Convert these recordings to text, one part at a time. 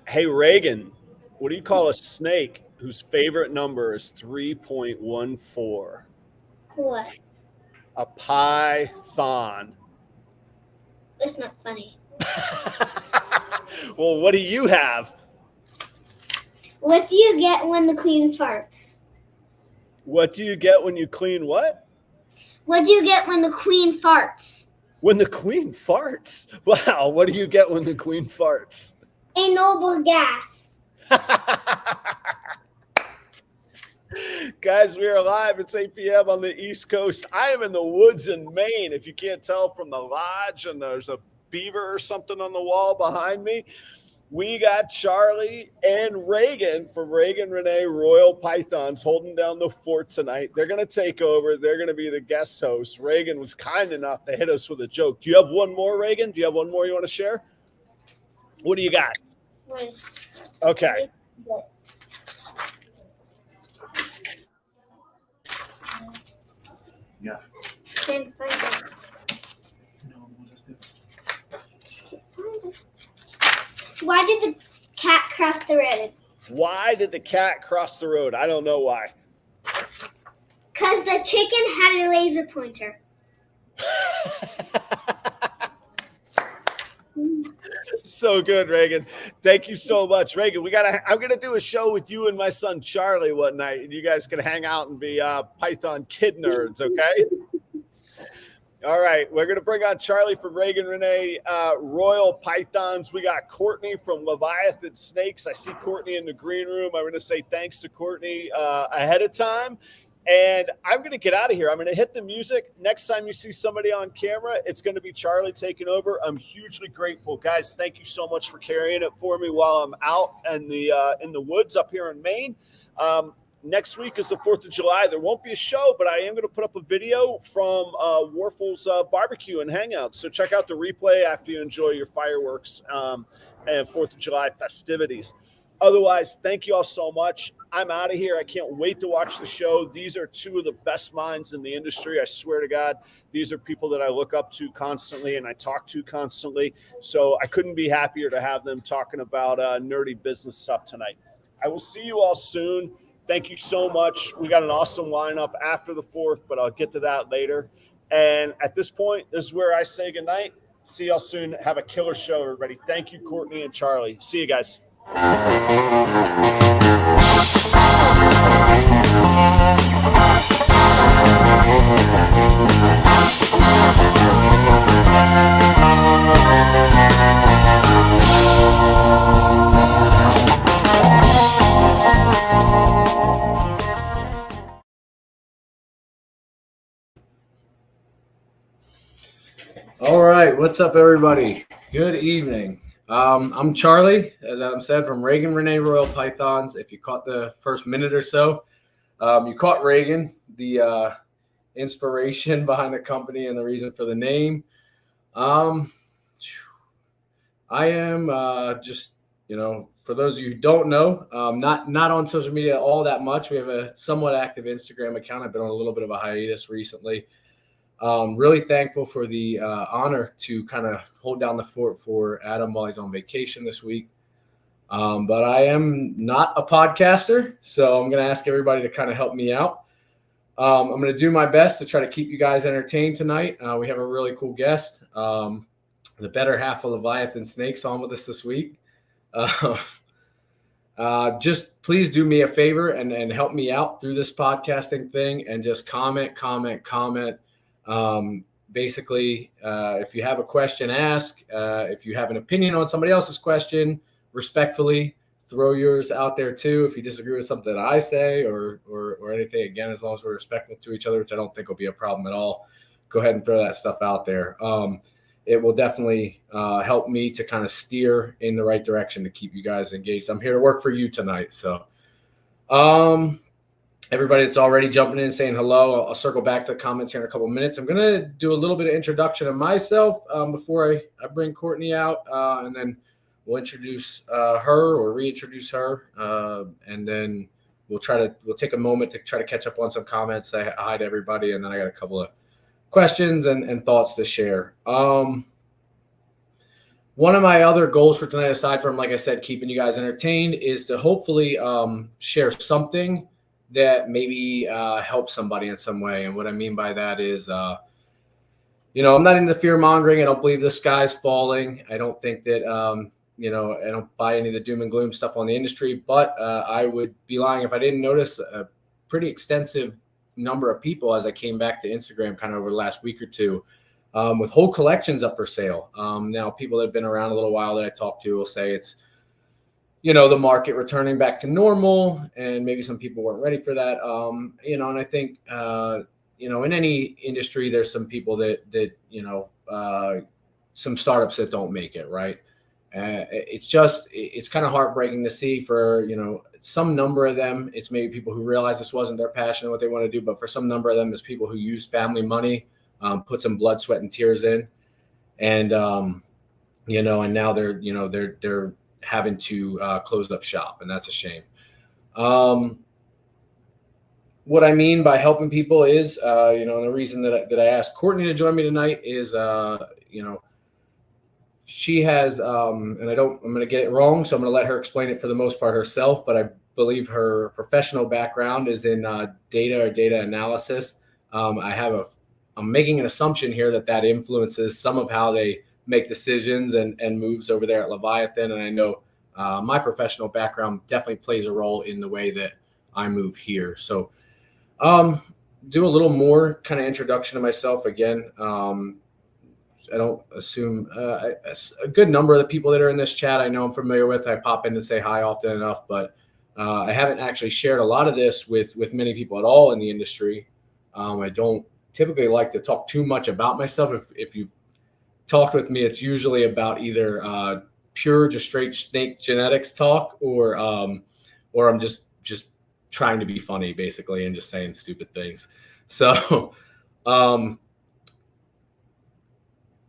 Hey, Reagan, what do you call a snake whose favorite number is 3.14? What? A python. That's not funny. Well, what do you have? What do you get when the queen farts? What do you get when you clean what? What do you get when the queen farts? When the queen farts? Wow, what do you get when the queen farts? A noble gas. Guys, we are live. It's 8 p.m. on the East Coast. I am in the woods in Maine, if you can't tell from the lodge, and there's a beaver or something on the wall behind me. We got Charlie and Reagan from Reagan Renee Royal Pythons holding down the fort tonight. They're going to take over. They're going to be the guest hosts. Reagan was kind enough to hit us with a joke. Do you have one more, Reagan? Do you have one more you want to share? What do you got? Okay. Yeah. Can't find it. No, we'll just do it. Why did the cat cross the road? Why did the cat cross the road? I don't know why. Because the chicken had a laser pointer. So good, Reagan. Thank you so much, Reagan. I'm gonna do a show with you and my son Charlie one night, and you guys can hang out and be Python kid nerds, okay? All right, we're gonna bring on Charlie from Reagan Renee Royal Pythons. We got Courtney from Leviathan Snakes. I see Courtney in the green room. I'm gonna say thanks to Courtney ahead of time. And I'm going to get out of here. I'm going to hit the music. Next time you see somebody on camera, it's going to be Charlie taking over. I'm hugely grateful. Guys, thank you so much for carrying it for me while I'm out in the woods up here in Maine. Next week is the 4th of July. There won't be a show, but I am going to put up a video from Warful's barbecue and hangout. So check out the replay after you enjoy your fireworks and 4th of July festivities. Otherwise, thank you all so much. I'm out of here. I can't wait to watch the show. These are two of the best minds in the industry. I swear to God, these are people that I look up to constantly and I talk to constantly. So I couldn't be happier to have them talking about nerdy business stuff tonight. I will see you all soon. Thank you so much. We got an awesome lineup after the 4th, but I'll get to that later. And at this point, this is where I say goodnight. See y'all soon. Have a killer show, everybody. Thank you, Courtney and Charlie. See you guys. All right, what's up, everybody? Good evening. I'm Charlie, as Adam said, from Reagan Renee Royal Pythons. If you caught the first minute or so, you caught Reagan, the inspiration behind the company and the reason for the name. I am just, for those of you who don't know, not on social media all that much. We have a somewhat active Instagram account. I've been on a little bit of a hiatus recently. Really thankful for the honor to kind of hold down the fort for Adam while he's on vacation this week. But I am not a podcaster, so I'm going to ask everybody to kind of help me out. I'm going to do my best to try to keep you guys entertained tonight. We have a really cool guest, the better half of Leviathan Snakes, on with us this week. Just please do me a favor and help me out through this podcasting thing and just comment. Basically, if you have a question, ask. If you have an opinion on somebody else's question, respectfully throw yours out there too. If you disagree with something that I say or anything, again, as long as we're respectful to each other, which I don't think will be a problem at all, go ahead and throw that stuff out there. It will definitely help me to kind of steer in the right direction to keep you guys engaged. I'm here to work for you tonight. So, everybody that's already jumping in saying hello, I'll circle back to the comments here in a couple of minutes. I'm going to do a little bit of introduction of myself before I bring Courtney out, and then we'll introduce her or reintroduce her, and then we'll take a moment to try to catch up on some comments, say hi to everybody, and then I got a couple of questions and thoughts to share. one of my other goals for tonight, aside from, like I said, keeping you guys entertained, is to hopefully share something that maybe helps somebody in some way. And what I mean by that is, you know, I'm not into fear mongering. I don't believe the sky's falling. I don't think that, you know, I don't buy any of the doom and gloom stuff on the industry, but I would be lying if I didn't notice a pretty extensive number of people as I came back to Instagram kind of over the last week or two, with whole collections up for sale. Now, people that have been around a little while that I talk to will say it's, you know, the market returning back to normal, and maybe some people weren't ready for that. You know, and I think, you know, in any industry, there's some people that you know, some startups that don't make it, right? It's kind of heartbreaking to see for, you know, some number of them. It's maybe people who realize this wasn't their passion and what they want to do, but for some number of them, it's people who used family money, put some blood, sweat, and tears in, and you know, and now they're, you know, they're having to close up shop, and that's a shame. What I mean by helping people is, you know, the reason that I asked Courtney to join me tonight is, you know, she has, and I'm going to get it wrong, so I'm going to let her explain it for the most part herself, but I believe her professional background is in data or data analysis. I'm making an assumption here that influences some of how they make decisions and moves over there at Leviathan. And I know my professional background definitely plays a role in the way that I move here. So do a little more kind of introduction to myself again. I don't assume a good number of the people that are in this chat I know I'm familiar with. I pop in to say hi often enough, but I haven't actually shared a lot of this with many people at all in the industry. I don't typically like to talk too much about myself. If you've talked with me, it's usually about either pure, just straight snake genetics talk, or I'm just trying to be funny, basically, and just saying stupid things. So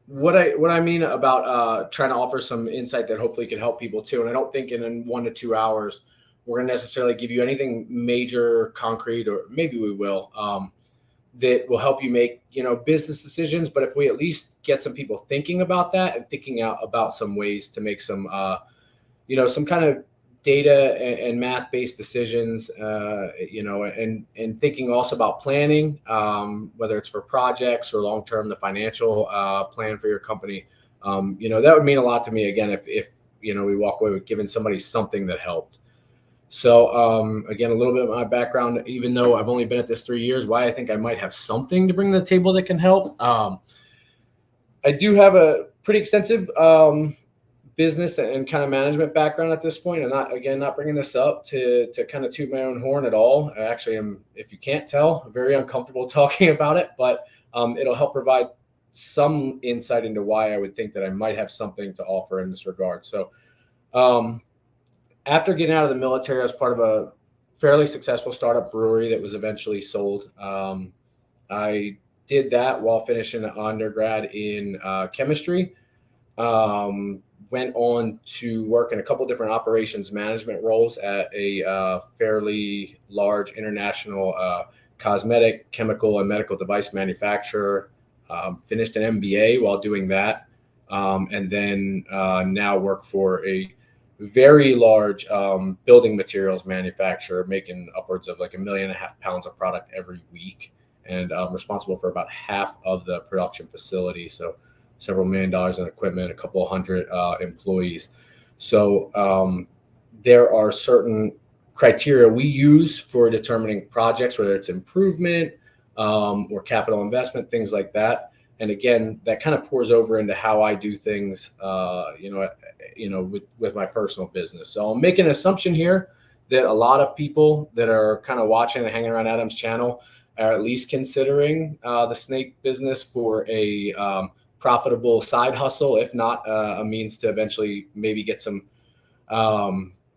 what I mean about trying to offer some insight that hopefully can help people too. And I don't think in 1 to 2 hours we're going to necessarily give you anything major, concrete, or maybe we will, that will help you make, you know, business decisions. But if we at least get some people thinking about that and thinking out about some ways to make some, you know, some kind of data and math-based decisions, you know, and thinking also about planning, whether it's for projects or long-term, the financial plan for your company, you know, that would mean a lot to me, again, if you know, we walk away with giving somebody something that helped. So again, a little bit of my background, even though I've only been at this 3 years, why I think I might have something to bring to the table that can help. I do have a pretty extensive business and kind of management background at this point. I'm not bringing this up to kind of toot my own horn at all. I actually am, if you can't tell, very uncomfortable talking about it, but it'll help provide some insight into why I would think that I might have something to offer in this regard. So after getting out of the military, I was part of a fairly successful startup brewery that was eventually sold. I did that while finishing an undergrad in chemistry. Went on to work in a couple different operations management roles at a fairly large international cosmetic, chemical, and medical device manufacturer. Finished an MBA while doing that, and then now work for a very large building materials manufacturer, making upwards of like 1.5 million pounds of product every week, and responsible for about half of the production facility. So several $1 million in equipment, a couple of hundred employees. So there are certain criteria we use for determining projects, whether it's improvement or capital investment, things like that. And again, that kind of pours over into how I do things, with my personal business. So I'm making an assumption here that a lot of people that are kind of watching and hanging around Adam's channel are at least considering the snake business for a profitable side hustle, if not a means to eventually maybe get some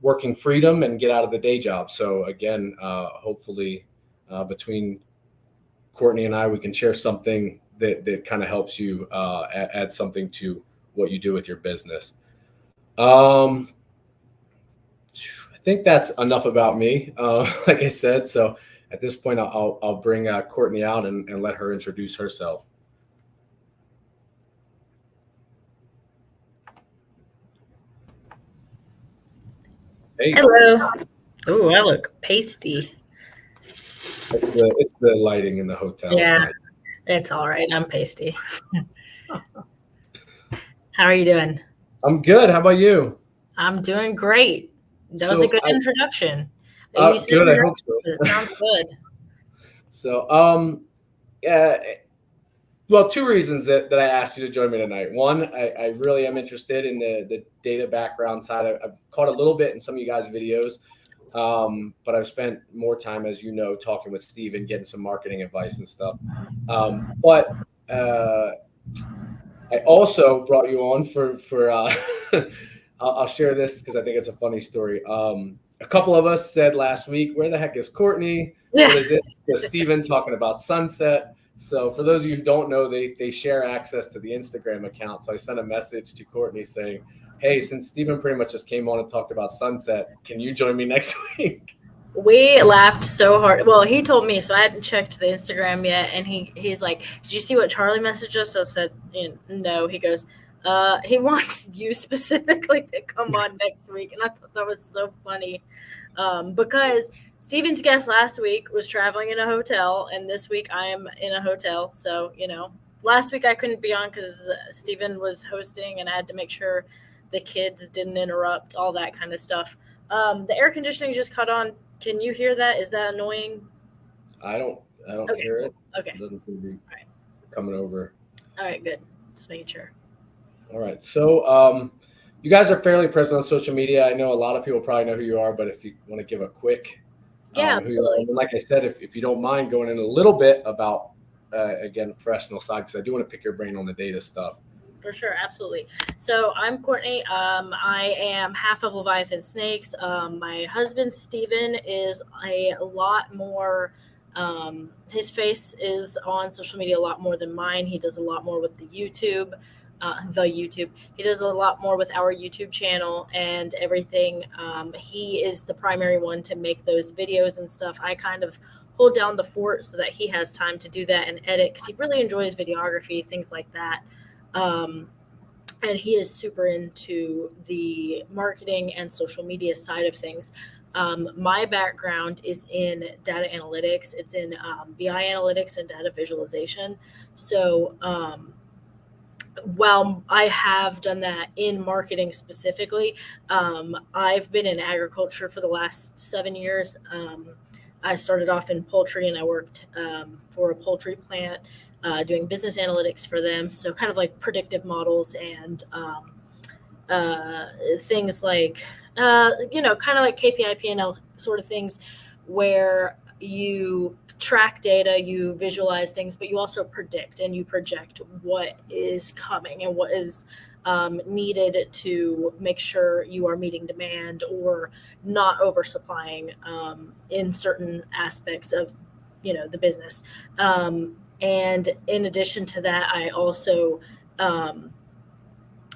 working freedom and get out of the day job. So again, hopefully between Courtney and I, we can share something that kind of helps you add something to what you do with your business. I think that's enough about me, like I said. So at this point, I'll bring Courtney out and let her introduce herself. Hey, Hello. Oh, I look pasty. it's the lighting in the hotel. Yeah, it's all right. I'm pasty. How are you doing? I'm good. How about you? I'm doing great. That was a good introduction. You said Good. I you're hope so. but it sounds good. So, well, two reasons that I asked you to join me tonight. One, I really am interested in the data background side. I've caught a little bit in some of you guys' videos, but I've spent more time, as you know, talking with Steven, getting some marketing advice and stuff. But I also brought you on for I'll share this because I think it's a funny story. A couple of us said last week, "Where the heck is Courtney? Yeah. What is it?" Because Steven talking about sunset. So for those of you who don't know, they share access to the Instagram account. So I sent a message to Courtney saying, "Hey, since Steven pretty much just came on and talked about sunset, can you join me next week?" We laughed so hard. Well, he told me, so I hadn't checked the Instagram yet, and he's like, "Did you see what Charlie messaged us?" I said, "No." He goes, he wants you specifically to come on next week, and I thought that was so funny, because Steven's guest last week was traveling in a hotel, and this week I am in a hotel. So last week I couldn't be on because Steven was hosting, and I had to make sure the kids didn't interrupt, all that kind of stuff. The air conditioning just cut on. Can you hear that? Is that annoying? I don't Okay, hear it. Okay. It doesn't seem to be Right. coming over. All right, good. Just making sure. All right. So you guys are fairly present on social media. I know a lot of people probably know who you are, but if you want to give a quick Yeah, who you are. absolutely. And like I said, if you don't mind going in a little bit about again, professional side, because I do want to pick your brain on the data stuff. For sure, absolutely. So I'm Courtney. I am half of Leviathan Snakes. My husband Steven is a lot more. His face is on social media a lot more than mine. He does a lot more with the YouTube. He does a lot more with our YouTube channel and everything. He is the primary one to make those videos and stuff. I kind of hold down the fort so that he has time to do that and edit, because he really enjoys videography, things like that. And he is super into the marketing and social media side of things. My background is in data analytics. It's in BI analytics and data visualization. So while I have done that in marketing specifically, I've been in agriculture for the last 7 years. I started off in poultry, and I worked for a poultry plant doing business analytics for them. So kind of like predictive models and things like, kind of like KPI, P&L sort of things, where you track data, you visualize things, but you also predict and you project what is coming and what is needed to make sure you are meeting demand or not oversupplying in certain aspects of the business. And in addition to that, I also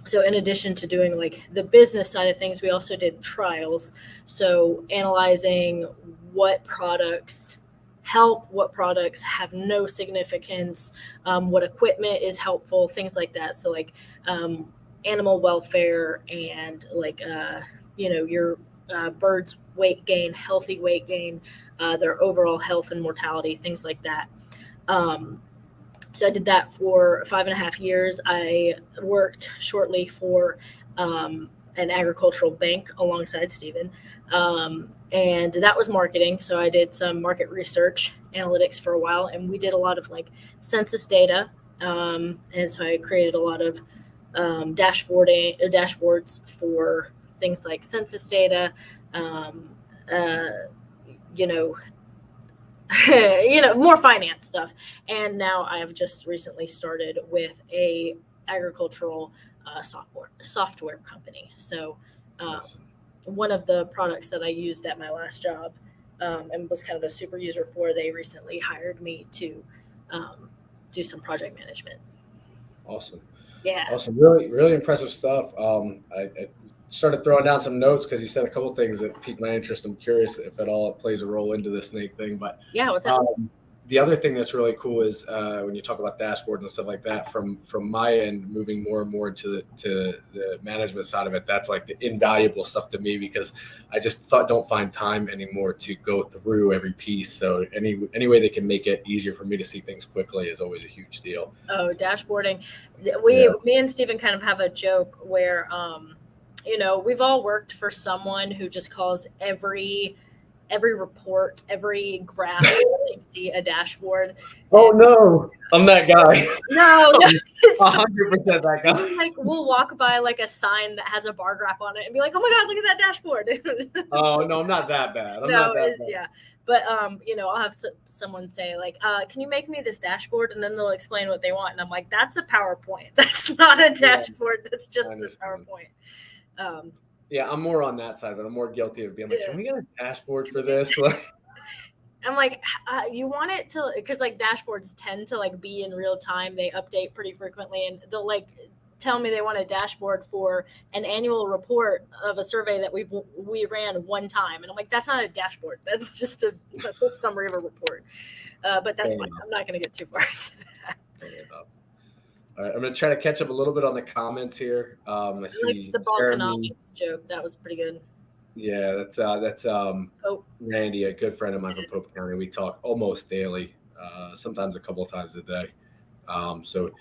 so in addition to doing like the business side of things, we also did trials. So analyzing what products help, what products have no significance, what equipment is helpful, things like that. So like animal welfare and like, your birds' weight gain, healthy weight gain, their overall health and mortality, things like that. So I did that for 5.5 years. I worked shortly for an agricultural bank alongside Steven. And that was marketing. So I did some market research analytics for a while, and we did a lot of like census data. And so I created a lot of dashboards for things like census data, more finance stuff. And now I've just recently started with a agricultural software company. So one of the products that I used at my last job and was kind of a super user for, they recently hired me to do some project management. Awesome. Yeah. Awesome. Really, really impressive stuff. I started throwing down some notes because you said a couple things that piqued my interest. I'm curious if at all it plays a role into the snake thing. But yeah, what's up? the other thing that's really cool is when you talk about dashboards and stuff like that, from my end, moving more and more to the management side of it, that's like the invaluable stuff to me, because I just don't find time anymore to go through every piece. So any way they can make it easier for me to see things quickly is always a huge deal. Oh, dashboarding. Me and Steven kind of have a joke where, you know, we've all worked for someone who just calls every report, every graph they see a dashboard. Oh no, I'm that guy. No, 100% that guy. Like, we'll walk by like a sign that has a bar graph on it and be like, "Oh my god, look at that dashboard!" Oh no, I'm not that bad. I'm not that bad. Yeah, but you know, I'll have someone say like, "Can you make me this dashboard?" And then they'll explain what they want, and I'm like, "That's a PowerPoint. That's not a dashboard. That's just a PowerPoint." Yeah, I'm more on that side, but I'm more guilty of being like, can we get a dashboard for this? I'm like, you want it to, because like dashboards tend to like be in real time. They update pretty frequently, and they'll like tell me they want a dashboard for an annual report of a survey that we ran one time. And I'm like, that's not a dashboard. That's just a summary of a report. But that's fine. I'm not going to get too far into that. All right, I'm going to try to catch up a little bit on the comments here. I liked the Balkanomics joke. That was pretty good. Yeah, that's Randy, a good friend of mine from Pope County. We talk almost daily, sometimes a couple of times a day. So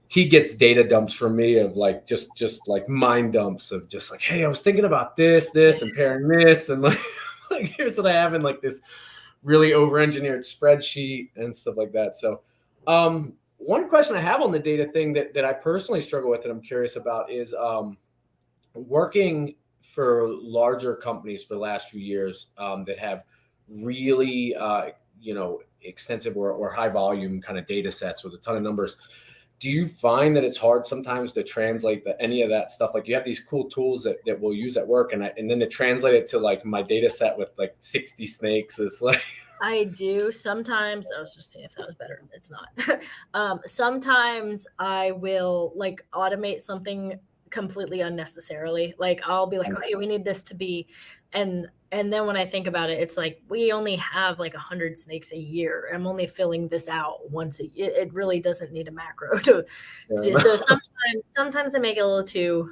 he gets data dumps from me of like just like mind dumps of just like, hey, I was thinking about this, and pairing this, and like here's what I have in like this really over-engineered spreadsheet and stuff like that. So one question I have on the data thing that I personally struggle with and I'm curious about is working for larger companies for the last few years that have really, extensive or high volume kind of data sets with a ton of numbers. Do you find that it's hard sometimes to translate any of that stuff? Like you have these cool tools that we'll use at work and then to translate it to like my data set with like 60 snakes is like... I do. Sometimes I was just seeing if that was better. It's not. Sometimes I will like automate something completely unnecessarily. Like I'll be like, okay, we need this to be, and then when I think about it, it's like we only have like 100 snakes a year. I'm only filling this out once it really doesn't need a macro to do. So sometimes I make it a little too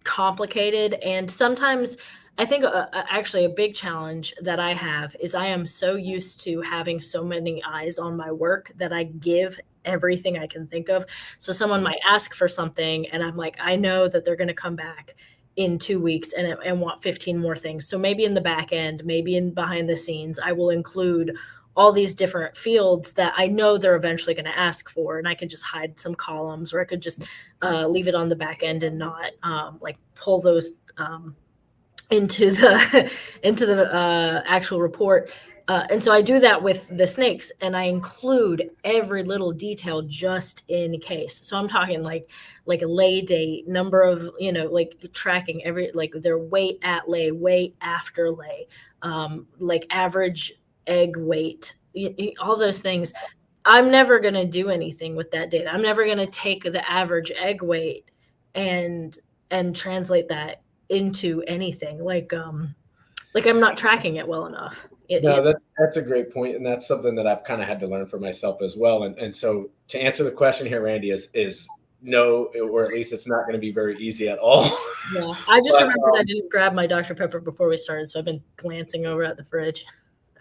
complicated, and sometimes I think actually a big challenge that I have is I am so used to having so many eyes on my work that I give everything I can think of. So someone might ask for something and I'm like, I know that they're going to come back in 2 weeks and want 15 more things. So maybe in the back end, maybe in behind the scenes, I will include all these different fields that I know they're eventually going to ask for. And I could just hide some columns, or I could just leave it on the back end and not like pull those into the actual report. And so I do that with the snakes, and I include every little detail just in case. So I'm talking like a lay date, number of, like tracking every, like their weight at lay, weight after lay, like average egg weight, all those things. I'm never going to do anything with that data. I'm never going to take the average egg weight and translate that into anything. Like I'm not tracking it well enough. That's a great point, and that's something that I've kind of had to learn for myself as well. And so to answer the question here, Randy, is no, or at least it's not going to be very easy at all. Yeah, I just remembered I didn't grab my Dr. Pepper before we started, so I've been glancing over at the fridge.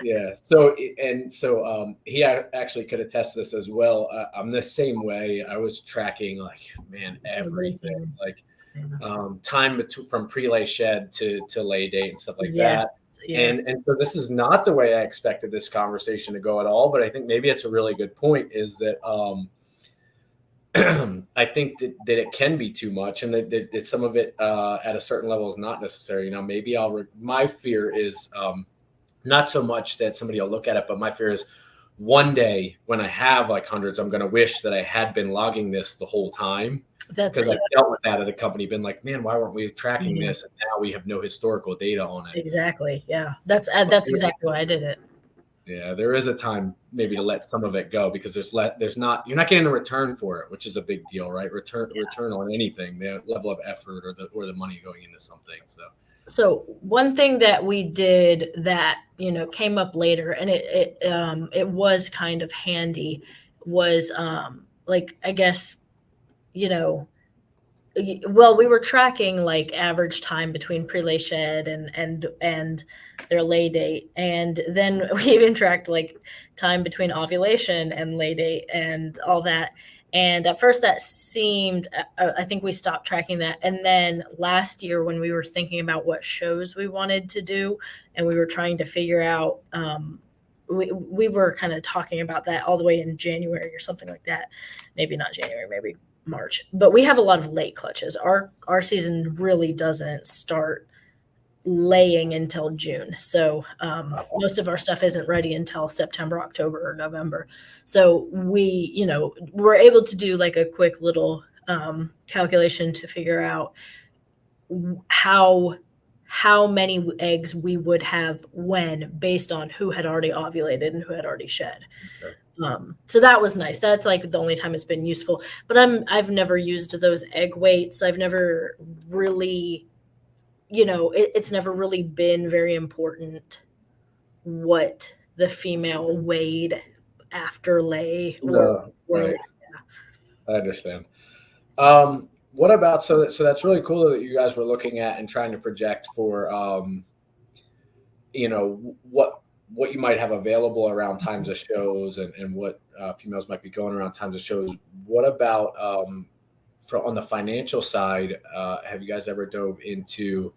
Yeah. So he actually could attest to this as well. I'm the same way. I was tracking everything. Like time from pre-lay shed to lay date and stuff like that. Yes. And so this is not the way I expected this conversation to go at all, but I think maybe it's a really good point, is that I think that it can be too much, and that some of it at a certain level is not necessary. Maybe my fear is not so much that somebody will look at it, but my fear is one day when I have like hundreds, I'm going to wish that I had been logging this the whole time. Because I dealt with that at a company, been like, man, why weren't we tracking this? And now we have no historical data on it. Exactly. Yeah. That's exactly why I did it. Yeah. There is a time maybe to let some of it go, because you're not getting a return for it, which is a big deal, right? Return on anything, the level of effort or the money going into something. So So one thing that we did that, you know, came up later, and it was kind of handy, was like, I guess, you know, well, we were tracking like average time between pre-lay shed and their lay date, and then we even tracked like time between ovulation and lay date and all that. And at first that seemed, I think we stopped tracking that. And then last year when we were thinking about what shows we wanted to do, and we were trying to figure out, we were kind of talking about that all the way in January or something like that. Maybe not January, maybe March. But we have a lot of late clutches. Our season really doesn't start laying until June. So most of our stuff isn't ready until September, October, or November. So we, you know, we're able to do like a quick little calculation to figure out how many eggs we would have when, based on who had already ovulated and who had already shed. Okay. So that was nice. That's like the only time it's been useful. But I've never used those egg weights. I've never really, you know, it's never really been very important what the female weighed after lay. No, right. I understand. What about, so that's really cool that you guys were looking at and trying to project for, you know, what you might have available around times of shows and what females might be going around times of shows. What about on the financial side? Have you guys ever dove into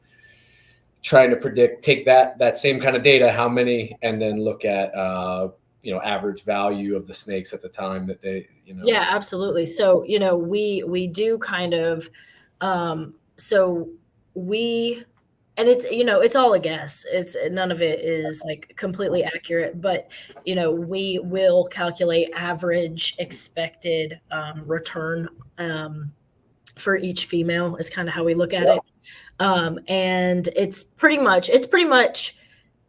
trying to predict, take that same kind of data, how many, and then look at you know, average value of the snakes at the time that they, you know? Yeah, absolutely. So, you know, we do kind of, so we, and it's, you know, it's all a guess. It's, none of it is like completely accurate, but, you know, we will calculate average expected return for each female is kind of how we look at it. And it's pretty much,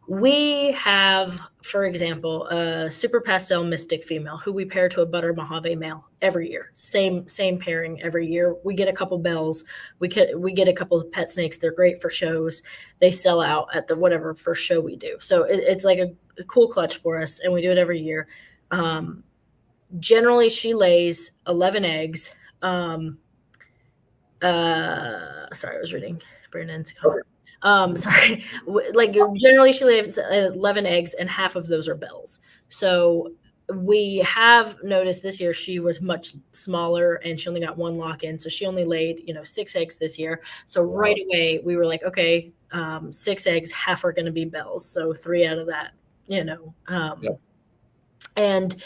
we have, for example, a super pastel mystic female who we pair to a butter Mojave male every year. Same pairing every year. We get a couple bells. We get a couple of pet snakes. They're great for shows. They sell out at the whatever first show we do. So it's like a cool clutch for us, and we do it every year. Generally, she lays 11 eggs. Sorry, I was reading Brandon's comment. Sorry, like generally she lays 11 eggs and half of those are bells. So we have noticed this year she was much smaller and she only got one lock in. So she only laid, you know, 6 eggs this year. So right away we were like, okay, 6 eggs, half are going to be bells. So 3 out of that, you know, and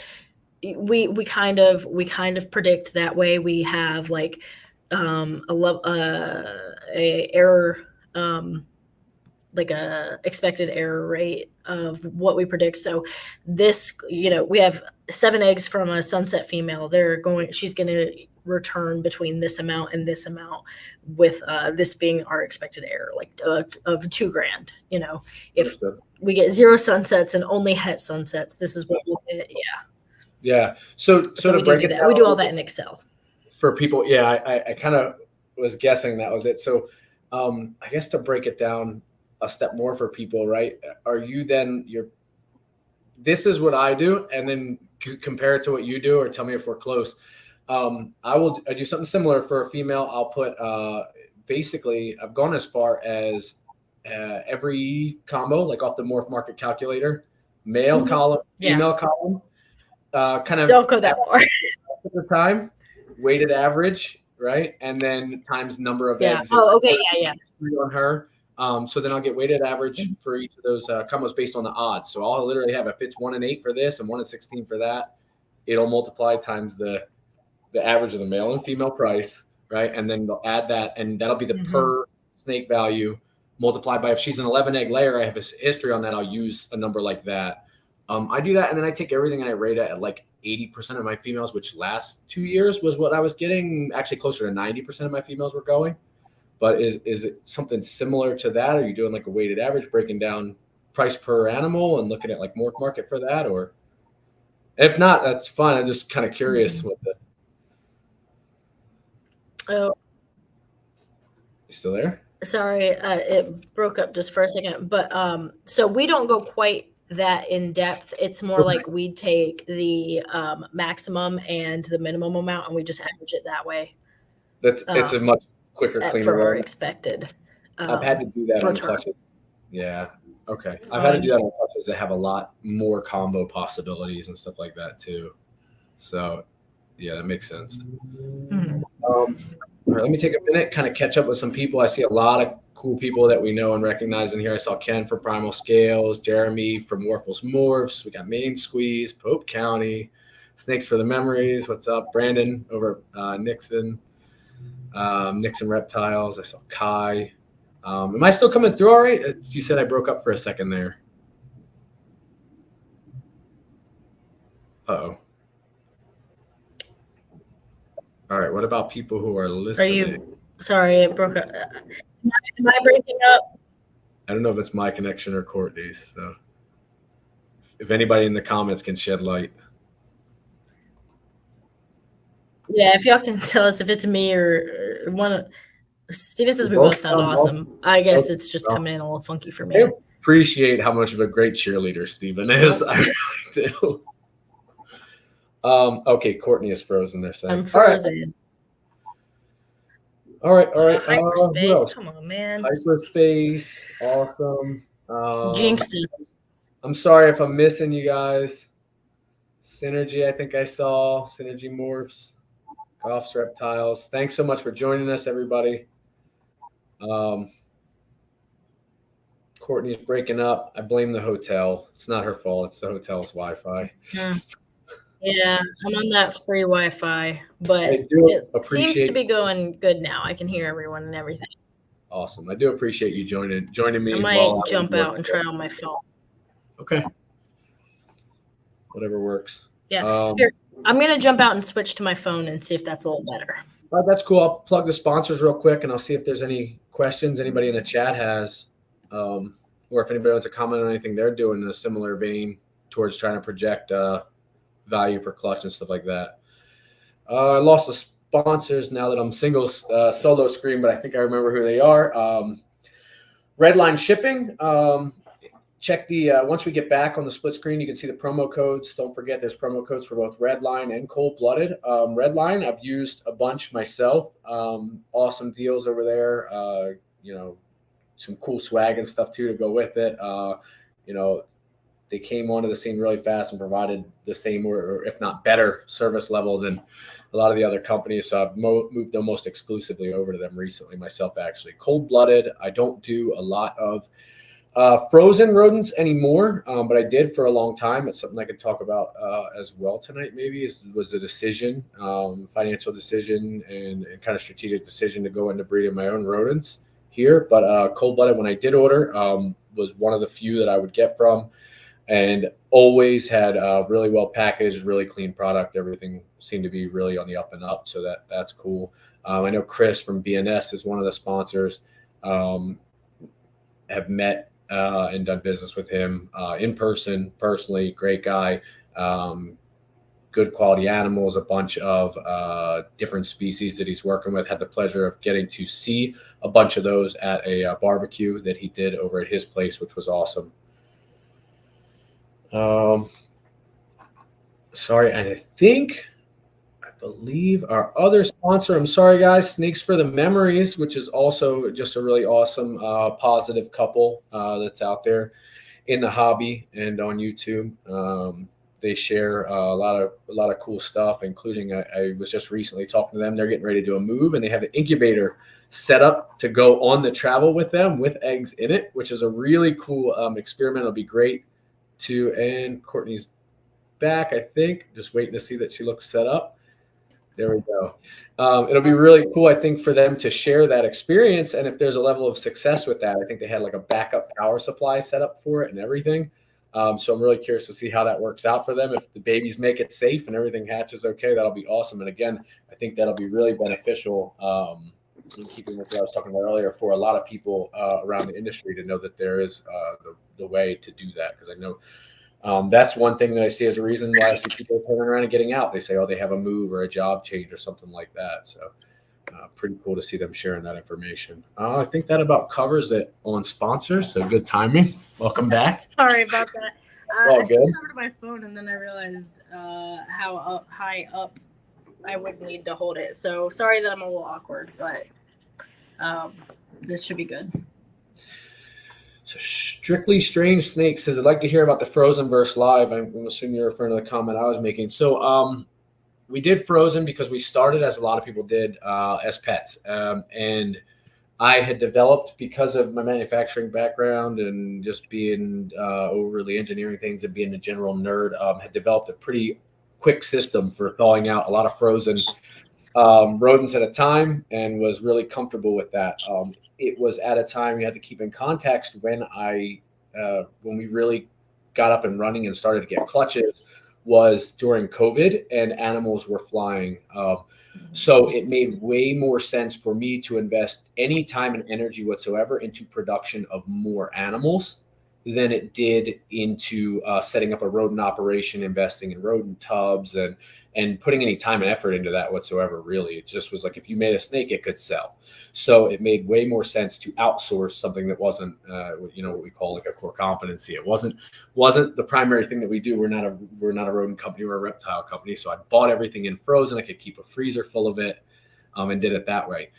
we kind of predict that way. We have like a error, like a expected error rate of what we predict. So this, you know, we have 7 eggs from a sunset female. She's going to return between this amount and this amount, with this being our expected error, like of $2,000. You know, if we get 0 sunsets and only het sunsets, this is what we'll get. Yeah. So to break it down, we do all that in Excel for people. Yeah, I kind of was guessing that was it. So I guess to break it down a step more for people, right? Are you then this is what I do, and then compare it to what you do, or tell me if we're close. I do something similar for a female. I'll put basically I've gone as far as every combo, like off the Morph Market calculator, male column, female column, kind of don't go that far. At the time, weighted average, right? And then times number of eggs. Oh, okay. Yeah. On her. So then I'll get weighted average for each of those combos based on the odds. So I'll literally have, if it's 1 in 8 for this and 1 in 16 for that, it'll multiply times the average of the male and female price, right? And then they'll add that, and that'll be the per snake value multiplied by, if she's an 11 egg layer, I have a history on that. I'll use a number like that. I do that, and then I take everything and I rate it at like 80% of my females, which last 2 years was what I was getting. Actually, closer to 90% of my females were going. But is it something similar to that? Are you doing like a weighted average, breaking down price per animal and looking at like Morph Market for that? Or if not, that's fine. I'm just kind of curious what the. Oh, You still there? Sorry, it broke up just for a second. But so we don't go quite that in depth. It's more like we take the maximum and the minimum amount, and we just average it that way. It's a much quicker, cleaner for our way. expected. I've had to do that on return. clutches. Yeah. Okay. I've had to do that on clutches that have a lot more combo possibilities and stuff like that too. So yeah, that makes sense. Mhm. All right, let me take a minute, kind of catch up with some people. I see a lot of cool people that we know and recognize in here. I saw Ken from Primal Scales, Jeremy from Morphs. We got Main Squeeze, Pope County, Snakes for the Memories. What's up? Brandon over Nixon. Nixon Reptiles. I saw Kai. Am I still coming through all right? You said I broke up for a second there. Uh-oh. All right. What about people who are listening? Sorry, it broke up. Am I breaking up? I don't know if it's my connection or Courtney's. So if anybody in the comments can shed light. Yeah, if y'all can tell us if it's me or one of Steven says we both sound awesome. I guess it's just coming in a little funky for me. I appreciate how much of a great cheerleader Steven is. I really do. Okay, Courtney is frozen there. I'm frozen. All right. Hyperspace. Come on, man. Hyperspace. Awesome. Jinxed it. I'm sorry if I'm missing you guys. Synergy, I think I saw. Synergy Morphs. Goff's Reptiles. Thanks so much for joining us, everybody. Courtney's breaking up. I blame the hotel. It's not her fault. It's the hotel's Wi-Fi. Yeah, I'm on that free Wi-Fi, but it seems to be going good now. I can hear everyone and everything. Awesome. I do appreciate you joining me. I might jump out and try on my phone. Okay. Whatever works. Yeah. Here, I'm going to jump out and switch to my phone and see if that's a little better. That's cool. I'll plug the sponsors real quick, and I'll see if there's any questions anybody in the chat has, or if anybody wants to comment on anything they're doing in a similar vein towards trying to project value per clutch and stuff like that. I lost the sponsors now that I'm solo screen, but I think I remember who they are. REDLINE shipping. Check the once we get back on the split screen, you can see the promo codes. Don't forget there's promo codes for both REDLINE and Cold-Blooded. REDLINE, I've used a bunch myself. Awesome deals over there. Some cool swag and stuff too to go with it. They came onto the scene really fast and provided the same or if not better service level than a lot of the other companies. So I've moved almost exclusively over to them recently myself, actually. Cold-Blooded, I don't do a lot of frozen rodents anymore, but I did for a long time. It's something I could talk about as well tonight maybe. Was a decision, financial decision and kind of strategic decision to go into breeding my own rodents here. But Cold-Blooded, when I did order, was one of the few that I would get from. And always had really well packaged, really clean product. Everything seemed to be really on the up and up. So that's cool. I know Chris from BNS is one of the sponsors. Have met and done business with him in person, personally. Great guy. Good quality animals, a bunch of different species that he's working with. Had the pleasure of getting to see a bunch of those at a barbecue that he did over at his place, which was awesome. Sorry, and I believe our other sponsor, I'm sorry guys, Snakes for the Memories, which is also just a really awesome positive couple that's out there in the hobby and on YouTube. They share a lot of cool stuff, including I was just recently talking to them. They're getting ready to do a move, and they have an incubator set up to go on the travel with them with eggs in it, which is a really cool experiment. It'll be great and Courtney's back, I think. Just waiting to see that she looks set up. There we go. It'll be really cool, I think, for them to share that experience. And if there's a level of success with that, I think they had like a backup power supply set up for it and everything. So I'm really curious to see how that works out for them. If the babies make it safe and everything hatches okay, that'll be awesome. And again, I think that'll be really beneficial in keeping with what I was talking about earlier for a lot of people around the industry to know that there is the way to do that. Because I know that's one thing that I see as a reason why I see people turning around and getting out. They say, oh, they have a move or a job change or something like that. So pretty cool to see them sharing that information. I think that about covers it on sponsors. So good timing. Welcome back. Sorry about that. All I good. switched over to my phone and then I realized how high up I would need to hold it. So sorry that I'm a little awkward, but this should be good. So Strictly Strange Snake says, I'd like to hear about the Frozen versus Live. I'm assuming you're referring to the comment I was making. So we did Frozen because we started, as a lot of people did, as pets. And I had developed, because of my manufacturing background and just being overly engineering things and being a general nerd, had developed a pretty quick system for thawing out a lot of frozen rodents at a time, and was really comfortable with that. It was at a time you had to keep in context when we really got up and running and started to get clutches was during COVID, and animals were flying. So it made way more sense for me to invest any time and energy whatsoever into production of more animals than it did into setting up a rodent operation, investing in rodent tubs, and putting any time and effort into that whatsoever. Really, it just was like, if you made a snake, it could sell. So it made way more sense to outsource something that wasn't, what we call like a core competency. It wasn't the primary thing that we do. We're not a rodent company. We're a reptile company. So I bought everything in frozen. I could keep a freezer full of it, and did it that way.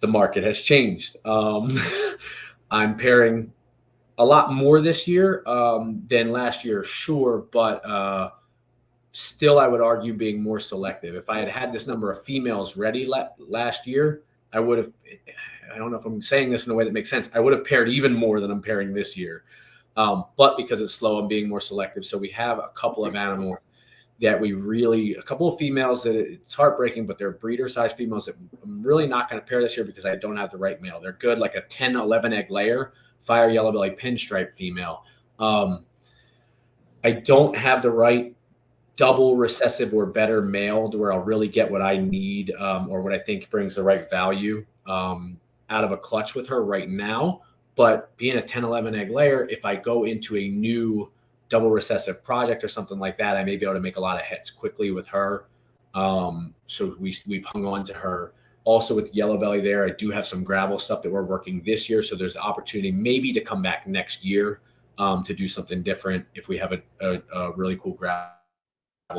The market has changed. I'm pairing a lot more this year than last year, sure, but still, I would argue being more selective. If I had had this number of females ready last year, I would have, I don't know if I'm saying this in a way that makes sense, I would have paired even more than I'm pairing this year. But because it's slow, I'm being more selective. So we have a couple of animals that a couple of females that it's heartbreaking, but they're breeder size females that I'm really not going to pair this year because I don't have the right male. They're good, like a 10, 11 egg layer, fire yellow belly pinstripe female. I don't have the right double recessive or better male to where I'll really get what I need, or what I think brings the right value out of a clutch with her right now. But being a 10, 11 egg layer, if I go into a new double recessive project or something like that, I may be able to make a lot of hits quickly with her. So we've hung on to her. Also with yellow belly there, I do have some gravel stuff that we're working this year. So there's the opportunity maybe to come back next year to do something different if we have a really cool gravel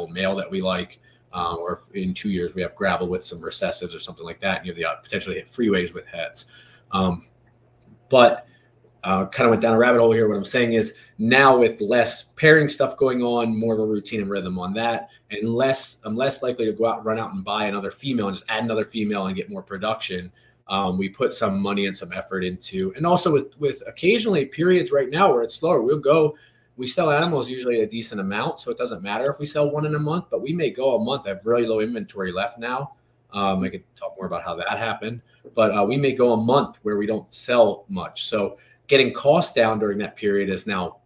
male that we like, or if in 2 years we have gravel with some recessives or something like that, and you have the potentially hit freeways with heads. But kind of went down a rabbit hole here. What I'm saying is, now with less pairing stuff going on, more of a routine and rhythm on that, and I'm less likely to go out, run out and buy another female and just add another female and get more production. We put some money and some effort into, and also with occasionally periods right now where it's slower, we sell animals usually a decent amount. So it doesn't matter if we sell one in a month, but we may go a month. I have really low inventory left now. I could talk more about how that happened, but we may go a month where we don't sell much. So getting costs down during that period is now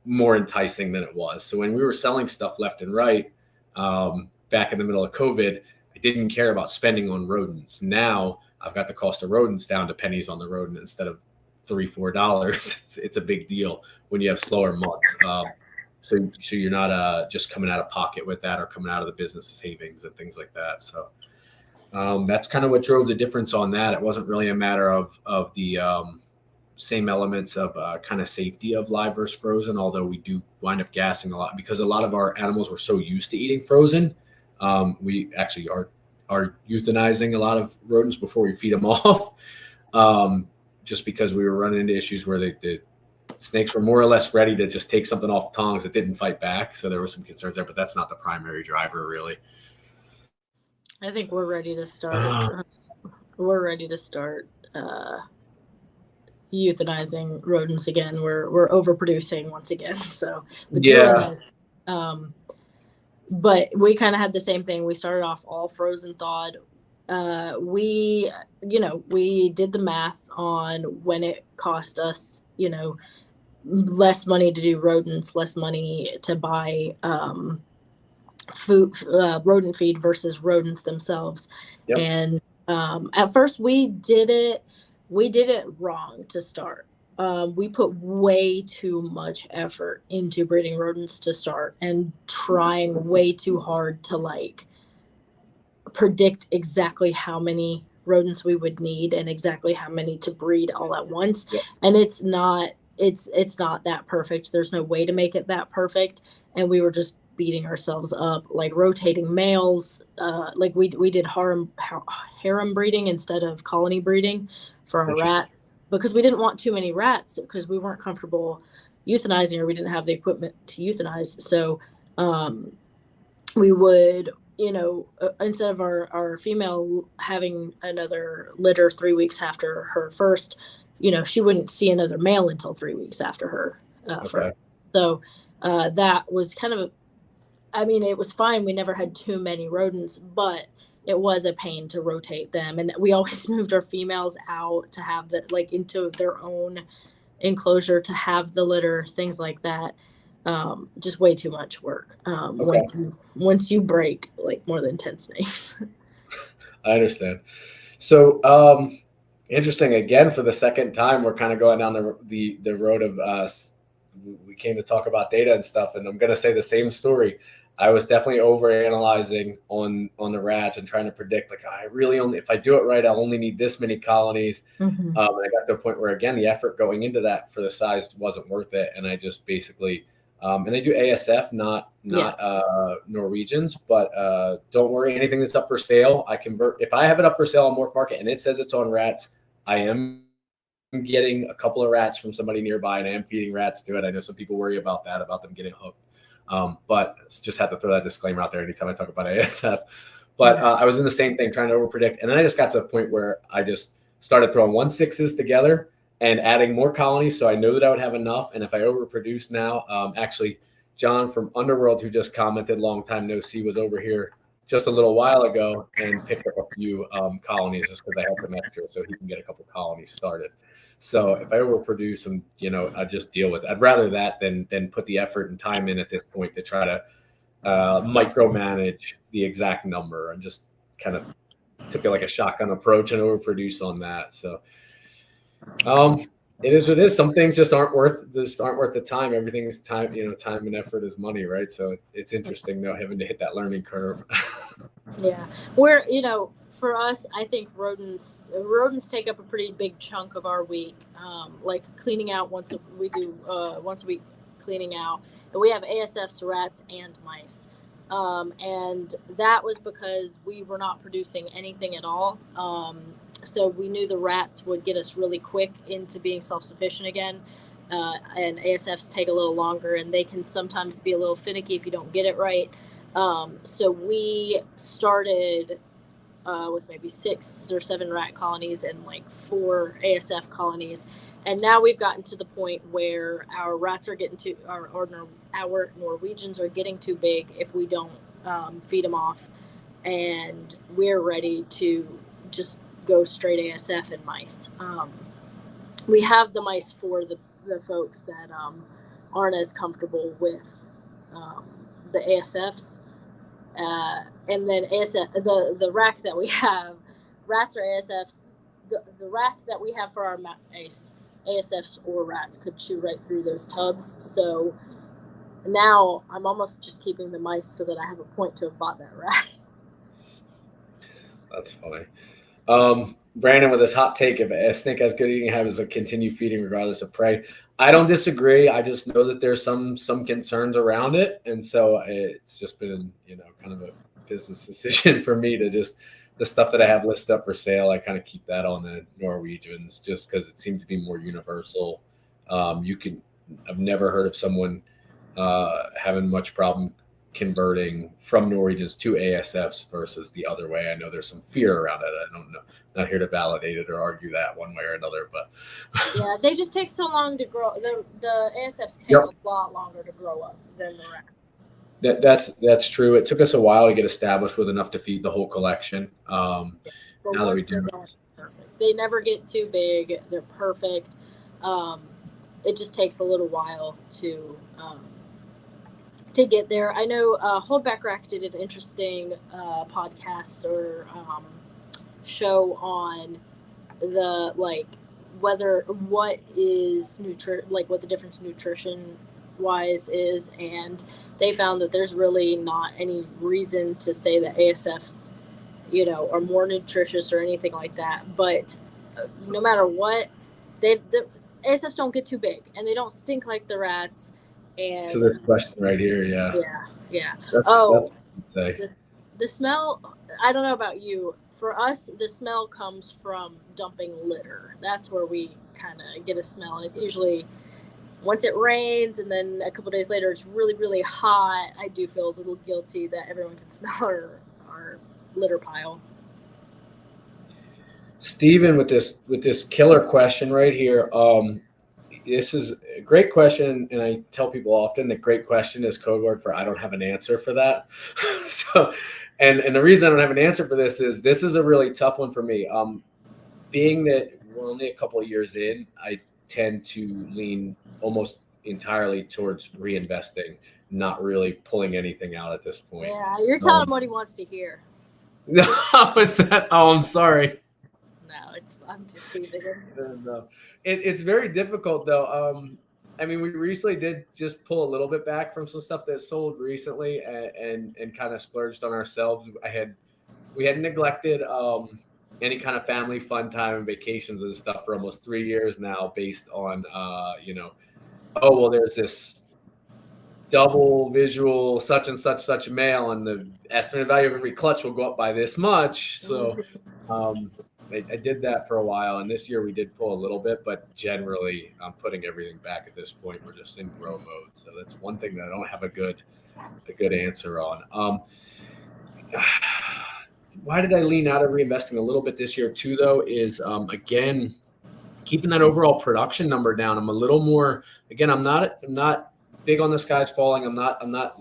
more enticing than it was. So when we were selling stuff left and right, back in the middle of COVID, I didn't care about spending on rodents. Now I've got the cost of rodents down to pennies on the rodent instead of $3-4. It's a big deal when you have slower months. So you're not just coming out of pocket with that, or coming out of the business savings and things like that. So that's kind of what drove the difference on that. It wasn't really a matter of the same elements of kind of safety of live versus frozen, although we do wind up gassing a lot because a lot of our animals were so used to eating frozen. We actually are euthanizing a lot of rodents before we feed them off, just because we were running into issues where the snakes were more or less ready to just take something off tongs that didn't fight back. So there were some concerns there, but that's not the primary driver, really. I think we're ready to start. We're ready to start euthanizing rodents again. We're overproducing once again. So the two of us, but we kind of had the same thing. We started off all frozen thawed. We did the math on when it cost us, less money to do rodents, less money to buy food, rodent feed versus rodents themselves. Yep. And at first we did it wrong to start. We put way too much effort into breeding rodents to start, and trying way too hard to predict exactly how many rodents we would need and exactly how many to breed all at once. Yep. And it's not that perfect. There's no way to make it that perfect. And we were just beating ourselves up, like rotating males. Like we did harem breeding instead of colony breeding for our rats, because we didn't want too many rats, because we weren't comfortable euthanizing, or we didn't have the equipment to euthanize. So we would, instead of our female having another litter 3 weeks after her first, she wouldn't see another male until 3 weeks after her first. So that was kind of, it was fine. We never had too many rodents, but it was a pain to rotate them. And we always moved our females out to have into their own enclosure to have the litter, things like that. Just way too much work. Once you break like more than 10 snakes. I understand. So interesting. Again, for the second time, we're kind of going down the road of we came to talk about data and stuff, and I'm going to say the same story. I was definitely overanalyzing on the rats and trying to predict, like, I really only, if I do it right, I'll only need this many colonies. And I got to a point where, again, the effort going into that for the size wasn't worth it. And I just basically, and I do ASF, not Norwegians, but don't worry, anything that's up for sale, I convert. If I have it up for sale on Morph Market and it says it's on rats, I am getting a couple of rats from somebody nearby, and I am feeding rats to it. I know some people worry about that, about them getting hooked. But just have to throw that disclaimer out there anytime I talk about ASF. But I was in the same thing, trying to overpredict. And then I just got to the point where I just started throwing 1/6s together and adding more colonies. So I know that I would have enough. And if I overproduce now, actually, John from Underworld, who just commented, long time no see, was over here just a little while ago and picked up a few colonies just because I helped him extra so he can get a couple colonies started. So if I overproduce them, I just deal with it. I'd rather that than put the effort and time in at this point to try to micromanage the exact number. And just kind of took it like a shotgun approach and overproduce on that. So it is what it is. Some things just aren't worth the time. Everything's time, time and effort is money, right? So it's interesting though, having to hit that learning curve. Yeah. Where, for us, I think rodents take up a pretty big chunk of our week. Like cleaning out once a week cleaning out, and we have ASFs, rats, and mice. And that was because we were not producing anything at all. So we knew the rats would get us really quick into being self-sufficient again. And ASFs take a little longer, and they can sometimes be a little finicky if you don't get it right. So we started with maybe 6 or 7 rat colonies and like 4 ASF colonies. And now we've gotten to the point where our rats are getting to, our Norwegians are getting too big if we don't feed them off. And we're ready to just go straight ASF and mice. We have the mice for the folks that aren't as comfortable with the ASFs. And then ASF, the rack that we have, rats or ASFs, the rack that we have for our mice, ASFs or rats could chew right through those tubs. So now I'm almost just keeping the mice so that I have a point to have bought that rack. That's funny. Brandon with his hot take, if a snake has good eating habits, will continue feeding regardless of prey. I don't disagree. I just know that there's some concerns around it. And so it's just been, kind of a business decision for me to just, the stuff that I have listed up for sale, I kind of keep that on the Norwegians just because it seems to be more universal. I've never heard of someone having much problem converting from Norwegians to ASFs versus the other way. I know there's some fear around it. I don't know. Not here to validate it or argue that one way or another, but yeah, they just take so long to grow. The ASFs take a lot longer to grow up than the rats. That's true. It took us a while to get established with enough to feed the whole collection. Now that we do, they never get too big. They're perfect. It just takes a little while to get there. I know Holdback Rack did an interesting podcast or show on the what the difference nutrition wise is, and they found that there's really not any reason to say that ASFs or more nutritious or anything like that. But no matter what, the ASFs don't get too big and they don't stink like the rats. And to this question right here, yeah. That's what I'd say. The smell, I don't know about you. For us, the smell comes from dumping litter. That's where we kind of get a smell. And it's usually once it rains and then a couple days later it's really, really hot. I do feel a little guilty that everyone can smell our litter pile. Steven, with this killer question right here. This is a great question, and I tell people often that great question is code word for I don't have an answer for that. So, and the reason I don't have an answer for this is a really tough one for me. Being that we're only a couple of years in, I tend to lean almost entirely towards reinvesting, not really pulling anything out at this point. Yeah, you're telling him what he wants to hear. No, is that? Oh, I'm sorry. No, I'm just teasing him. No. It's very difficult though. I mean, we recently did just pull a little bit back from some stuff that sold recently and kind of splurged on ourselves. We had neglected any kind of family fun time and vacations and stuff for almost 3 years now, based on oh well, there's this double visual such and such male, and the estimated value of every clutch will go up by this much. So I did that for a while, and this year we did pull a little bit, but generally I'm putting everything back at this point. We're just in grow mode, so that's one thing that I don't have a good answer on. Why did I lean out of reinvesting a little bit this year too, though, is again keeping that overall production number down. I'm a little more, again, I'm not big on the skies falling. I'm not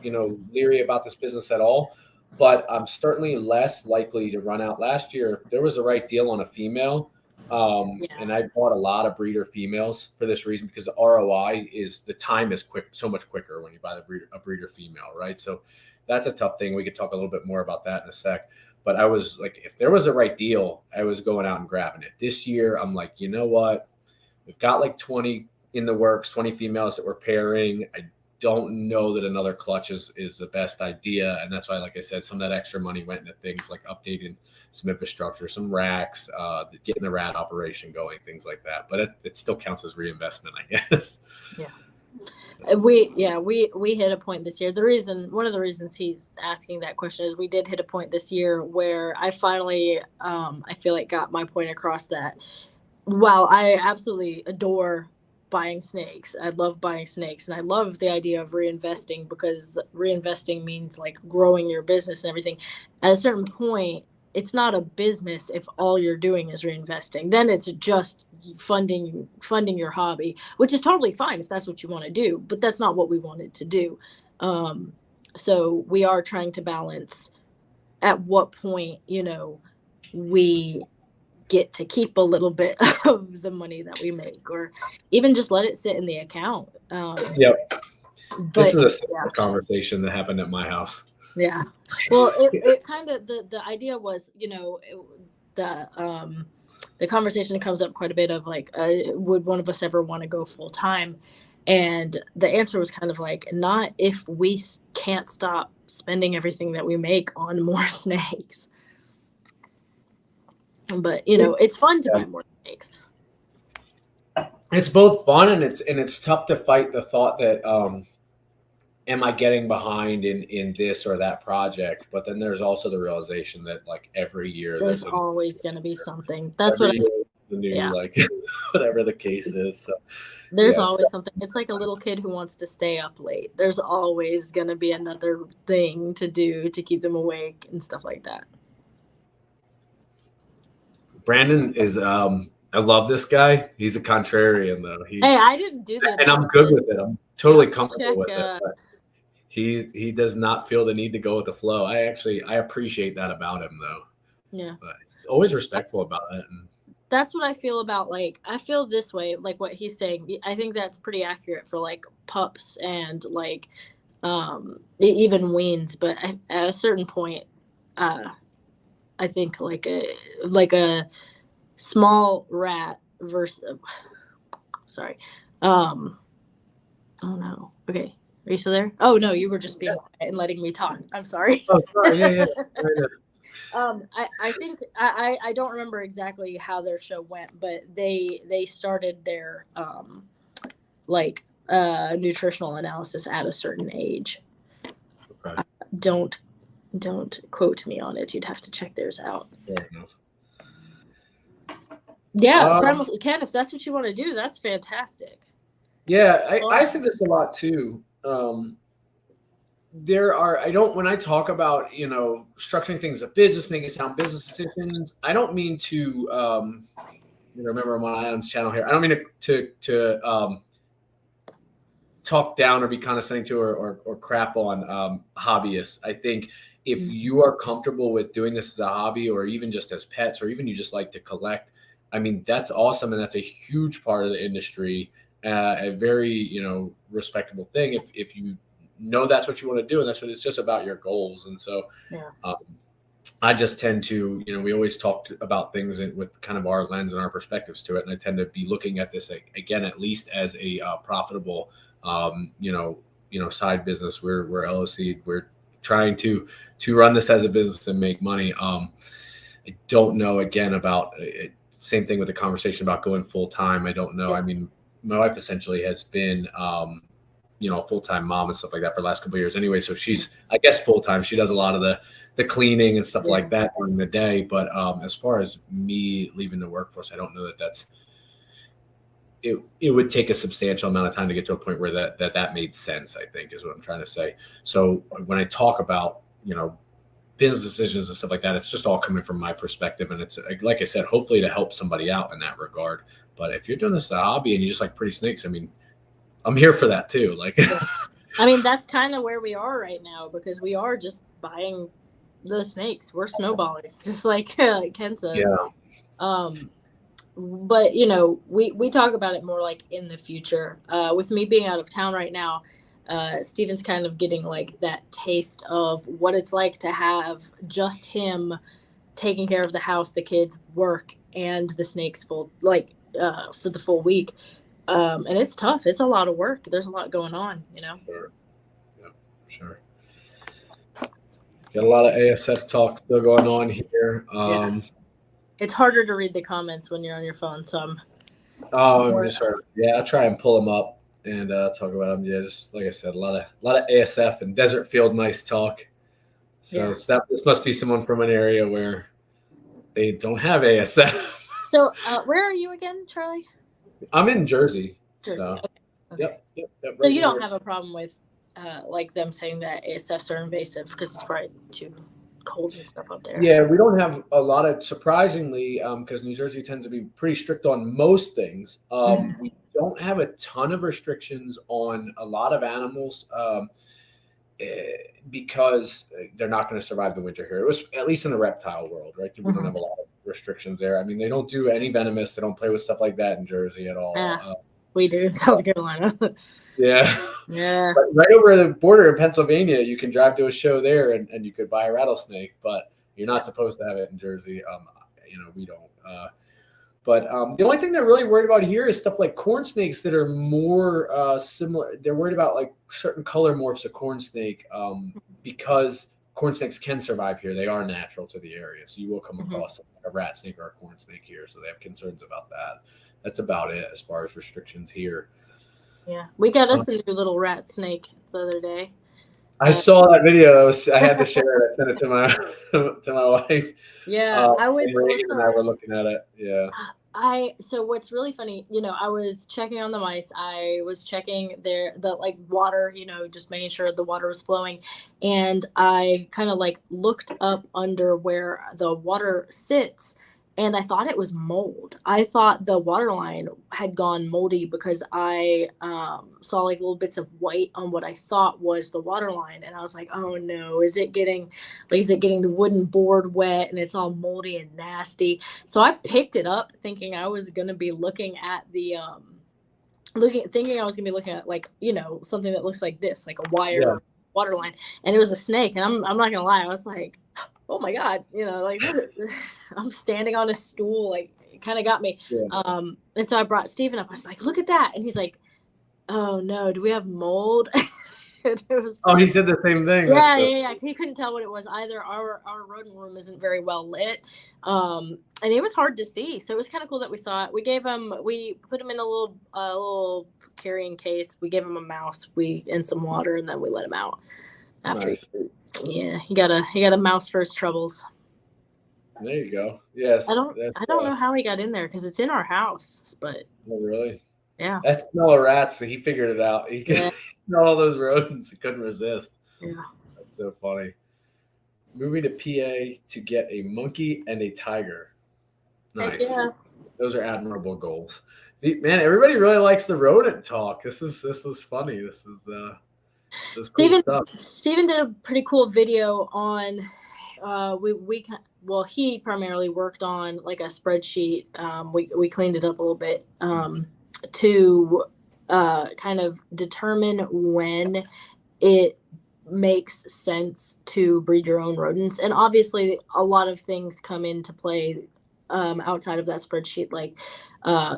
leery about this business at all. But I'm certainly less likely to run out. Last year, if there was the right deal on a female, and I bought a lot of breeder females for this reason, because the ROI is, the time is quick, so much quicker when you buy a breeder female, right? So that's a tough thing. We could talk a little bit more about that in a sec. But I was like, if there was a right deal, I was going out and grabbing it. This year, I'm like, you know what? We've got like 20 in the works, 20 females that we're pairing. I don't know that another clutch is the best idea. And that's why, like I said, some of that extra money went into things like updating some infrastructure, some racks, getting the rat operation going, things like that. But it still counts as reinvestment, I guess. Yeah. We hit a point this year. One of the reasons he's asking that question is we did hit a point this year where I finally, I feel like got my point across that while I absolutely adore buying snakes, I love buying snakes, and I love the idea of reinvesting, because reinvesting means like growing your business and everything. At a certain point, it's not a business if all you're doing is reinvesting. Then it's just funding your hobby, which is totally fine if that's what you want to do, but that's not what we wanted to do. So we are trying to balance at what point, we get to keep a little bit of the money that we make, or even just let it sit in the account. Yep. This is a similar conversation that happened at my house. Yeah. Well, it kind of, the idea was, the conversation comes up quite a bit of like, would one of us ever want to go full time? And the answer was kind of like, not if we can't stop spending everything that we make on more snakes. But it's fun to buy more snakes. It's both fun and it's tough to fight the thought that am I getting behind in this or that project? But then there's also the realization that like every year there's always going to be something. That's what the new like whatever the case is. So there's always something. It's like a little kid who wants to stay up late. There's always going to be another thing to do to keep them awake and stuff like that. Brandon is I love this guy. He's a contrarian though. Hey, I didn't do that. And I'm good with it. I'm totally comfortable with it. But he does not feel the need to go with the flow. I appreciate that about him though. Yeah. But he's always respectful about it. And that's what I feel about, like, I feel this way, like what he's saying. I think that's pretty accurate for like pups and like even weans. But at a certain point, I think like a small rat versus oh no. Okay. Are you still there? Oh no, you were just being quiet and letting me talk. I'm sorry. Oh, sorry. Yeah. I think I don't remember exactly how their show went, but they started their nutritional analysis at a certain age. Okay. Don't quote me on it. You'd have to check theirs out. Fair enough. Yeah, Ken, if that's what you want to do, that's fantastic. Yeah, I say this a lot too. When I talk about, structuring things as a business, making sound business decisions, I don't mean to, remember I'm on Adam's channel here. I don't mean to talk down or be condescending to or crap on hobbyists. I think if you are comfortable with doing this as a hobby or even just as pets or even you just like to collect, I mean, that's awesome. And that's a huge part of the industry, a very, respectable thing. If you know that's what you want to do and that's what it's just about your goals. And so I just tend to, we always talk about things with kind of our lens and our perspectives to it. And I tend to be looking at this again, at least as a profitable, side business. We're LLC. We're trying to run this as a business and make money. I don't know again about it. Same thing with the conversation about going full time. I don't know. I mean, my wife essentially has been, a full-time mom and stuff like that for the last couple of years anyway. So she's, I guess, full-time. She does a lot of the cleaning and stuff like that during the day. But as far as me leaving the workforce, I don't know it would take a substantial amount of time to get to a point where that made sense, I think, is what I'm trying to say. So when I talk about, business decisions and stuff like that, it's just all coming from my perspective. And it's, like I said, hopefully to help somebody out in that regard. But if you're doing this as a hobby and you just like pretty snakes, I mean, I'm here for that too. Like, I mean, that's kind of where we are right now because we are just buying the snakes. We're snowballing, just like Ken says. Yeah. But we talk about it more like in the future. With me being out of town right now, Steven's kind of getting like that taste of what it's like to have just him taking care of the house, the kids, work, and the snakes for the full week. And it's tough. It's a lot of work. There's a lot going on, Sure. Yeah, sure. Got a lot of ASF talk still going on here. It's harder to read the comments when you're on your phone. So I'll try and pull them up and talk about them. Yeah, just like I said, a lot of ASF and desert field mice talk. So this must be someone from an area where they don't have ASF. So where are you again, Charlie? I'm in Jersey. Jersey. So. Okay. Yep. So you don't have a problem with like them saying that ASFs are invasive because it's probably too cold and stuff up there. Yeah, we don't have a lot of, surprisingly, because New Jersey tends to be pretty strict on most things. We don't have a ton of restrictions on a lot of animals because they're not going to survive the winter here. It was at least in the reptile world, right? We don't have a lot of restrictions there. I mean, they don't do any venomous. They don't play with stuff like that in Jersey at all. We do in South Carolina. Yeah. But right over the border in Pennsylvania, you can drive to a show there and you could buy a rattlesnake, but you're not supposed to have it in Jersey. We don't. But the only thing they're really worried about here is stuff like corn snakes that are more similar. They're worried about like certain color morphs of corn snake because corn snakes can survive here. They are natural to the area. So you will come across a rat snake or a corn snake here. So they have concerns about that. That's about it as far as restrictions here. Yeah. We got us a new little rat snake the other day. I saw that video. I had to share it. I sent it to my wife. Yeah. Reagan and I were looking at it. Yeah. So what's really funny, I was checking on the mice. I was checking the water, just making sure the water was flowing. And I kind of looked up under where the water sits and I thought it was mold. I thought the water line had gone moldy because I saw little bits of white on what I thought was the water line. And I was like, oh no, is it getting the wooden board wet and it's all moldy and nasty? So I picked it up thinking I was going to be looking at something that looks like this, like a wire water line. And it was a snake. And I'm not going to lie. I was like, oh my God, I'm standing on a stool, it kind of got me. Yeah. And so I brought Steven up. I was like, look at that. And he's like, oh no, do we have mold? It was Oh, he said the same thing. yeah. He couldn't tell what it was either. Our rodent room isn't very well lit, and it was hard to see. So it was kind of cool that we saw it. We put him in a little carrying case. We gave him a mouse, and some water, and then we let him out. After Nice. he got a mouse for his troubles. There you go. Yes. I don't know how he got in there because it's in our house, but Oh, really? yeah. That smell of rats, so he figured it out. He could smell all those rodents. He couldn't resist. Yeah. That's so funny. Moving to PA to get a monkey and a tiger. Nice. Yeah. Those are admirable goals. Man, everybody really likes the rodent talk. This is funny. This is cool stuff. Steven did a pretty cool video on he primarily worked on like a spreadsheet. We cleaned it up a little bit to kind of determine when it makes sense to breed your own rodents. And obviously a lot of things come into play outside of that spreadsheet, like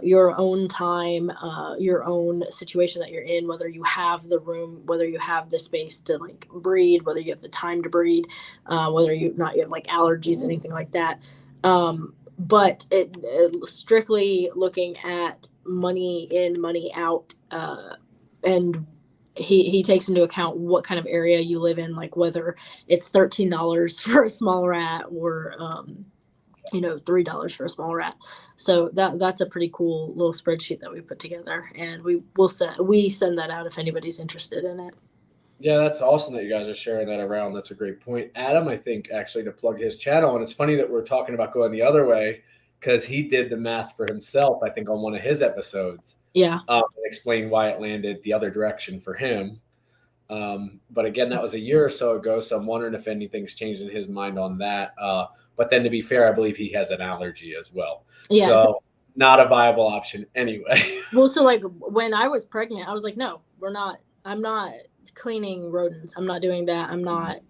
your own time, your own situation that you're in, whether you have the room, whether you have the space to like breed, whether you have the time to breed, whether you have like allergies, anything like that. But it strictly looking at money in, money out, and he takes into account what kind of area you live in, like whether it's $13 for a small rat or $3 for a small rat. So that's a pretty cool little spreadsheet that we put together, and we send that out if anybody's interested in it. Yeah, that's awesome that you guys are sharing that around. That's a great point. Adam, I think, actually, to plug his channel, and it's funny that we're talking about going the other way because he did the math for himself, I think, on one of his episodes. Yeah. And explained why it landed the other direction for him. But again, that was a year or so ago, so I'm wondering if anything's changed in his mind on that. But then to be fair, I believe he has an allergy as well. Yeah. So not a viable option anyway. Well, so like when I was pregnant, I was like, no, I'm not cleaning rodents. I'm not doing that. I'm not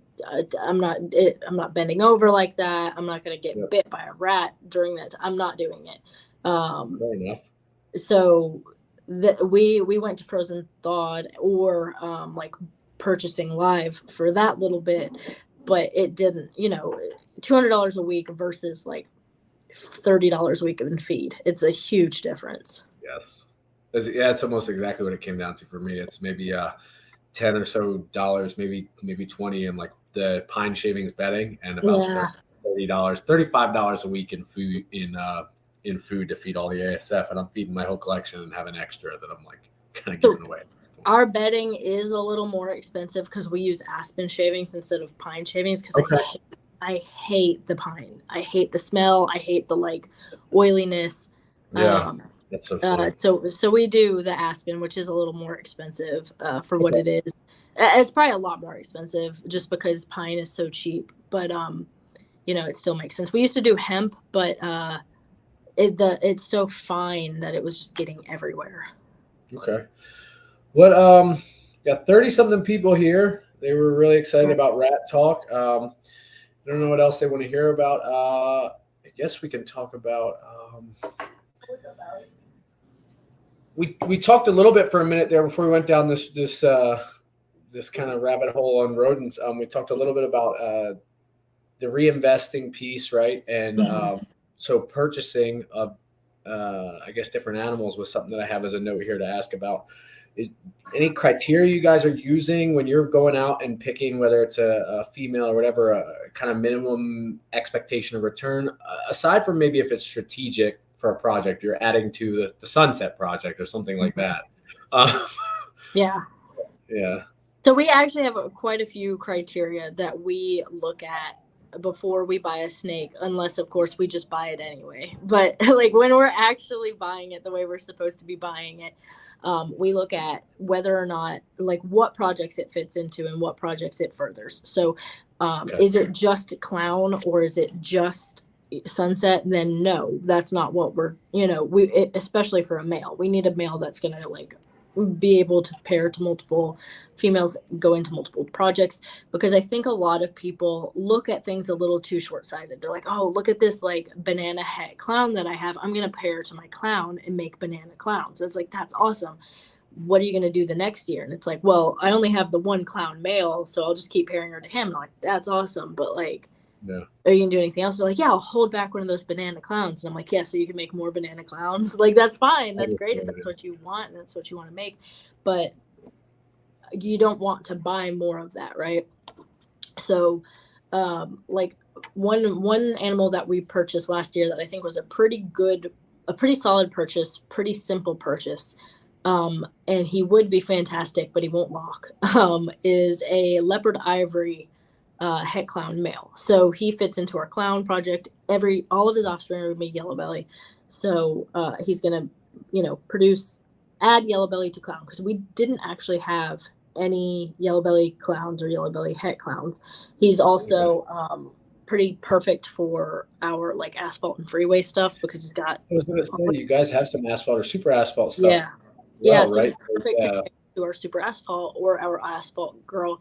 bending over like that. I'm not going to get bit by a rat during that. I'm not doing it. Fair enough. So we went to frozen thawed or like purchasing live for that little bit, but it didn't, $200 a week versus like $30 a week in feed. It's a huge difference. Yes. It's almost exactly what it came down to for me. It's maybe $10 or so, maybe 20 in like the pine shavings bedding, and about $35 a week in food food to feed all the ASF, and I'm feeding my whole collection and have an extra that I'm like kind of giving away. Our bedding is a little more expensive because we use aspen shavings instead of pine shavings because I hate the pine. I hate the smell. I hate the like oiliness. Yeah, that's so funny. So we do the aspen, which is a little more expensive for what it is. It's probably a lot more expensive just because pine is so cheap. But it still makes sense. We used to do hemp, but it's so fine that it was just getting everywhere. Okay. What got 30-something people here. They were really excited about rat talk. I don't know what else they want to hear about. I guess we can talk about we talked a little bit for a minute there before we went down this kind of rabbit hole on rodents. We talked a little bit about the reinvesting piece, right? And so purchasing of I guess different animals was something that I have as a note here to ask about. Is any criteria you guys are using when you're going out and picking, whether it's a female or whatever, a kind of minimum expectation of return, aside from maybe if it's strategic for a project you're adding to the Sunset project or something like that? Yeah. So we actually have quite a few criteria that we look at before we buy a snake, unless of course we just buy it anyway. But like when we're actually buying it the way we're supposed to be buying it, we look at whether or not, like, what projects it fits into and what projects it furthers. So is it just clown or is it just Sunset? Then no, that's not what we're, especially for a male, we need a male that's going to like be able to pair to multiple females, go into multiple projects, because I think a lot of people look at things a little too short-sighted. They're like, oh, look at this like banana het clown that I have. I'm going to pair to my clown and make banana clowns. It's like, that's awesome. what are you going to do the next year? And it's like, well, I only have the one clown male, so I'll just keep pairing her to him. And I'm like, that's awesome. But like, Yeah. Are you going to do anything else? They're like, yeah, I'll hold back one of those banana clowns. And I'm like, yeah, so you can make more banana clowns. Like, that's fine. That's great if that's what you want and that's what you want to make. But you don't want to buy more of that, right? So, like one animal that we purchased last year that I think was a pretty solid purchase, pretty simple purchase, and he would be fantastic, but he won't lock, is a leopard ivory het clown male. So he fits into our clown project. All of his offspring are made yellow belly. So he's going to, add yellow belly to clown, because we didn't actually have any yellow belly clowns or yellow belly het clowns. He's also pretty perfect for our like asphalt and freeway stuff, because he's got. I was going to say, you guys have some asphalt or super asphalt stuff. Yeah. Yeah, so right? it's perfect to our super asphalt or our asphalt girl.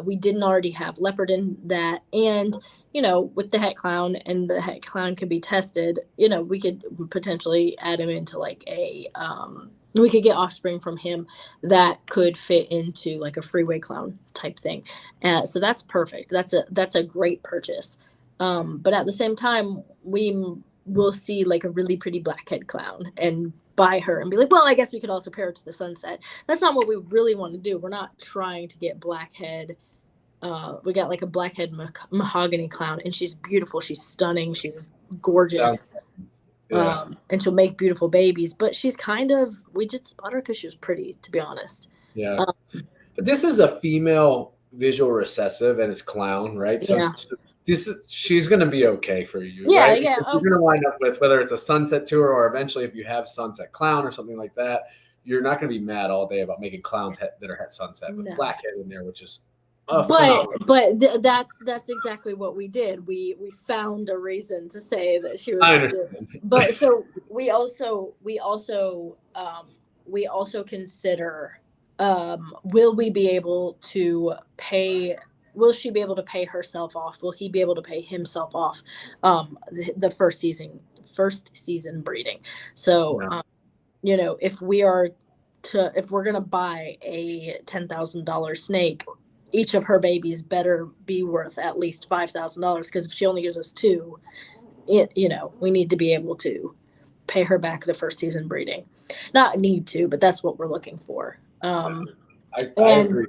We didn't already have leopard in that, and with the het clown, and the het clown could be tested. We could potentially add him into like we could get offspring from him that could fit into like a freeway clown type thing. So that's perfect. That's a great purchase. But at the same time, we will see like a really pretty blackhead clown and buy her and be like, well, I guess we could also pair her to the sunset. That's not what we really want to do. We're not trying to get blackhead. We got like a blackhead mahogany clown, and she's beautiful. She's stunning. She's gorgeous. And she'll make beautiful babies, but she's we just bought her because she was pretty, to be honest. Yeah. But this is a female visual recessive, and it's clown, right? So, she's going to be okay for you. Yeah, right? yeah. You're going to wind up with, whether it's a sunset tour or eventually if you have sunset clown or something like that, you're not going to be mad all day about making clowns that are at sunset with blackhead in there, which is that's exactly what we did. We found a reason to say that she was. I understand. But so we also consider, will we be able to pay? Will she be able to pay herself off? Will he be able to pay himself off? The first season breeding. So, if we're gonna buy a $10,000 snake, each of her babies better be worth at least $5,000, because if she only gives us 2, we need to be able to pay her back the first season breeding. Not need to, but that's what we're looking for. I agree.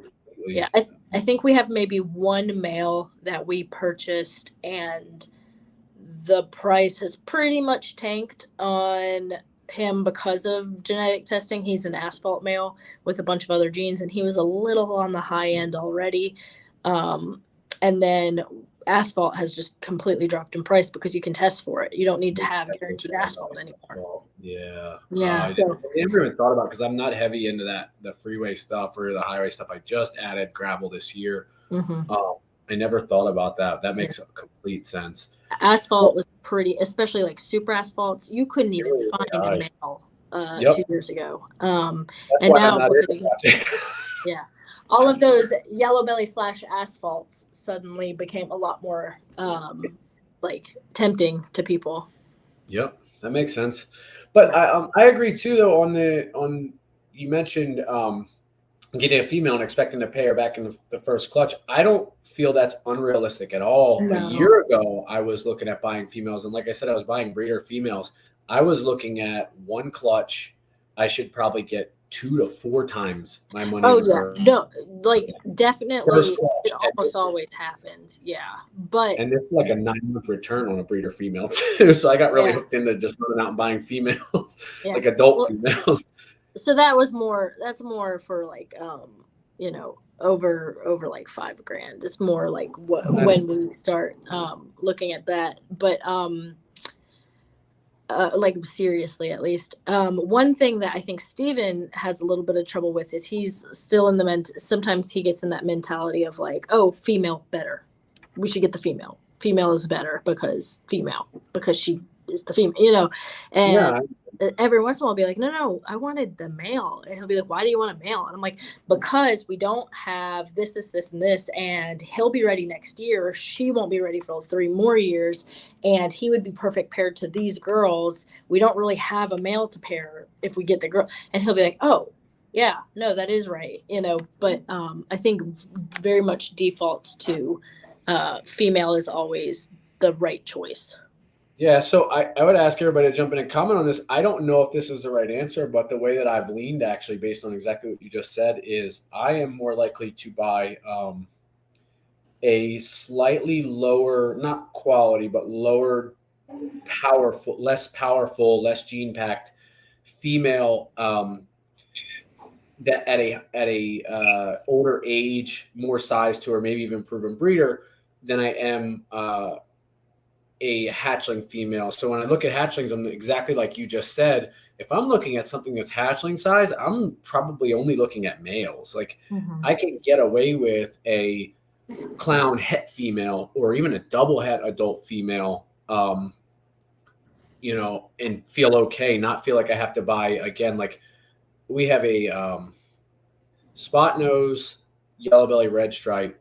Yeah, I think we have maybe one male that we purchased, and the price has pretty much tanked on him because of genetic testing. He's an asphalt male with a bunch of other genes, and he was a little on the high end already. And then asphalt has just completely dropped in price because you can test for it. You don't need to have guaranteed asphalt anymore. Yeah. Yeah. I never even thought about it, because I'm not heavy into the freeway stuff or the highway stuff. I just added gravel this year. Mm-hmm. I never thought about that. That makes complete sense. Asphalt was pretty, especially like super asphalts. You couldn't even find a male 2 years ago. And now, yeah, all of those yellow belly / asphalts suddenly became a lot more like tempting to people. Yep, that makes sense. But I agree too, though. On you mentioned getting a female and expecting to pay her back in the first clutch. I don't feel that's unrealistic at all. No. A year ago, I was looking at buying females, and like I said, I was buying breeder females. I was looking at one clutch. I should probably get 2 to 4 times my money. Oh yeah, no, like definitely, it almost always happens. Yeah, and it's like a 9-month return on a breeder female too. So I got really hooked into just running out and buying females, like adult females. So that's more for like over like $5,000. It's more like when we start looking at that. But like seriously, at least one thing that I think Steven has a little bit of trouble with is he's still in sometimes he gets in that mentality of like, oh, female better, we should get the female is better because she is the female, and every once in a while I'll be like, no, I wanted the male. And he'll be like, why do you want a male? And I'm like, because we don't have this, and this, and he'll be ready next year. She won't be ready for 3 more years. And he would be perfect paired to these girls. We don't really have a male to pair if we get the girl. And he'll be like, oh, Yeah, no, that is right. But I think very much defaults to female is always the right choice. Yeah, so I would ask everybody to jump in and comment on this. I don't know if this is the right answer, but the way that I've leaned actually based on exactly what you just said is I am more likely to buy a slightly lower, not quality, but lower powerful, less gene packed female that at a older age, more size to her, maybe even proven breeder than I am a hatchling female. So when I look at hatchlings, I'm exactly like you just said. If I'm looking at something that's hatchling size, I'm probably only looking at males. Like I can get away with a clown het female or even a double het adult female, and feel okay, not feel like I have to buy again. Like we have a spot nose, yellow belly, red stripe,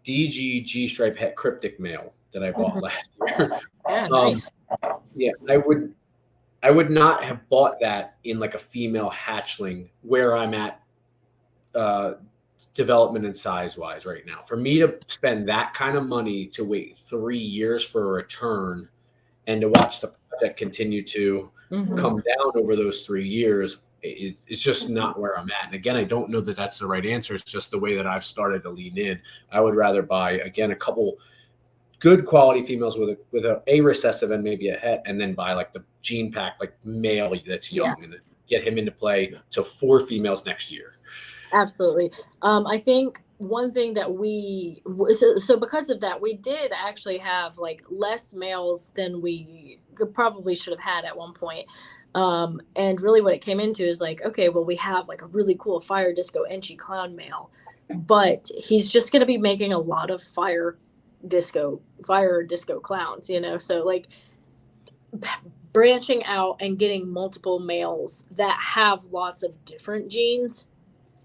DG stripe het cryptic male that I bought last year. Yeah, nice. Yeah, I would not have bought that in like a female hatchling where I'm at development and size wise right now. For me to spend that kind of money to wait 3 years for a return and to watch the project continue to come down over those 3 years is just not where I'm at. And again, I don't know that that's the right answer. It's just the way that I've started to lean in. I would rather buy, again, a couple good quality females with a recessive and maybe a het, and then buy like the gene pack, like male that's young, and get him into play to 4 females next year. Absolutely. I think one thing that so because of that, we did actually have like less males than we probably should have had at one point. And really what it came into is like, okay, well, we have like a really cool fire disco Enchi clown male, but he's just going to be making a lot of fire disco clowns, so like branching out and getting multiple males that have lots of different genes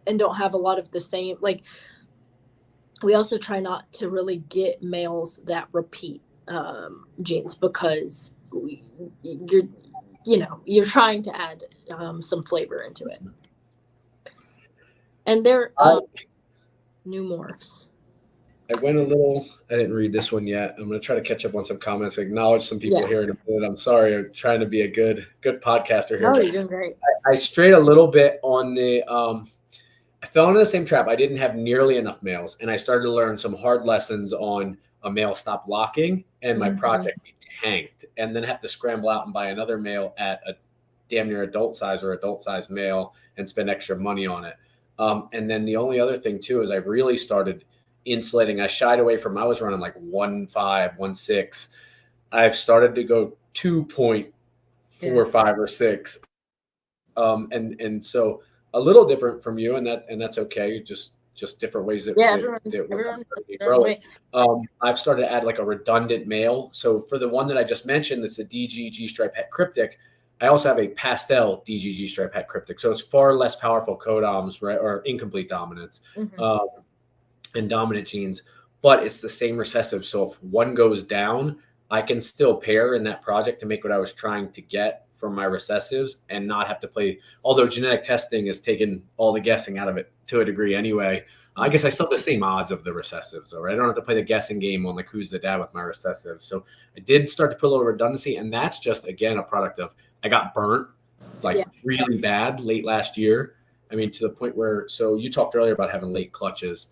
and don't have a lot of the same, like we also try not to really get males that repeat genes because you're trying to add some flavor into it. And they're new morphs. I didn't read this one yet. I'm going to try to catch up on some comments, acknowledge some people here in a minute. I'm sorry. I'm trying to be a good podcaster here. No, you're doing great. I strayed a little bit on the, I fell into the same trap. I didn't have nearly enough males, and I started to learn some hard lessons on a male stop locking, and my project tanked, and then have to scramble out and buy another male at a damn near adult size or adult size male and spend extra money on it. And then the only other thing too is I've really started insulating. I shied away from, I was running like 1.5, 1.6. I've started to go 2.4, 5 or 6. And so a little different from you, and that's okay. Just different ways that I've started to add like a redundant male. So for the one that I just mentioned, that's a DG stripe het cryptic, I also have a pastel DG stripe het cryptic. So it's far less powerful codoms, right, or incomplete dominance. And dominant genes, but it's the same recessive. So if one goes down, I can still pair in that project to make what I was trying to get from my recessives and not have to play. Although genetic testing has taken all the guessing out of it to a degree anyway. I guess I still have the same odds of the recessives, so I don't have to play the guessing game on like who's the dad with my recessives. So I did start to put a little redundancy, and that's just, again, a product of I got burnt really bad late last year. I mean, to the point where, so you talked earlier about having late clutches.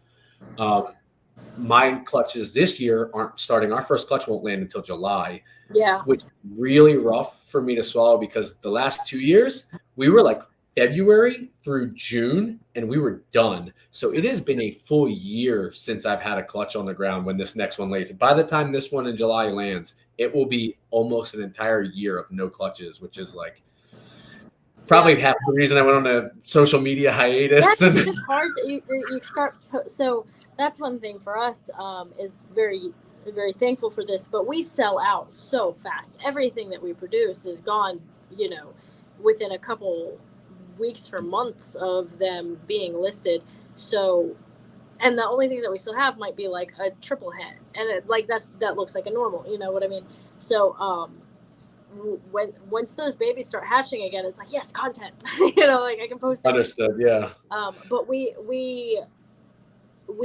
My clutches this year aren't starting. Our first clutch won't land until July. Yeah. Which is really rough for me to swallow because the last 2 years we were like February through June and we were done. So it has been a full year since I've had a clutch on the ground when this next one lays. By the time this one in July lands, it will be almost an entire year of no clutches, which is like probably half the reason I went on a social media hiatus. It's just hard. You start. So that's one thing for us is very, very thankful for this, but we sell out so fast. Everything that we produce is gone, within a couple weeks or months of them being listed. So, and the only things that we still have might be like a triple head, and that looks like a normal, you know what I mean? So, once those babies start hatching again, it's like, yes, content. You know, like I can post that. Understood. Yeah. But we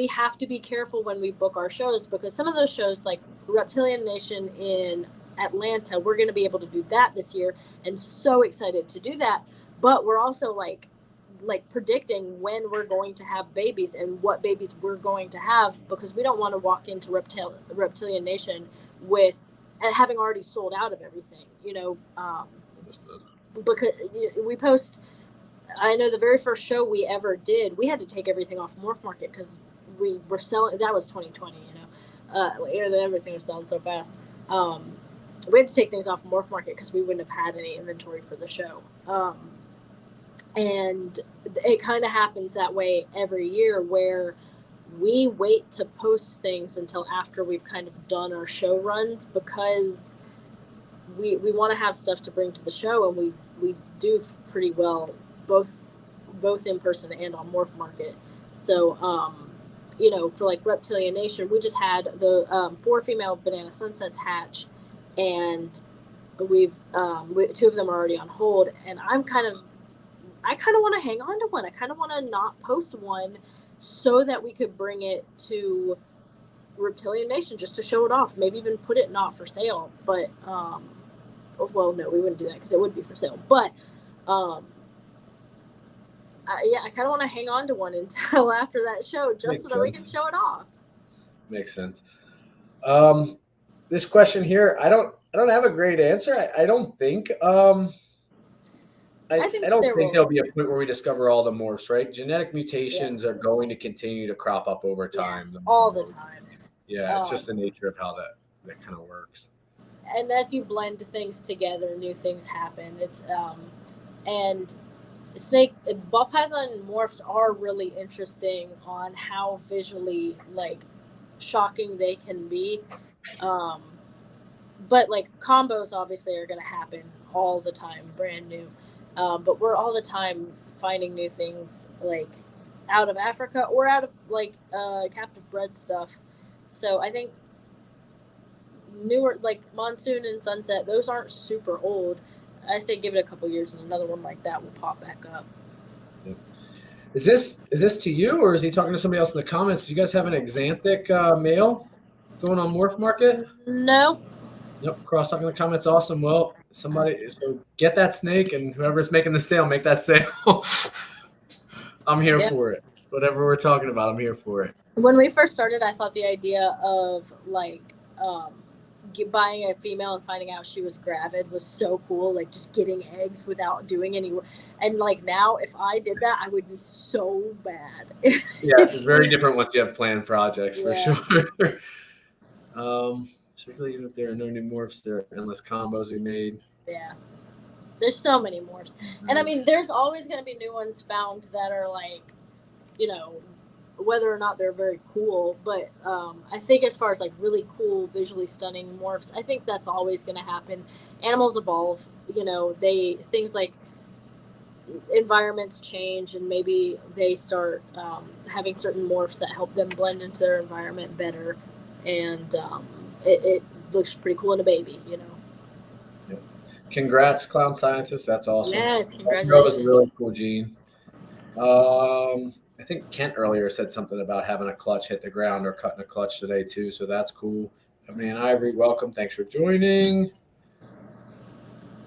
have to be careful when we book our shows, because some of those shows, like Reptilian Nation in Atlanta, we're going to be able to do that this year, and so excited to do that. But we're also like predicting when we're going to have babies and what babies we're going to have, because we don't want to walk into Reptilian Nation with having already sold out of everything, you know. Because we post, I know the very first show we ever did, we had to take everything off Morph Market because we were selling, that was 2020, you know, everything was selling so fast. We had to take things off Morph Market because we wouldn't have had any inventory for the show. And it kind of happens that way every year, where we wait to post things until after we've kind of done our show runs, because we want to have stuff to bring to the show, and we do pretty well both in person and on Morph Market. So you know, for like Reptilian Nation, we just had the 4 female banana sunsets hatch, and we've 2 of them are already on hold, and I kind of want to hang on to one. I kind of want to not post one so that we could bring it to Reptilian Nation just to show it off. Maybe even put it not for sale. But, well, no, we wouldn't do that because it would be for sale. But, I kind of want to hang on to one until after that show, just so that we can show it off. Makes sense. This question here, I don't have a great answer. I don't think. I don't think there'll be a point where we discover all the morphs, right? Genetic mutations are going to continue to crop up over time. Yeah, all the time. Yeah, it's just the nature of how that kind of works. And as you blend things together, new things happen. It's and ball python morphs are really interesting on how visually like shocking they can be. But like combos obviously are going to happen all the time, brand new. But we're all the time finding new things, like out of Africa or out of like captive bred stuff. So I think newer, like Monsoon and Sunset, those aren't super old. I say give it a couple years and another one like that will pop back up. Is this to you, or is he talking to somebody else in the comments? Do you guys have an Xanthic male going on Morph Market? No. Yep, cross-talk in the comments. Awesome. Well, somebody, so get that snake, and whoever's making the sale, make that sale. I'm here for it. Whatever we're talking about, I'm here for it. When we first started, I thought the idea of like buying a female and finding out she was gravid was so cool. Like just getting eggs without doing any. And like now, if I did that, I would be so bad. Yeah, it's very different once you have planned projects for sure. Particularly even if there are no new morphs, there are endless combos we made. Yeah. There's so many morphs. And I mean, there's always going to be new ones found that are like, you know, whether or not they're very cool. But I think as far as like really cool, visually stunning morphs, I think that's always going to happen. Animals evolve, you know, things like environments change, and maybe they start having certain morphs that help them blend into their environment better. And it looks pretty cool in a baby, you know. Yep. Congrats, clown scientist. That's awesome. Yes, congratulations. That was a really cool gene. I think Kent earlier said something about having a clutch hit the ground or cutting a clutch today too, so that's cool. Ebony and Ivory, welcome. Thanks for joining.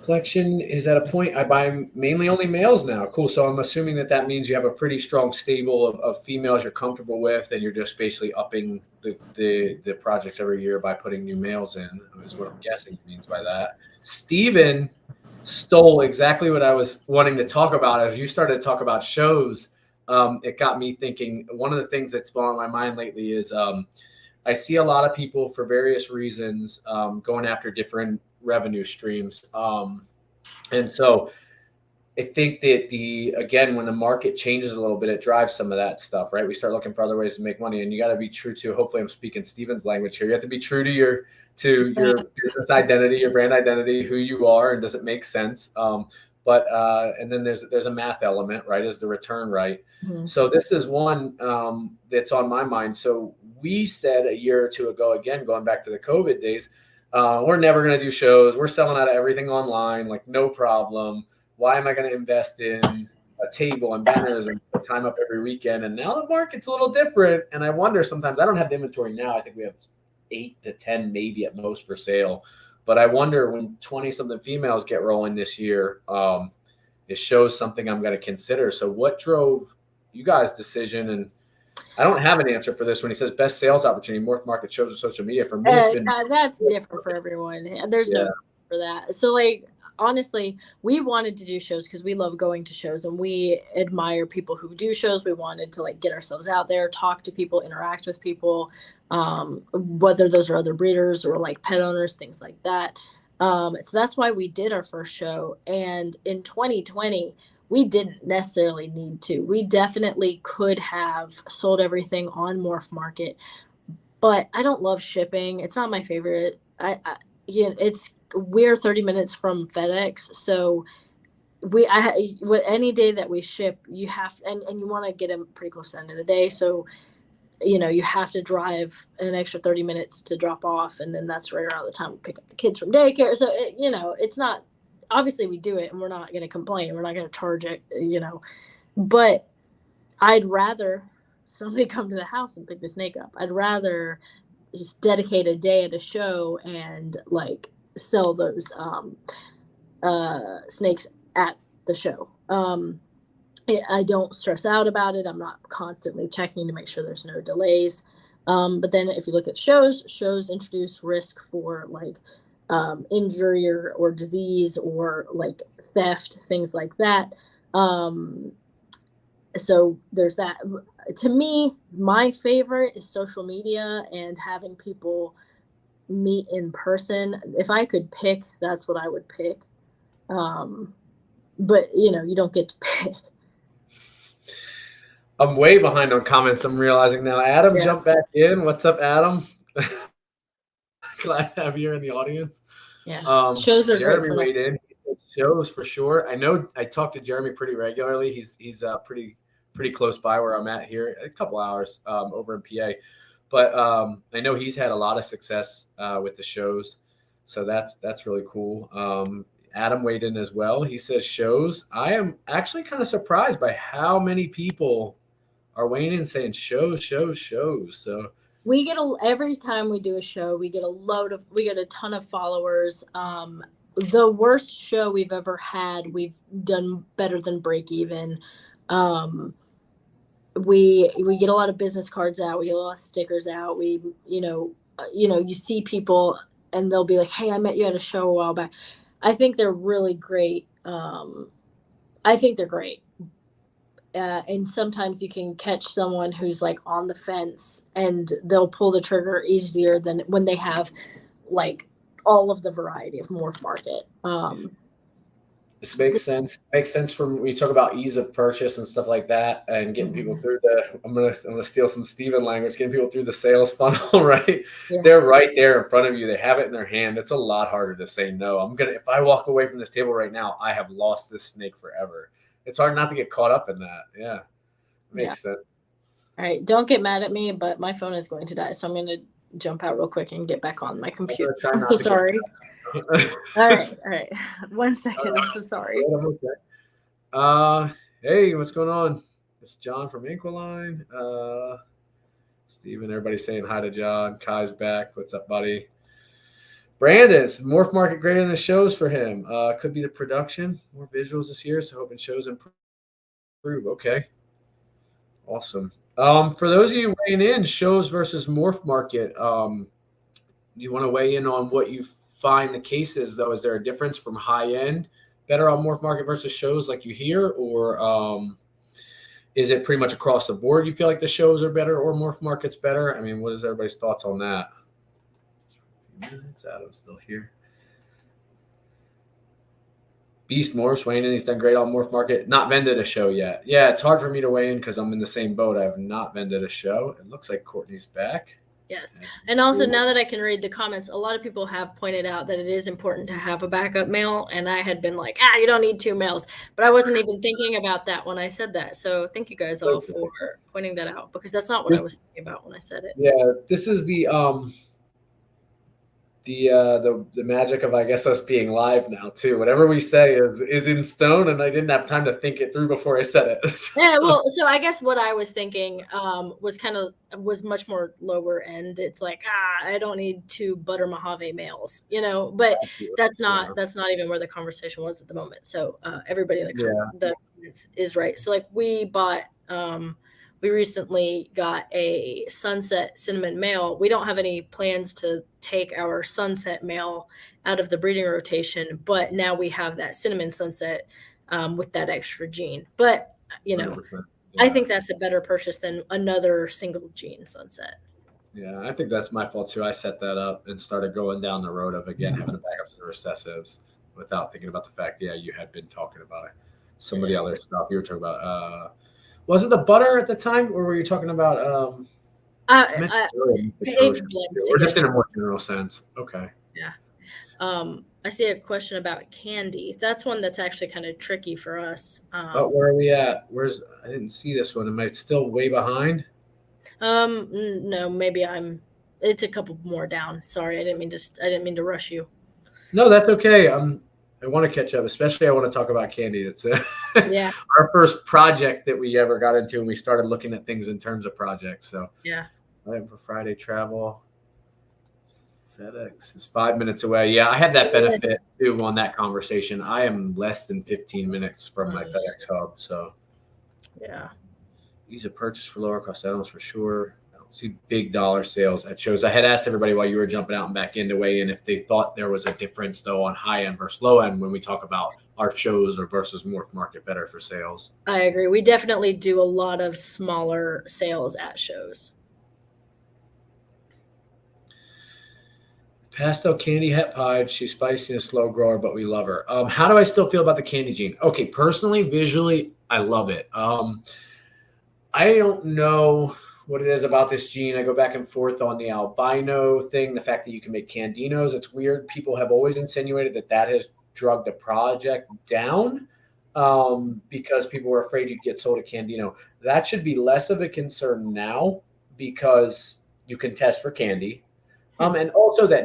Collection is at a point I buy mainly only males now. Cool. So I'm assuming that means you have a pretty strong stable of females you're comfortable with, and you're just basically upping the projects every year by putting new males in, is what I'm guessing it means by that. Steven stole exactly what I was wanting to talk about. As you started to talk about shows, it got me thinking. One of the things that's been on my mind lately is I see a lot of people for various reasons going after different revenue streams. And so I think that again, when the market changes a little bit, it drives some of that stuff, right? We start looking for other ways to make money, and you got to be true to, hopefully I'm speaking Steven's language here. You have to be true to your business identity, your brand identity, who you are, and does it make sense? But and then there's a math element, right? Is the return right? Mm-hmm. So this is one that's on my mind. So we said a year or two ago, again, going back to the COVID days, We're never going to do shows. We're selling out of everything online, like no problem. Why am I going to invest in a table and banners and put time up every weekend? And now the market's a little different. And I wonder sometimes, I don't have the inventory now. I think we have 8 to 10 maybe at most for sale. But I wonder when 20-something females get rolling this year, it shows something I'm going to consider. So what drove you guys' decision? And I don't have an answer for this when he says best sales opportunity, morph market shows or social media. For me, it's been that's different for everyone. There's no for that. So like, honestly, we wanted to do shows because we love going to shows and we admire people who do shows. We wanted to like get ourselves out there, talk to people, interact with people, whether those are other breeders or like pet owners, things like that. So that's why we did our first show. And in 2020, we didn't necessarily need to. We definitely could have sold everything on Morph Market, but I don't love shipping. It's not my favorite. We're 30 minutes from FedEx, so any day that we ship, you have and you want to get them pretty close to the end of the day. So you have to drive an extra 30 minutes to drop off, and then that's right around the time we pick up the kids from daycare. So it's not. Obviously we do it and we're not going to complain. We're not going to charge it, but I'd rather somebody come to the house and pick the snake up. I'd rather just dedicate a day at a show and like sell those snakes at the show. I don't stress out about it. I'm not constantly checking to make sure there's no delays. But then if you look at shows introduce risk for like injury or disease or like theft, things like that. So there's that. To me, my favorite is social media and having people meet in person. If I could pick, that's what I would pick. But you don't get to pick. I'm way behind on comments. I'm realizing now. Adam jumped back in. What's up, Adam? Glad to have you in the audience. Yeah, shows are Jeremy great. weighed in. Shows for sure. I know I talk to Jeremy pretty regularly. He's pretty close by where I'm at here, a couple hours over in PA. But I know he's had a lot of success with the shows, so that's really cool. Adam weighed in as well. He says shows. I am actually kind of surprised by how many people are weighing in saying shows. So we get every time we do a show, we get a ton of followers. The worst show we've ever had, we've done better than break even. We get a lot of business cards out. We get a lot of stickers out. We, you see people and they'll be like, "Hey, I met you at a show a while back." I think they're really great. I think they're great. And sometimes you can catch someone who's like on the fence and they'll pull the trigger easier than when they have like all of the variety of Morph Market. This makes sense. Makes sense from when you talk about ease of purchase and stuff like that, and getting people through I'm gonna steal some Steven language, getting people through the sales funnel, right? Yeah. They're right there in front of you. They have it in their hand. It's a lot harder to say no. If I walk away from this table right now, I have lost this snake forever. It's hard not to get caught up in that. Yeah. Makes sense. All right. Don't get mad at me, but my phone is going to die. So I'm going to jump out real quick and get back on my computer. I'm so sorry. All right. 1 second. I'm so sorry. Okay. Hey, what's going on? It's John from Inquiline. Steven, everybody saying hi to John. Kai's back. What's up, buddy? Brandon's Morph Market greater than the shows for him. Could be the production, more visuals this year, so hoping shows improve. Okay, awesome. For those of you weighing in, shows versus Morph Market, you want to weigh in on what you find the case is, though? Is there a difference from high end better on Morph Market versus shows like you hear, or is it pretty much across the board you feel like the shows are better or Morph Market's better? I mean, what is everybody's thoughts on that? Adam's still here. Beast Morphs weighing in. He's done great on Morph Market. Not vended a show yet. Yeah, it's hard for me to weigh in because I'm in the same boat. I have not vended a show. It looks like Courtney's back. Yes. And also, now that I can read the comments, a lot of people have pointed out that it is important to have a backup male. And I had been like, you don't need 2 males. But I wasn't even thinking about that when I said that. So thank you guys all for pointing that out, because that's not what I was thinking about when I said it. Yeah, this is the the magic of, I guess, us being live now too. Whatever we say is in stone, and I didn't have time to think it through before I said it. Yeah, well, so I guess what I was thinking was much more lower end. It's like, I don't need 2 butter Mojave males, but that's not even where the conversation was at the moment. So everybody in the comments is right. So like we recently got a sunset cinnamon male. We don't have any plans to take our sunset male out of the breeding rotation, but now we have that cinnamon sunset with that extra gene. But, 100%, I think that's a better purchase than another single gene sunset. Yeah, I think that's my fault too. I set that up and started going down the road of, again, having to back up some recessives without thinking about the fact, you had been talking about some of the other stuff you were talking about. Was it the butter at the time, or were you talking about? Or just in a more general sense? Okay. Yeah. I see a question about candy. That's one that's actually kind of tricky for us. But where are we at? I didn't see this one. Am I still way behind? No, maybe it's a couple more down. Sorry, I didn't mean to rush you. No, that's okay. I want to catch up, especially I want to talk about candy. It's our first project that we ever got into, and we started looking at things in terms of projects. So yeah, for Friday travel, FedEx is 5 minutes away. Yeah, I had that benefit too on that conversation. I am less than 15 minutes from my FedEx hub. So yeah, these are purchased for lower cost items for sure. See big dollar sales at shows. I had asked everybody while you were jumping out and back in to weigh in if they thought there was a difference though on high end versus low end when we talk about our shows or versus morph market better for sales. I agree. We definitely do a lot of smaller sales at shows. Pastel candy het pied. She's feisty and a slow grower, but we love her. How do I still feel about the candy gene? Okay, personally, visually, I love it. I don't know what it is about this gene. I go back and forth on the albino thing, the fact that you can make candinos. It's weird. People have always insinuated that has drugged the project down because people were afraid you'd get sold a candino. That should be less of a concern now because you can test for candy. And also that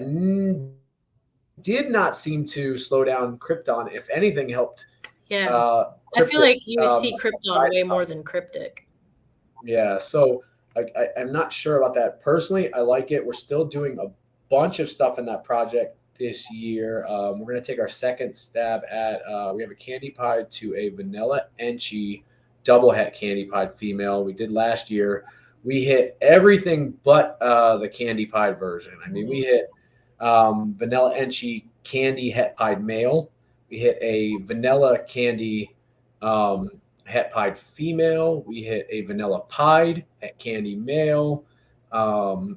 did not seem to slow down Krypton. If anything, helped. Yeah. I feel like you see Krypton way more than Cryptic. Yeah. So I'm not sure about that. Personally, I like it. We're still doing a bunch of stuff in that project this year. We're going to take our second stab at, we have a candy pied to a vanilla enchi double het candy pied female. We did last year. We hit everything but the candy pied version. I mean, we hit vanilla enchi candy het pied male. We hit a vanilla candy het pied female. We hit a vanilla pied het candy male. I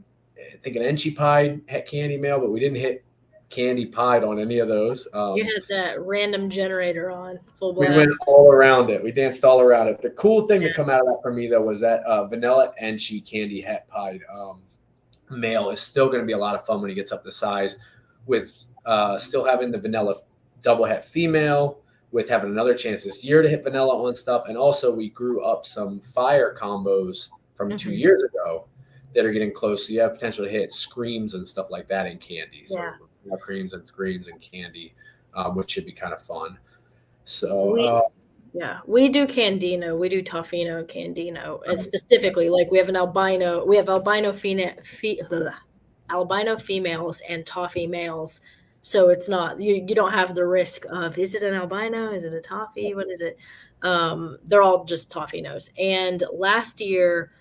think an enchi pied het candy male, but we didn't hit candy pied on any of those. You had that random generator on full blast. We went all around it. We danced all around it. The cool thing to come out of that for me though was that vanilla enchi candy het pied male is still going to be a lot of fun when he gets up to size, with still having the vanilla double het female, with having another chance this year to hit vanilla on stuff. And also we grew up some fire combos from 2 years ago that are getting close. So you have potential to hit screams and stuff like that in candy. So creams and screams and candy, which should be kind of fun. So we do candino. We do toffino candino, and specifically like we have albino females and toffee males. So it's not, you don't have the risk of, is it an albino? Is it a toffee? What is it? They're all just toffinos. And last year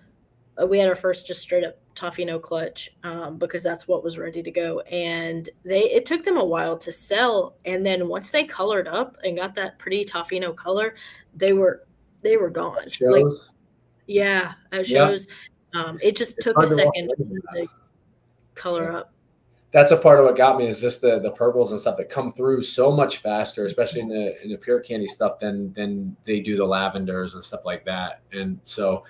we had our first just straight up toffino clutch because that's what was ready to go. And it took them a while to sell. And then once they colored up and got that pretty toffino color, they were gone. Shows? At shows. It just took a second to color up. That's a part of what got me, is just the purples and stuff that come through so much faster, especially in the pure candy stuff than they do the lavenders and stuff like that. And so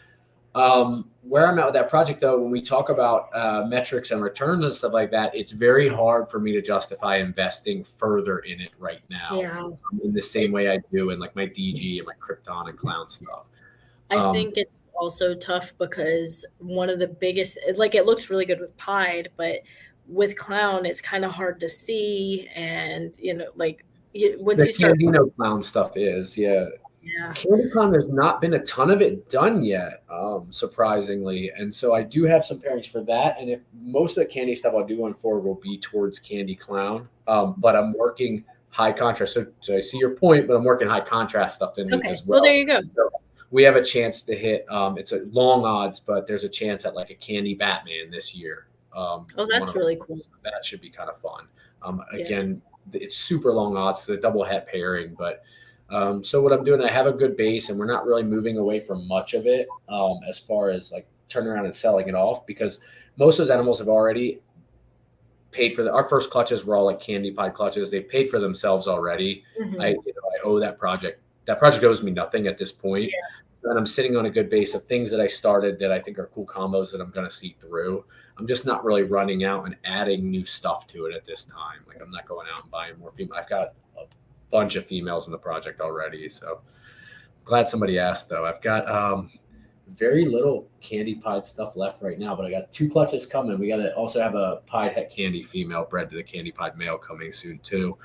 where I'm at with that project though, when we talk about metrics and returns and stuff like that, it's very hard for me to justify investing further in it right now in the same way I do in like my DG and my Krypton and Clown stuff. I think it's also tough because one of the biggest, like, it looks really good with pied, but with clown, it's kind of hard to see. And, like once The you start. Candino clown stuff is, yeah. Candy Clown, there's not been a ton of it done yet, surprisingly. And so I do have some pairings for that. And if most of the candy stuff I'll do going forward will be towards Candy Clown. But I'm working high contrast. So I see your point, but I'm working high contrast stuff in it as well. Well, there you go. So we have a chance to hit, it's a long odds, but there's a chance at like a Candy Batman this year. That's really cool. That should be kind of fun. Again, it's super long odds. It's a double het pairing, but so what I'm doing, I have a good base and we're not really moving away from much of it as far as like turning around and selling it off, because most of those animals have already paid for our first clutches were all like candy pie clutches. They've paid for themselves already. I owe that project. That project owes me nothing at this point. And I'm sitting on a good base of things that I started that I think are cool combos that I'm going to see through. I'm just not really running out and adding new stuff to it at this time. Like I'm not going out and buying more female. I've got a bunch of females in the project already. So glad somebody asked though. I've got very little candy pied stuff left right now, but I got 2 clutches coming. We got to also have a pied het candy female bred to the candy pied male coming soon too.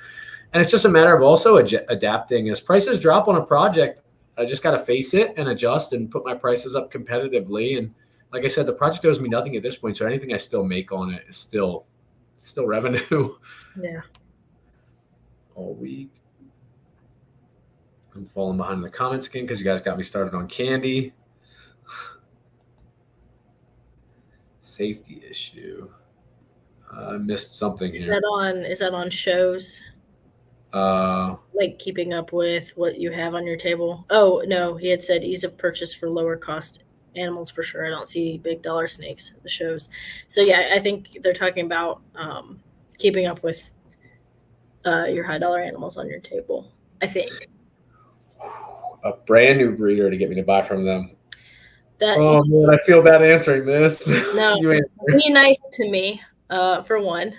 And it's just a matter of also adapting as prices drop on a project. I just got to face it and adjust and put my prices up competitively. And like I said, the project owes me nothing at this point. So anything I still make on it is still revenue. Yeah. All week. I'm falling behind in the comments again because you guys got me started on candy. Safety issue. I missed something here. Is that on shows? Like keeping up with what you have on your table? Oh, no, he had said ease of purchase for lower cost animals for sure. I don't see big dollar snakes at the shows. So yeah, I think they're talking about keeping up with your high dollar animals on your table, I think. A brand new breeder to get me to buy from them. Man, I feel bad answering this. No, be nice to me, for one.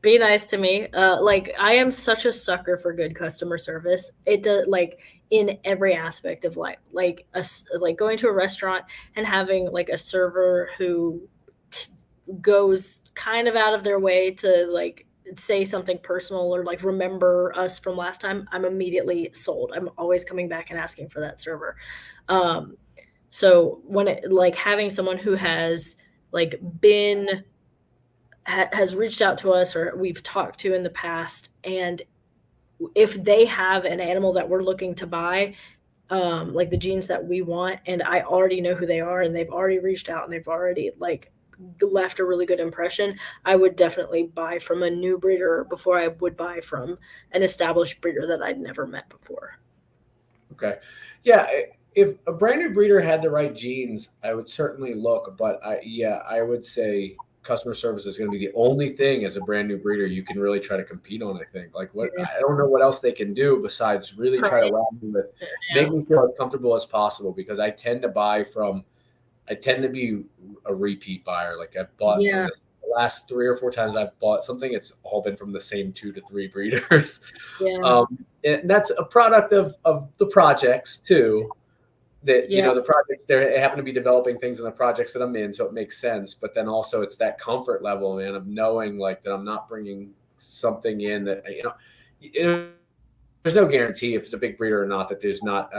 Be nice to me. Like I am such a sucker for good customer service. It does, like in every aspect of life, like going to a restaurant and having like a server who goes kind of out of their way to like say something personal or like remember us from last time. I'm immediately sold. I'm always coming back and asking for that server. So when it like having someone who has like has reached out to us or we've talked to in the past, and if they have an animal that we're looking to buy, like the genes that we want, and I already know who they are and they've already reached out and they've already like left a really good impression, I would definitely buy from a new breeder before I would buy from an established breeder that I'd never met before. Okay. Yeah. If a brand new breeder had the right genes, I would certainly look, but I would say customer service is going to be the only thing as a brand new breeder you can really try to compete on. I think I don't know what else they can do besides really try to wow me with make me feel as comfortable as possible, because I tend to be a repeat buyer. Like I've bought from the last 3 or 4 times I've bought something, it's all been from the same 2 to 3 breeders. And that's a product of the projects too. That the projects they happen to be developing things in the projects that I'm in, so it makes sense. But then also it's that comfort level, man, of knowing like that I'm not bringing something in that there's no guarantee if it's a big breeder or not that there's not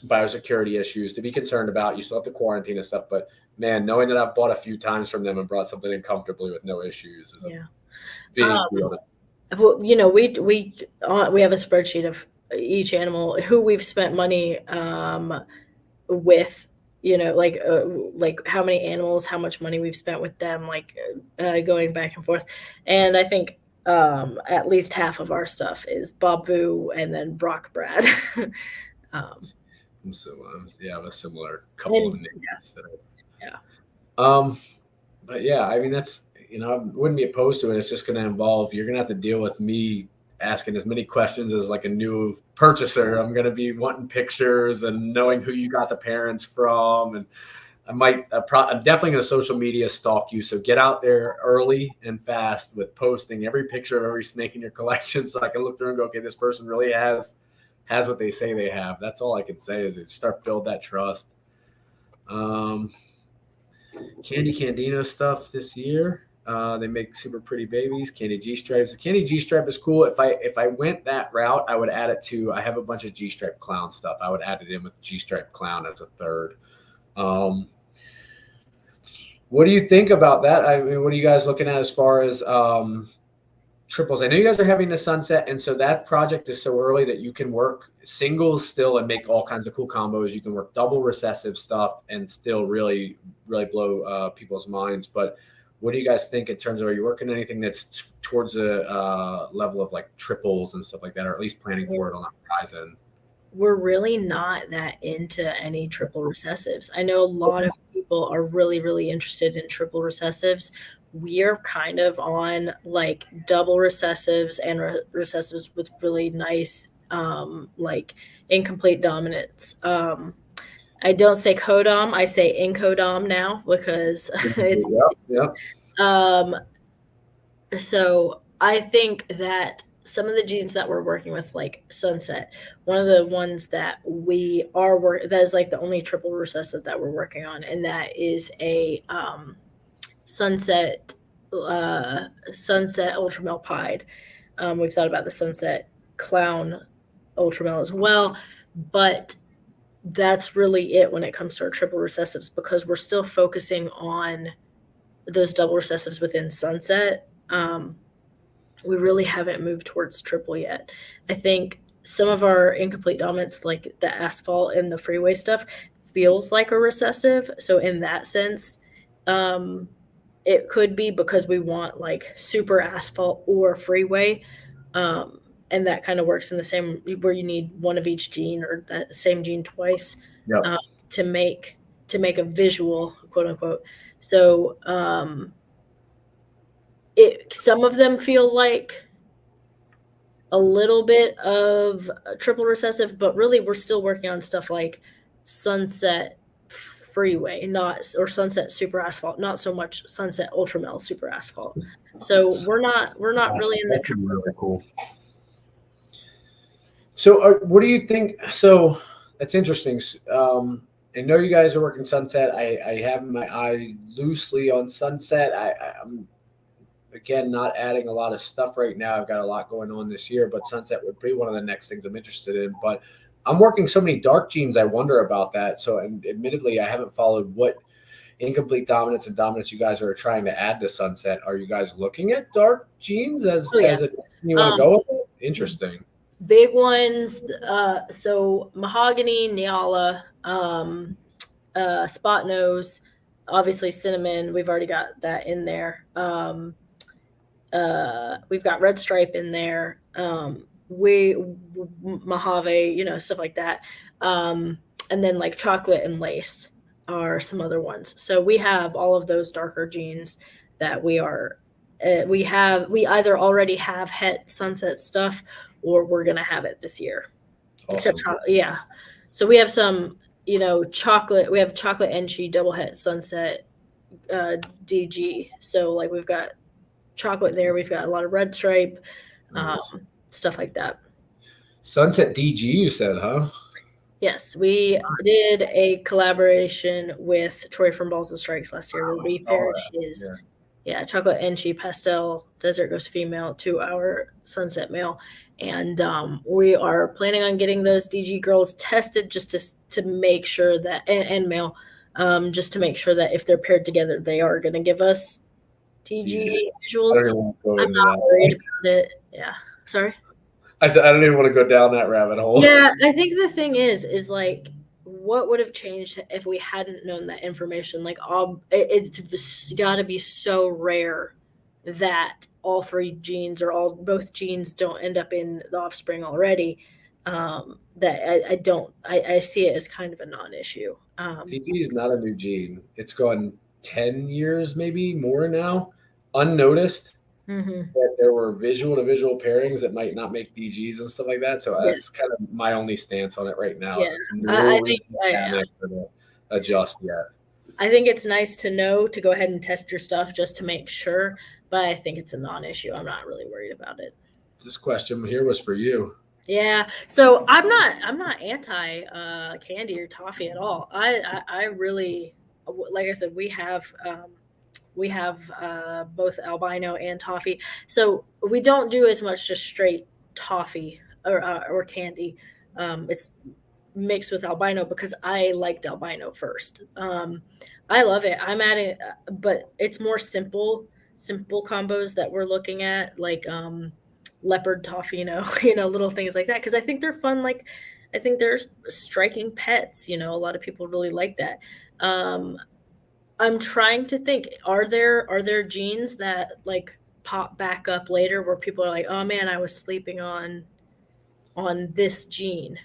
biosecurity issues to be concerned about. You still have to quarantine and stuff, but man, knowing that I've bought a few times from them and brought something in comfortably with no issues is a big deal. Well, we have a spreadsheet of each animal who we've spent money with, like how many animals, how much money we've spent with them, like going back and forth. And I think at least half of our stuff is Bob Vu and then Brock Brad. So I have a similar couple of names. But yeah, I mean that's I wouldn't be opposed to it. It's just going to involve you're going to have to deal with me asking as many questions as like a new purchaser. I'm going to be wanting pictures and knowing who you got the parents from. And I'm definitely going to social media stalk you. So get out there early and fast with posting every picture of every snake in your collection. So I can look through and go, okay, this person really has what they say they have. That's all I can say is start build that trust. Candino stuff this year. They make super pretty babies. Candy G stripes. The candy G stripe is cool. If I went that route, I would add it to. I have a bunch of G stripe clown stuff. I would add it in with G stripe clown as a third. What do you think about that? I mean, what are you guys looking at as far as triples? I know you guys are having the sunset, and so that project is so early that you can work singles still and make all kinds of cool combos. You can work double recessive stuff and still really blow people's minds. But what do you guys think in terms of, are you working anything that's towards a level of like triples and stuff like that, or at least planning for it on the horizon? We're really not that into any triple recessives. I know a lot of people are really interested in triple recessives. We're kind of on like double recessives and recessives with really nice like incomplete dominance. I don't say codom, I say incodom now because it's so I think that some of the genes that we're working with, like Sunset, one of the ones that we are that is like the only triple recessive that we're working on, and that is a Sunset Ultramel Pied. We've thought about the Sunset Clown Ultramel as well, but that's really it when it comes to our triple recessives, because we're still focusing on those double recessives within Sunset. We really haven't moved towards triple yet. I think some of our incomplete dominants, like the asphalt and the freeway stuff, feels like a recessive. So in that sense, it could be because we want like super asphalt or freeway. And that kind of works in the same, where you need one of each gene or that same gene twice to make a visual, quote unquote. So some of them feel like a little bit of triple recessive, but really we're still working on stuff like Sunset Freeway, or Sunset Super Asphalt, not so much Sunset Ultramel Super Asphalt. So we're not really in the triple. Really cool. So what do you think? So that's interesting. I know you guys are working Sunset. I have my eyes loosely on Sunset. I'm again not adding a lot of stuff right now. I've got a lot going on this year, but Sunset would be one of the next things I'm interested in. But I'm working so many dark genes, I wonder about that. So, and admittedly, I haven't followed what incomplete dominance and dominance you guys are trying to add to Sunset. Are you guys looking at dark genes as a you want to go with it? Interesting. Big ones, so mahogany, Nyala, spot nose, obviously cinnamon. We've already got that in there. We've got red stripe in there. Mojave, stuff like that. And then like chocolate and lace are some other ones. So we have all of those darker genes that we either already have het Sunset stuff, or we're going to have it this year. Awesome. Except, so we have some, chocolate. We have chocolate NC double het Sunset DG. So like we've got chocolate there. We've got a lot of red stripe, stuff like that. Sunset DG, you said, huh? Yes, we did a collaboration with Troy from Balls and Strikes last year, where we paired his chocolate NC pastel Desert Ghost female to our Sunset male. And we are planning on getting those DG girls tested just to make sure that, and male, just to make sure that if they're paired together, they are going to give us DG visuals. I'm not worried about it. Yeah. Sorry? I said, I don't even want to go down that rabbit hole. Yeah, I think the thing is like, what would have changed if we hadn't known that information? Like, it's got to be so rare that all three genes or both genes don't end up in the offspring already, that I see it as kind of a non-issue. DG is not a new gene. It's gone 10 years, maybe more now, unnoticed. That there were visual to visual pairings that might not make DGs and stuff like that. So that's kind of my only stance on it right now. Yeah. I think to adjust yet. I think it's nice to know to go ahead and test your stuff just to make sure, but I think it's a non-issue. I'm not really worried about it. This question here was for you. Yeah. So I'm not anti candy or toffee at all. I really, like I said, we have We have both albino and toffee. So we don't do as much just straight toffee or candy. It's mixed with albino because I liked albino first. I love it. I'm adding, but it's more simple combos that we're looking at, like leopard toffee, little things like that. Because I think they're fun. Like, I think they're striking pets. A lot of people really like that. I'm trying to think, are there genes that like pop back up later where people are like, oh man, I was sleeping on this gene?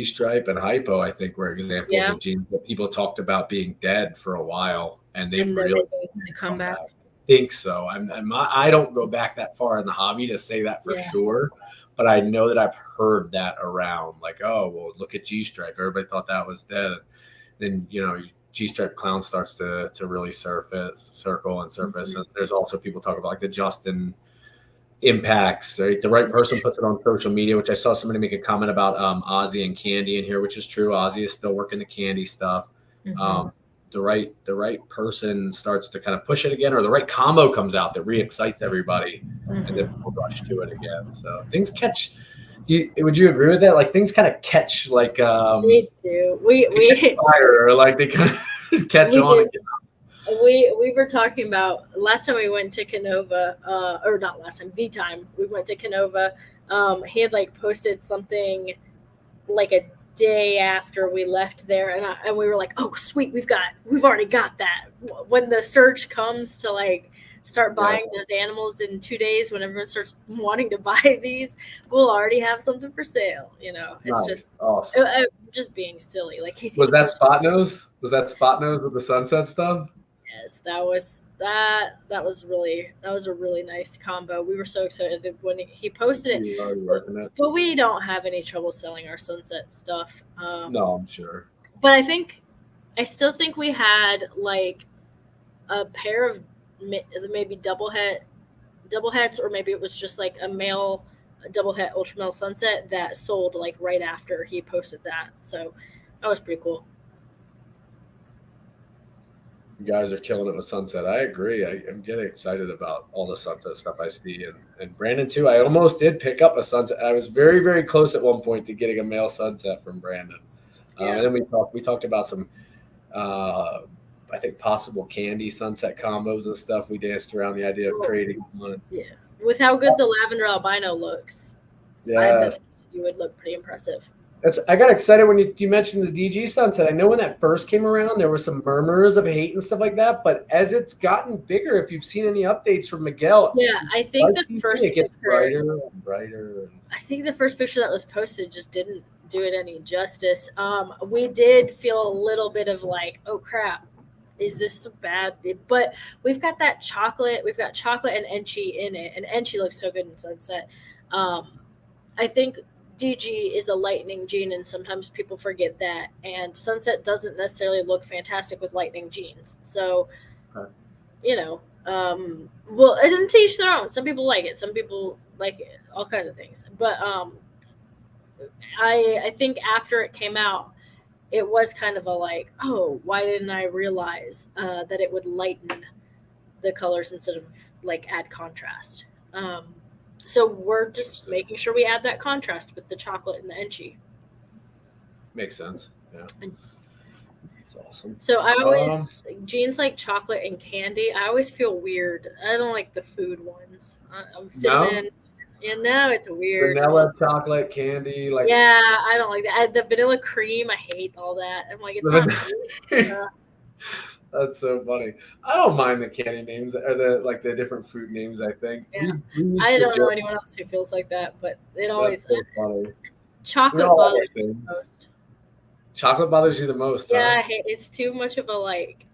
Stripe and hypo, I think, were examples Yeah. of genes that people talked about being dead for a while, and they've And they're really making the comeback. I think so. I don't go back that far in the hobby to say that for sure, but I know that I've heard that around. Like, oh, well, look at G Stripe. Everybody thought that was dead. And then G Stripe clown starts to really circle and surface. And there's also people talk about like the Justin impacts, right? The right person puts it on social media, which I saw somebody make a comment about Ozzy and candy in here, which is true. Ozzy is still working the candy stuff. The right person starts to kind of push it again, or the right combo comes out that re-excites everybody, and then we'll rush to it again. So things catch. Would you agree with that? Like things kind of catch, like we do. We catch fire, or like they kind of catch on. We were talking about last time we went to Canova, or not last time, the time we went to Canova. He had like posted something like a day after we left there, and we were like, oh sweet, we've already got that. When the surge comes to like start buying those animals in 2 days, when everyone starts wanting to buy these, we'll already have something for sale. It's just awesome. Just being silly. Like was that Spot Nose? Was that Spot Nose with the sunset stuff? Yes, that was a really nice combo. We were so excited when he posted it. But we don't have any trouble selling our sunset stuff. No, I'm sure. But I still think we had like a pair of maybe double heads, or maybe it was just like a male double head ultra male sunset that sold like right after he posted that. So that was pretty cool. You guys are killing it with sunset. I agree. I'm getting excited about all the sunset stuff I see, and Brandon too. I almost did pick up a sunset. I was very, very close at one point to getting a male sunset from Brandon. And then we talked about some, I think, possible candy sunset combos and stuff. We danced around the idea of trading one. Yeah, with how good the lavender albino looks, I bet you would look pretty impressive. I got excited when you mentioned the DG sunset. I know when that first came around, there were some murmurs of hate and stuff like that. But as it's gotten bigger, if you've seen any updates from Miguel, I think the first it gets brighter and brighter. I think the first picture that was posted just didn't do it any justice. We did feel a little bit of like, oh crap, is this so bad? But we've got that chocolate. We've got chocolate and enchi in it, and enchi looks so good in sunset. I think DG is a lightning gene, and sometimes people forget that. And sunset doesn't necessarily look fantastic with lightning genes. So, well, it didn't teach their own. Some people like it. Some people like it. All kinds of things. But I think after it came out, it was kind of a like, oh, why didn't I realize that it would lighten the colors instead of like add contrast? So we're just making sure we add that contrast with the chocolate and the enchi. Makes sense. Yeah. It's awesome. So I always, genes like chocolate and candy, I always feel weird. I don't like the food ones. Cinnamon. No? It's weird. Vanilla, chocolate, candy. I don't like that. The vanilla cream, I hate all that. I'm like, it's not food. That's so funny. I don't mind the candy names or the different food names. I think. Yeah. I don't know anyone else who feels like that, but it always. So funny. Chocolate bothers me the most. Chocolate bothers you the most. Yeah, huh? I hate. It's too much of a like.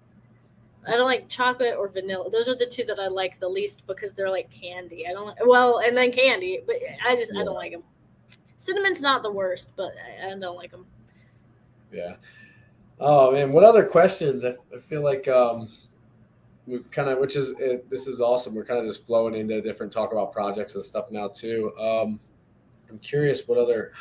I don't like chocolate or vanilla. Those are the two that I like the least because they're like candy. I don't like. Well, and then candy, but I don't like them. Cinnamon's not the worst, but I don't like them. Yeah. Oh man, what other questions? I feel like we've kind of, this is awesome. We're kind of just flowing into different talk about projects and stuff now too. I'm curious what other.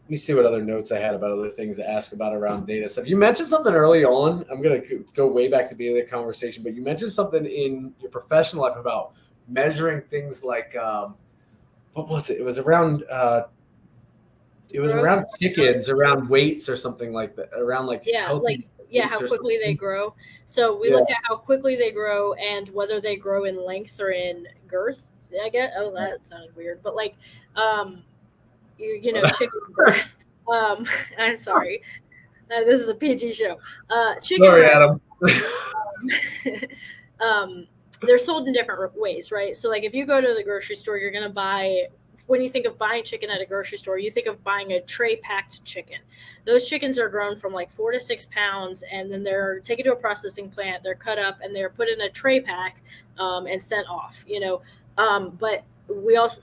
Let me see what other notes I had about other things to ask about around data stuff. You mentioned something early on. I'm going to go way back to the beginning of the conversation, but you mentioned something in your professional life about measuring things like, what was it? It was around chickens, around weights or something like that, around like how quickly they grow. So we look at how quickly they grow and whether they grow in length or in girth, I guess. Oh, that sounded weird. But like chicken breast. I'm sorry. This is a PG show. Chicken breast. Adam. They're sold in different ways, right? So like if you go to the grocery store, you're going to buy, when you think of buying chicken at a grocery store, you think of buying a tray packed chicken. Those chickens are grown from like 4 to 6 pounds, and then they're taken to a processing plant. They're cut up and they're put in a tray pack and sent off, but we also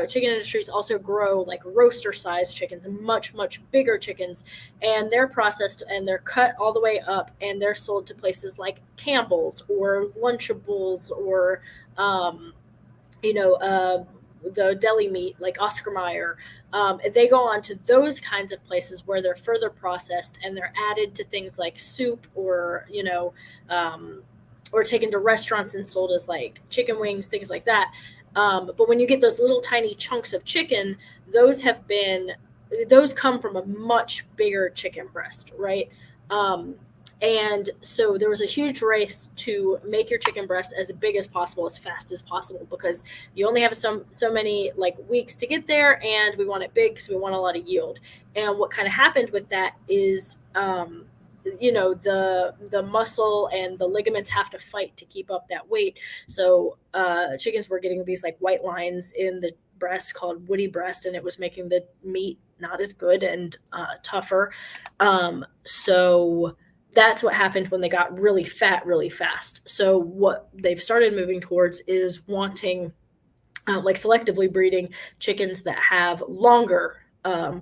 chicken industries also grow like roaster sized chickens, much bigger chickens, and they're processed and they're cut all the way up and they're sold to places like Campbell's or Lunchables or the deli meat like Oscar Mayer. They go on to those kinds of places where they're further processed and they're added to things like soup or or taken to restaurants and sold as like chicken wings, things like that. But when you get those little tiny chunks of chicken, those come from a much bigger chicken breast, right? And so there was a huge race to make your chicken breast as big as possible, as fast as possible, because you only have so many like weeks to get there, and we want it big because we want a lot of yield. And what kind of happened with that is, the muscle and the ligaments have to fight to keep up that weight. So chickens were getting these like white lines in the breast called woody breast, and it was making the meat not as good and tougher. So that's what happened when they got really fat really fast. So what they've started moving towards is wanting like selectively breeding chickens that have longer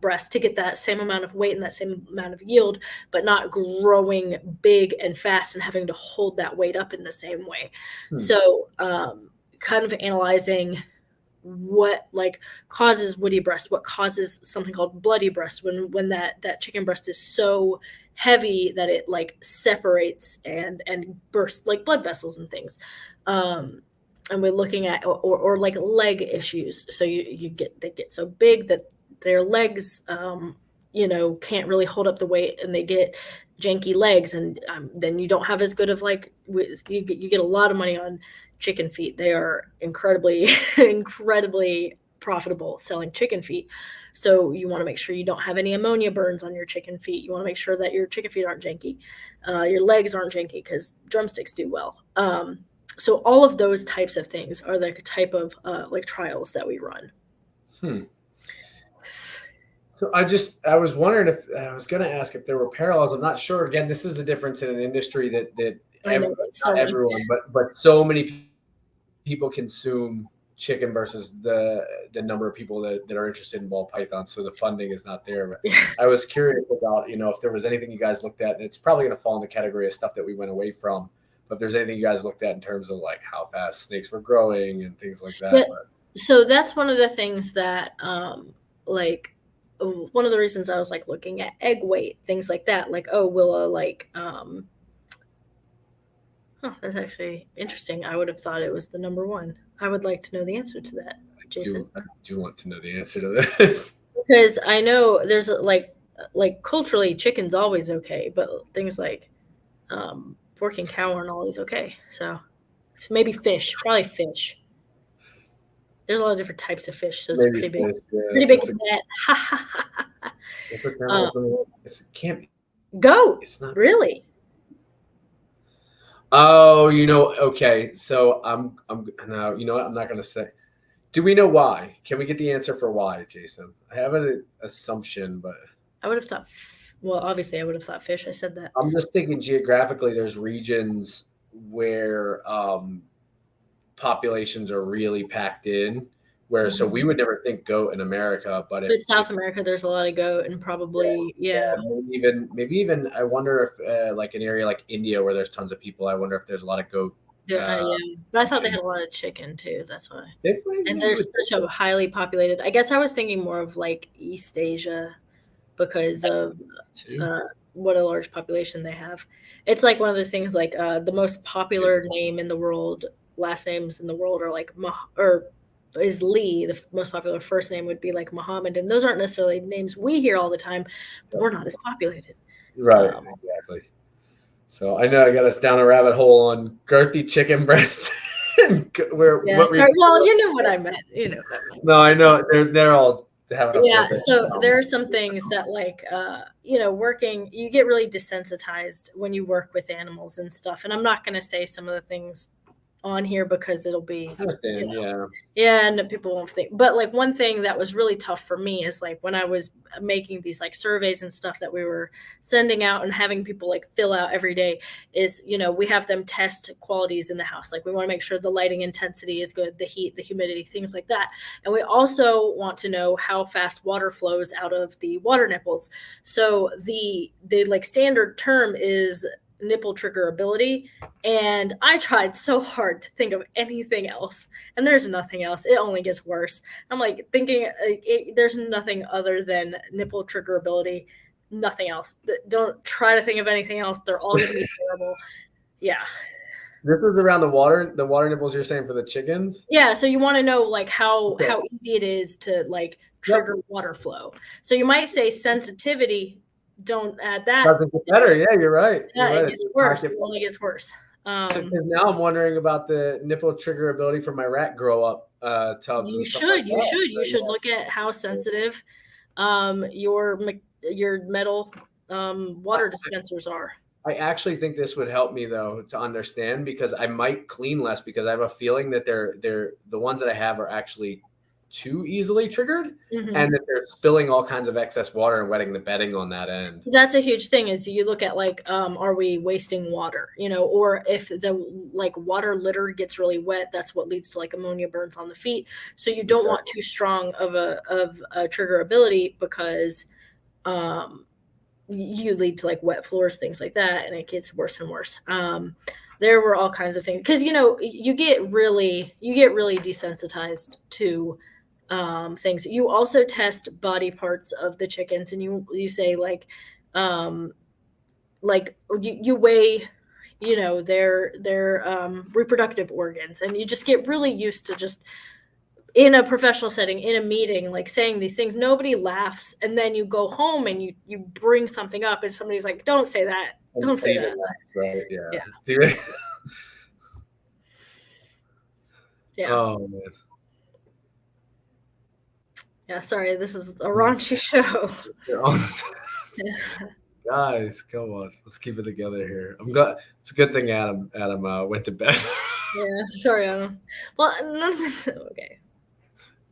breasts to get that same amount of weight and that same amount of yield, but not growing big and fast and having to hold that weight up in the same way. So kind of analyzing what like causes woody breast, what causes something called bloody breast when that chicken breast is so heavy that it like separates and bursts like blood vessels and things. And we're looking at or like leg issues. So they get so big that their legs can't really hold up the weight and they get janky legs, and then you don't have as good of like you get a lot of money on chicken feet. They are incredibly profitable selling chicken feet. So you want to make sure you don't have any ammonia burns on your chicken feet. You want to make sure that your chicken feet aren't janky. Your legs aren't janky because drumsticks do well. So all of those types of things are the type of like trials that we run. So I was wondering if I was going to ask if there were parallels. I'm not sure. Again, this is the difference in an industry that not everyone, but so many people consume chicken versus the number of people that are interested in ball pythons. So the funding is not there. But I was curious about, if there was anything you guys looked at, and it's probably going to fall in the category of stuff that we went away from. But if there's anything you guys looked at in terms of like how fast snakes were growing and things like that. So that's one of the things that one of the reasons I was like looking at egg weight, things like that, like, that's actually interesting. I would have thought it was the number one. I would like to know the answer to that, Jason. I do want to know the answer to this. Because I know there's like culturally chicken's always okay, but things like pork and cow aren't always okay. So maybe fish, probably fish. There's a lot of different types of fish, so it's pretty big. Pretty big net. It can't be. Goat. It's not really. Oh, okay. So I'm now. You know what? I'm not gonna say. Do we know why? Can we get the answer for why, Jason? I have an assumption, but I would have thought. Well, obviously, I would have thought fish. I said that. I'm just thinking geographically. There's regions where populations are really packed in, where so we would never think goat in America, but South America, there's a lot of goat, and probably maybe even I wonder if like an area like India where there's tons of people, I wonder if there's a lot of goat Yeah, but I thought they had a lot of chicken too. That's why. They And there's such a highly populated. I guess I was thinking more of like East Asia because of what a large population they have. It's like one of those things like the most popular name in the world, last names in the world are like is Lee. The most popular first name would be like Muhammad, and those aren't necessarily names we hear all the time, but we're not as populated. Right, exactly. So I know I got us down a rabbit hole on girthy chicken breasts. Well, you know what I meant. You know what I meant. No, I know they're all having a so there are some things that like working, you get really desensitized when you work with animals and stuff. And I'm not going to say some of the things on here because it'll be and people won't think. But like one thing that was really tough for me is like when I was making these like surveys and stuff that we were sending out and having people like fill out every day is, we have them test qualities in the house. Like we want to make sure the lighting intensity is good, the heat, the humidity, things like that. And we also want to know how fast water flows out of the water nipples. So the like standard term is nipple triggerability, and I tried so hard to think of anything else, and there's nothing else. It only gets worse. I'm like thinking there's nothing other than nipple triggerability, nothing else. Don't try to think of anything else. They're all gonna be terrible. Yeah. This is around the water nipples you're saying for the chickens? Yeah, so you want to know like how easy it is to like trigger water flow. So you might say sensitivity. Don't add that. Doesn't get better. Yeah, you're right. It gets worse. It only gets worse. So now I'm wondering about the nipple triggerability for my rat grow up tubs. You should look at how sensitive your metal water dispensers are. I actually think this would help me though to understand, because I might clean less, because I have a feeling that they're the ones that I have are actually too easily triggered, and that they're spilling all kinds of excess water and wetting the bedding on that end. That's a huge thing, is you look at like are we wasting water, or if the like water litter gets really wet, that's what leads to like ammonia burns on the feet. So you don't want too strong of a triggerability, because you lead to like wet floors, things like that, and it gets worse and worse. There were all kinds of things, because you get really desensitized to things. You also test body parts of the chickens, and you say like you weigh their reproductive organs, and you just get really used to just in a professional setting, in a meeting, like saying these things. Nobody laughs, and then you go home and you bring something up, and somebody's like, don't say that. Don't say that. Right. Yeah. Yeah. Oh man. Yeah, sorry, this is a raunchy show. Guys, come on, let's keep it together here. I'm glad. It's a good thing Adam went to bed. Yeah, sorry, Adam. Well, okay.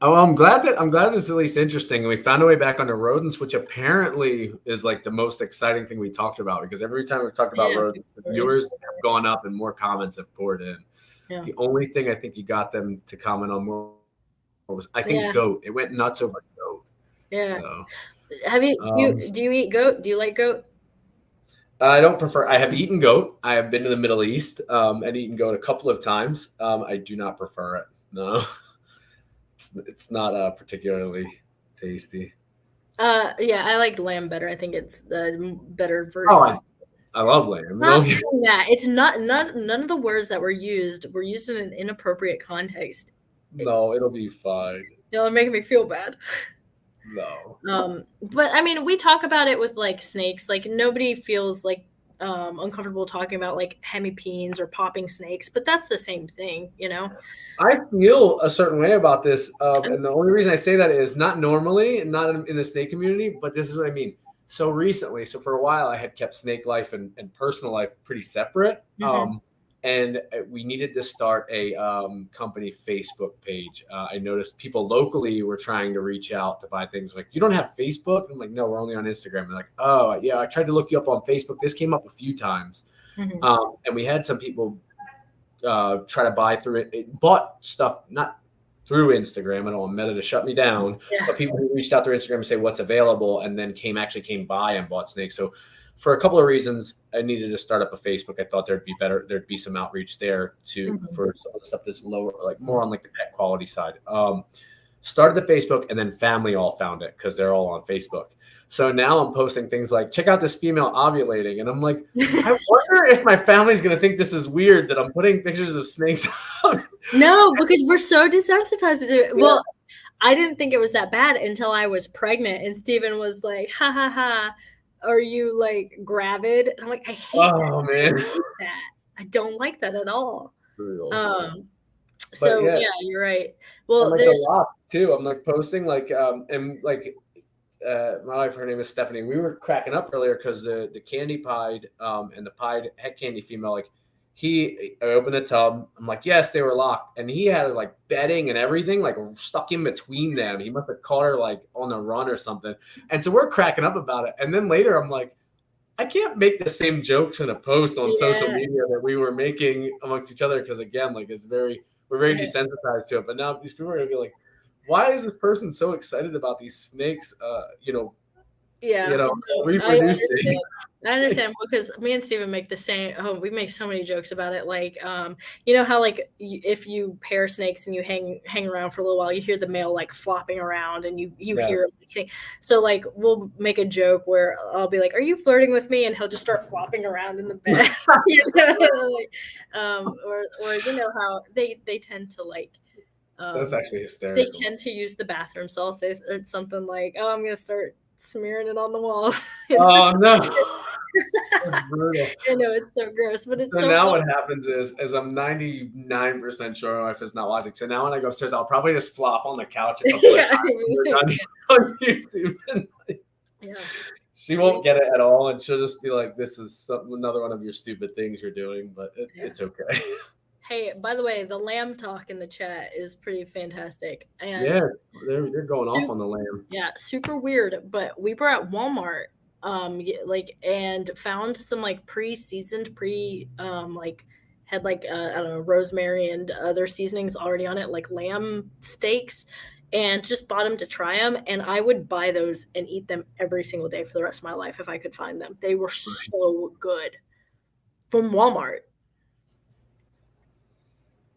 Oh, I'm glad this is at least interesting. And we found a way back on the rodents, which apparently is like the most exciting thing we talked about, because every time we've talked about rodents, the viewers have gone up and more comments have poured in. Yeah. The only thing I think you got them to comment on more was, I think, goat. It went nuts over goat. Yeah. So, have you do you eat goat? Do you like goat? I don't prefer. I have eaten goat. I have been to the Middle East and eaten goat a couple of times. I do not prefer it. No, it's not particularly tasty. Yeah, I like lamb better. I think it's the better version. Oh, I love lamb. It's not none of the words that were used in an inappropriate context. No, it'll be fine. You're making me feel bad. No. But I mean, we talk about it with like snakes. Like nobody feels like uncomfortable talking about like hemipenes or popping snakes, but that's the same thing, I feel a certain way about this, and the only reason I say that is not normally, not in the snake community, but this is what I mean. So recently, for a while, I had kept snake life and personal life pretty separate. And we needed to start a company Facebook page. I noticed people locally were trying to reach out to buy things. Like, you don't have Facebook? I'm like, no, we're only on Instagram. They're like, oh, yeah, I tried to look you up on Facebook. This came up a few times. And we had some people try to buy through it. It bought stuff, not through Instagram at all. Meta to shut me down. Yeah. But people who reached out through Instagram and say what's available, and then came by and bought snakes. So for a couple of reasons, I needed to start up a Facebook. I thought there'd be some outreach there for some of the stuff that's lower, like more on like the pet quality side. Started the Facebook, and then family all found it because they're all on Facebook. So now I'm posting things like, check out this female ovulating. And I'm like, I wonder if my family's going to think this is weird that I'm putting pictures of snakes out. No, because we're so desensitized to it. Well, I didn't think it was that bad until I was pregnant. And Steven was like, ha, ha, ha. Are you like gravid? And I'm like, I hate that. I don't like that at all. So yeah, you're right. Well, like there's a lot too. I'm like posting like, and like, my wife, her name is Stephanie. We were cracking up earlier because the candy pied and the pied head candy female, like I opened the tub. I'm like, yes, they were locked, and he had like bedding and everything like stuck in between them. He must have caught her like on the run or something. And so we're cracking up about it. And then later, I'm like, I can't make the same jokes in a post on social media that we were making amongst each other because again, like we're very desensitized to it. But now these people are gonna be like, why is this person so excited about these snakes? Reproducing. I understand because me and Steven make the same. Oh, we make so many jokes about it. Like, you know how like if you pair snakes and you hang around for a little while, you hear the male like flopping around, and you hear. So like we'll make a joke where I'll be like, "Are you flirting with me?" And he'll just start flopping around in the bed. Or you know how they tend to like. That's actually hysterical. They tend to use the bathroom, so I'll say something like, "Oh, I'm gonna start smearing it on the walls." Oh no! That's brutal. I know it's so gross, but it's so now funny. What happens is I'm 99% sure my wife is not watching. So now when I go upstairs, I'll probably just flop on the couch a couple of times on YouTube. She won't get it at all, and she'll just be like, "This is another one of your stupid things you're doing," but it's okay. Hey, by the way, the lamb talk in the chat is pretty fantastic. And they're going off on the lamb. Yeah, super weird. But we were at Walmart, and found some like pre-seasoned, had like I don't know, rosemary and other seasonings already on it, like lamb steaks, and just bought them to try them. And I would buy those and eat them every single day for the rest of my life if I could find them. They were so good from Walmart.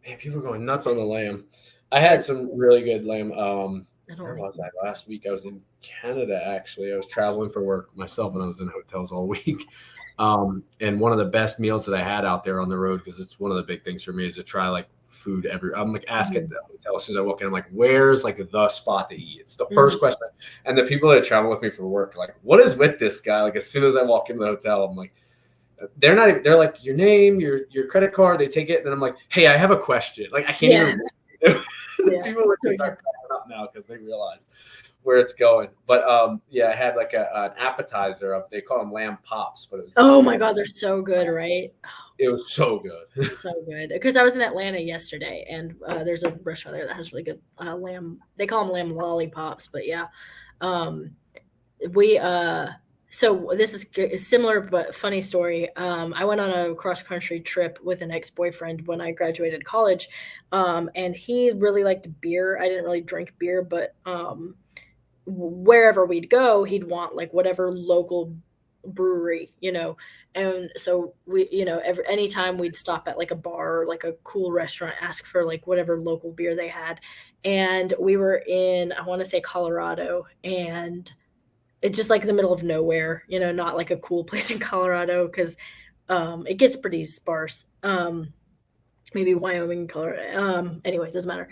Man, people are going nuts on the lamb. I had some really good lamb. Where was I? Last week I was in Canada, actually. I was traveling for work myself, and I was in hotels all week. And one of the best meals that I had out there on the road, because it's one of the big things for me, is to try like food I'm like asking the hotel as soon as I walk in, I'm like, where's like the spot to eat? It's the first question. And the people that travel with me for work are like, what is with this guy? Like as soon as I walk into the hotel, I'm like, they're like your name, your credit card, they take it, and then I'm like, hey, I have a question. Like I can't even people would just start cracking up now because they realize where it's going. But I had like an appetizer of, they call them lamb pops, but it was my god, they're so good, right? It was so good. So good. Because I was in Atlanta yesterday, and there's a restaurant there that has really good lamb. They call them lamb lollipops, but so this is similar but funny story. I went on a cross-country trip with an ex-boyfriend when I graduated college, and he really liked beer. I didn't really drink beer, but wherever we'd go, he'd want like whatever local brewery, and so we, anytime we'd stop at like a bar or like a cool restaurant, ask for like whatever local beer they had. And we were in, I want to say Colorado, and it's just like in the middle of nowhere, not like a cool place in Colorado because it gets pretty sparse. Maybe Wyoming, Colorado. Anyway, it doesn't matter.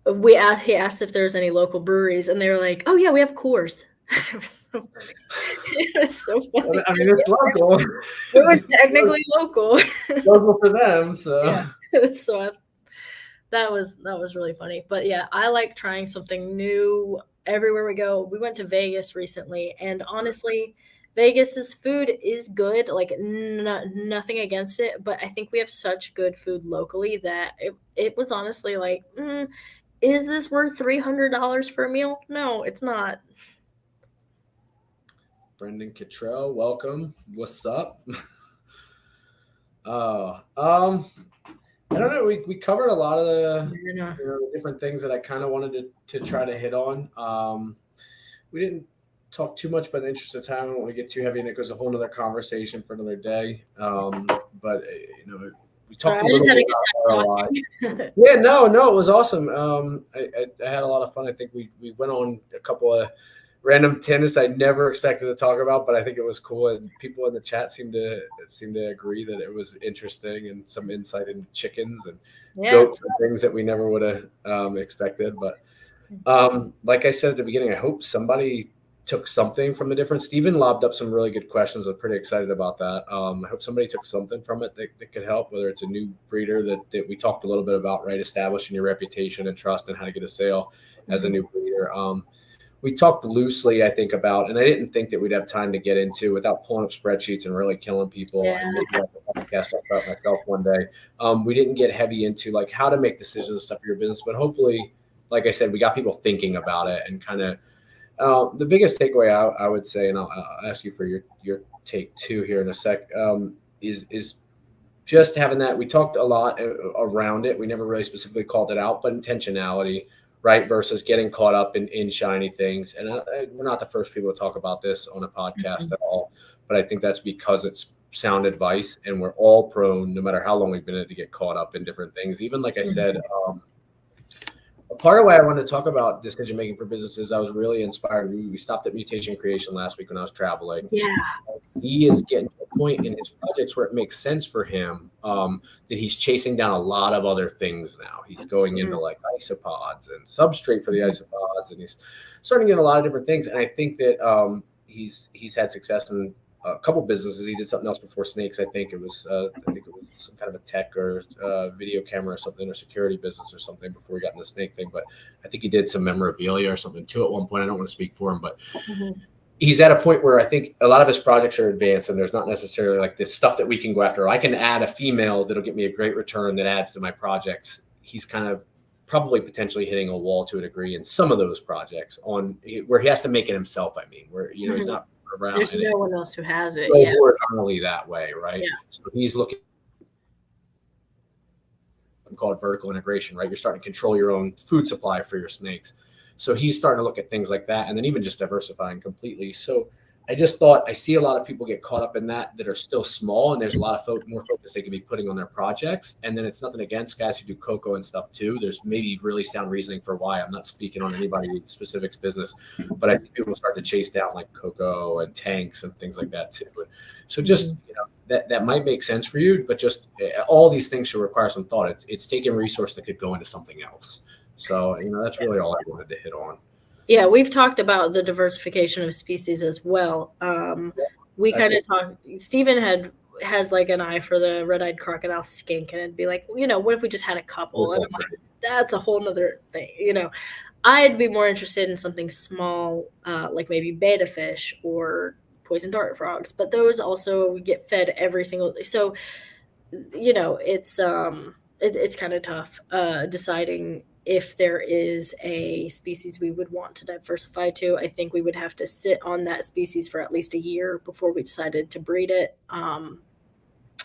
He asked if there's any local breweries, and they were like, "Oh yeah, we have Coors." It was so funny. I mean, it's local. It was technically local. Local for them, so. Yeah. So that was really funny. But yeah, I like trying something new everywhere we go. We went to Vegas recently, and honestly, Vegas's food is good. Like nothing against it, but I think we have such good food locally that it was honestly like, is this worth $300 for a meal? No, it's not. Brendan Cottrell, welcome. What's up? I don't know. We covered a lot of the different things that I kind of wanted to try to hit on. We didn't talk too much, but in the interest of time, I don't want to get too heavy, and it goes a whole nother conversation for another day. But we talked a little bit about ROI. Yeah, no, it was awesome. I had a lot of fun. I think we went on a couple of random tangents I never expected to talk about, but I think it was cool, and people in the chat seemed to agree that it was interesting and some insight into chickens and goats and things that we never would have expected. But like I said at the beginning, I hope somebody took something from the difference. Steven lobbed up some really good questions. I'm pretty excited about that. I hope somebody took something from it that could help, whether it's a new breeder that we talked a little bit about, right? Establishing your reputation and trust and how to get a sale as a new breeder. We talked loosely, I think, about, and I didn't think that we'd have time to get into without pulling up spreadsheets and really killing people. And maybe I'll podcast about myself one day. We didn't get heavy into like how to make decisions and stuff for your business, but hopefully, like I said, we got people thinking about it and kind of the biggest takeaway I would say, and I'll ask you for your take too here in a sec, is just having that. We talked a lot around it. We never really specifically called it out, but intentionality, right? Versus getting caught up in shiny things. And we're not the first people to talk about this on a podcast at all, but I think that's because it's sound advice, and we're all prone, no matter how long we've been in it, to get caught up in different things. Even like I said, part of why I wanted to talk about decision making for businesses, I was really inspired. We stopped at Mutation Creation last week when I was traveling. Yeah, he is getting to a point in his projects where it makes sense for him that he's chasing down a lot of other things now. He's going into like isopods and substrate for the isopods, and he's starting to get a lot of different things. And I think that he's had success in a couple businesses. He did something else before snakes. I think it was some kind of a tech or video camera or something, or security business or something before we got in the snake thing. But I think he did some memorabilia or something too at one point. I don't want to speak for him, but he's at a point where I think a lot of his projects are advanced, and there's not necessarily like the stuff that we can go after. I can add a female that'll get me a great return that adds to my projects. He's kind of probably potentially hitting a wall to a degree in some of those projects on where he has to make it himself. I mean, where, he's not around. There's no one else who has it. Yeah, horizontally that way, right? Yeah. So he's looking called vertical integration, right? You're starting to control your own food supply for your snakes. So he's starting to look at things like that, and then even just diversifying completely. So I just thought, I see a lot of people get caught up in that are still small, and there's a lot of more focus they can be putting on their projects. And then it's nothing against guys who do cocoa and stuff too. There's maybe really sound reasoning for why. I'm not speaking on anybody specific's business, but I see people start to chase down like cocoa and tanks and things like that too. So just, that might make sense for you, but just all these things should require some thought. It's taking resource that could go into something else. So, that's really all I wanted to hit on. Yeah, we've talked about the diversification of species as well. We kind of talked, Stephen has like an eye for the red-eyed crocodile skink, and it'd be like, what if we just had a couple? And I'm like, that's a whole nother thing, I'd be more interested in something small, like maybe betta fish or poison dart frogs, but those also get fed every single day. So, it's kind of tough deciding if there is a species we would want to diversify to. I think we would have to sit on that species for at least a year before we decided to breed it.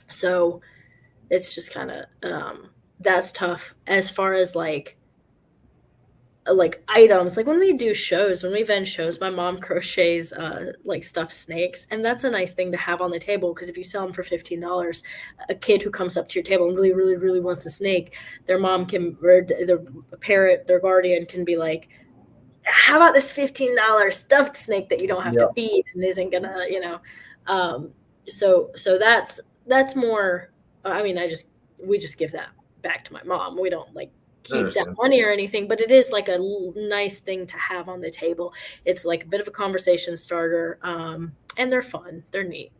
So it's just kind of, that's tough. As far as like items, like when we vend shows, my mom crochets like stuffed snakes, and that's a nice thing to have on the table, because if you sell them for $15, a kid who comes up to your table and really, really, really wants a snake, their mom can, or the parent, their guardian can be like, how about this $15 stuffed snake that you don't have to feed and isn't gonna, so that's more, we just give that back to my mom. We don't like keep that money or anything, but it is like a nice thing to have on the table. It's like a bit of a conversation starter, and they're fun. They're neat.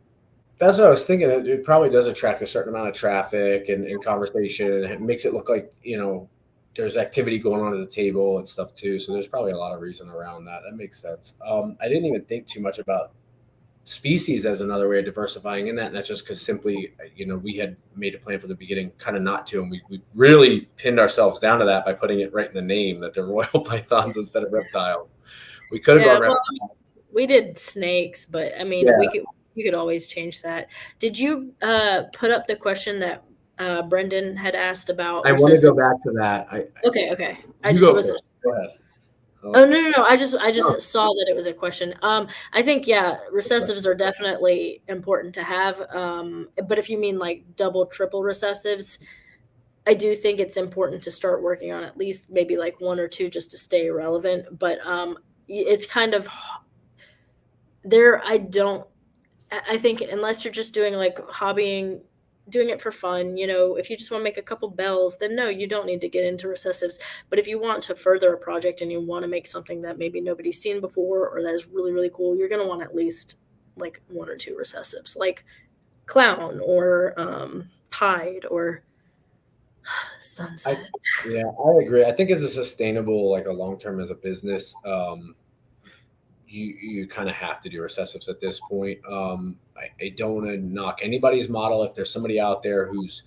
That's what I was thinking. It probably does attract a certain amount of traffic and conversation, and it makes it look like, there's activity going on at the table and stuff too. So there's probably a lot of reason around that. That makes sense. I didn't even think too much about species as another way of diversifying in that, and that's just because simply, we had made a plan from the beginning kind of not to, and we really pinned ourselves down to that by putting it right in the name that they're royal pythons instead of reptile. We could have gone reptiles. We did snakes, but you could always change that. Did you put up the question that Brendan had asked about? I want to go back to that. Okay. Go ahead. Oh, no. I just No. saw that it was a question. I think, yeah, recessives are definitely important to have. But if you mean like double, triple recessives, I do think it's important to start working on at least maybe like one or two just to stay relevant. But it's kind of there. I think unless you're just doing like hobbying, doing it for fun, if you just want to make a couple bells, then no, you don't need to get into recessives. But if you want to further a project and you want to make something that maybe nobody's seen before or that is really, really cool, you're going to want at least like one or two recessives, like clown or pied or sunset. I agree. I think it's a sustainable, like a long-term as a business. You kind of have to do recessives at this point. I don't want to knock anybody's model. If there's somebody out there who's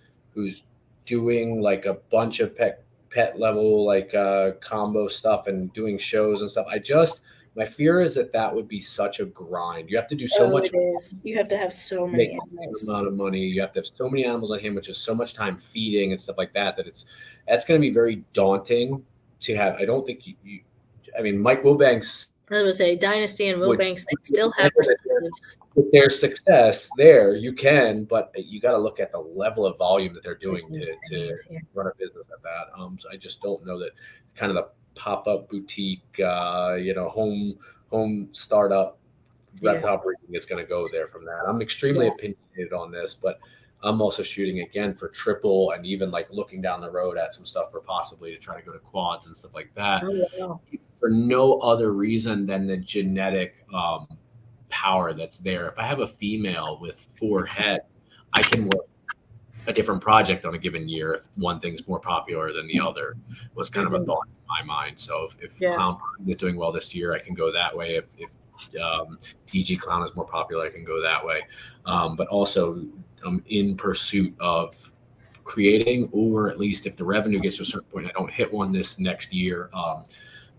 doing like a bunch of pet level like combo stuff and doing shows and stuff, my fear is that would be such a grind. You have to do so much. It is. You have to have so many animals. Amount of money. You have to have so many animals on hand, which is so much time feeding and stuff like that. That's going to be very daunting to have. I don't think you I mean, Mike Wilbanks. I was say Dynasty and Wilbanks, they still have recessives. With their success there, you can, but you got to look at the level of volume that they're doing to run a business at that. So I just don't know that kind of the pop-up boutique, home startup reptile breeding is going to go there from that. I'm extremely opinionated on this, but I'm also shooting again for triple and even like looking down the road at some stuff for possibly to try to go to quads and stuff like that. Oh, wow. For no other reason than the genetic power that's there. If I have a female with 4 heads, I can work a different project on a given year if one thing's more popular than the other, was kind of a thought in my mind. So if Clown is doing well this year, I can go that way. If DG Clown is more popular, I can go that way. But also I'm in pursuit of creating, or at least if the revenue gets to a certain point, I don't hit one this next year,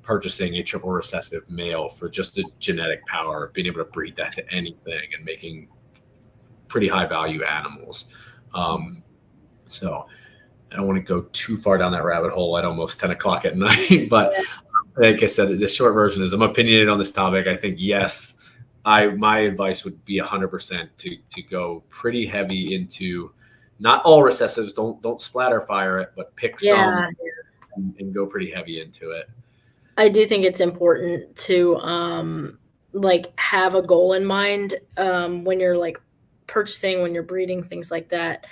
purchasing a triple recessive male for just the genetic power of being able to breed that to anything and making pretty high value animals. So I don't want to go too far down that rabbit hole at almost 10 o'clock at night, but like I said, the short version is I'm opinionated on this topic. I think, yes, my advice would be 100% to go pretty heavy into not all recessives. Don't splatter fire it, but pick some and go pretty heavy into it. I do think it's important to like have a goal in mind when you're like purchasing, when you're breeding, things like that.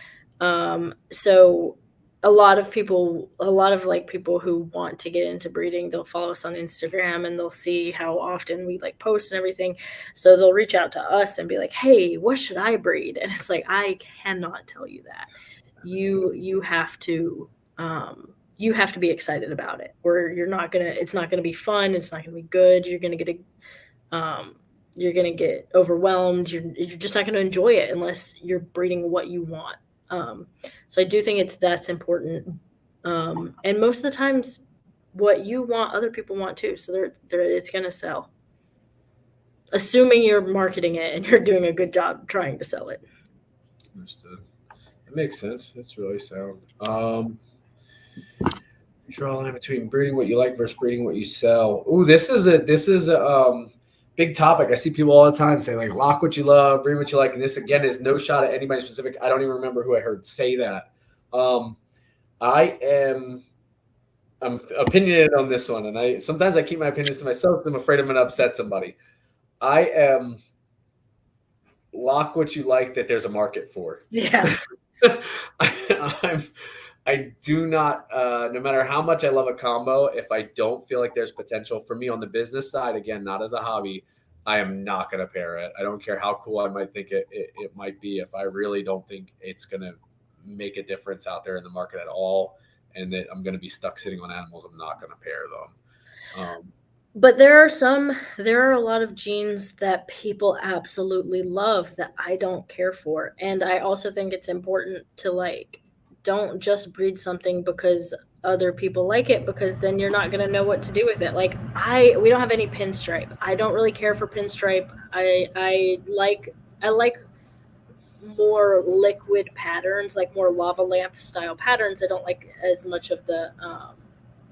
So a lot of people who want to get into breeding, they'll follow us on Instagram and they'll see how often we like post and everything. So they'll reach out to us and be like, hey, what should I breed? And it's like, I cannot tell you that. You have to be excited about it, or it's not gonna be fun. It's not gonna be good. You're gonna get overwhelmed. You're just not gonna enjoy it unless you're breeding what you want. So I do think that's important. And most of the times what you want, other people want too. So it's gonna sell. Assuming you're marketing it and you're doing a good job trying to sell it. Understood. That makes sense. That's really sound. Draw a line between breeding what you like versus breeding what you sell. Ooh, this is a big topic. I see people all the time saying like lock what you love, breed what you like. And this again is no shot at anybody specific. I don't even remember who I heard say that. I'm opinionated on this one, and sometimes I keep my opinions to myself because I'm afraid I'm gonna upset somebody. I am lock what you like that there's a market for. Yeah. I do not, no matter how much I love a combo, if I don't feel like there's potential for me on the business side, again, not as a hobby, I am not going to pair it. I don't care how cool I might think it might be. If I really don't think it's going to make a difference out there in the market at all, and that I'm going to be stuck sitting on animals, I'm not going to pair them. But there are a lot of genes that people absolutely love that I don't care for. And I also think it's important to like, don't just breed something because other people like it, because then you're not going to know what to do with it. Like we don't have any pinstripe. I don't really care for pinstripe. I like more liquid patterns, like more lava lamp style patterns. I don't like as much of the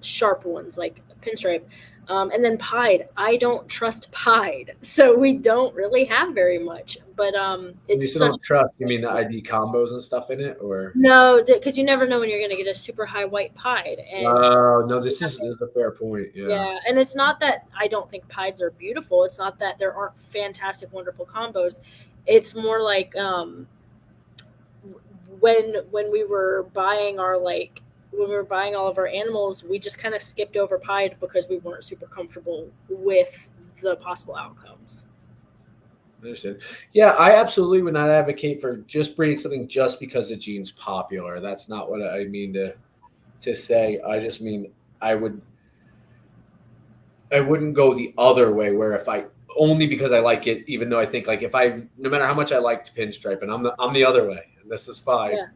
sharp ones like pinstripe. And then Pied. I don't trust Pied, so we don't really have very much. But When you it's say such don't trust, you mean the ID combos and stuff in it, or? no, because you never know when you're going to get a super high white Pied. And No, this is a fair point. yeah, and it's not that I don't think Pieds are beautiful. It's not that there aren't fantastic, wonderful combos. It's more like when we were buying our when we were buying all of our animals, we just kind of skipped over Pied because we weren't super comfortable with the possible outcomes. Understood. Yeah, I absolutely would not advocate for just breeding something just because the gene's popular. That's not what I mean to say. I just mean I wouldn't go the other way where if I only because I like it, even though I think like if I no matter how much I liked pinstripe, and I'm the other way, and this is fine. Yeah.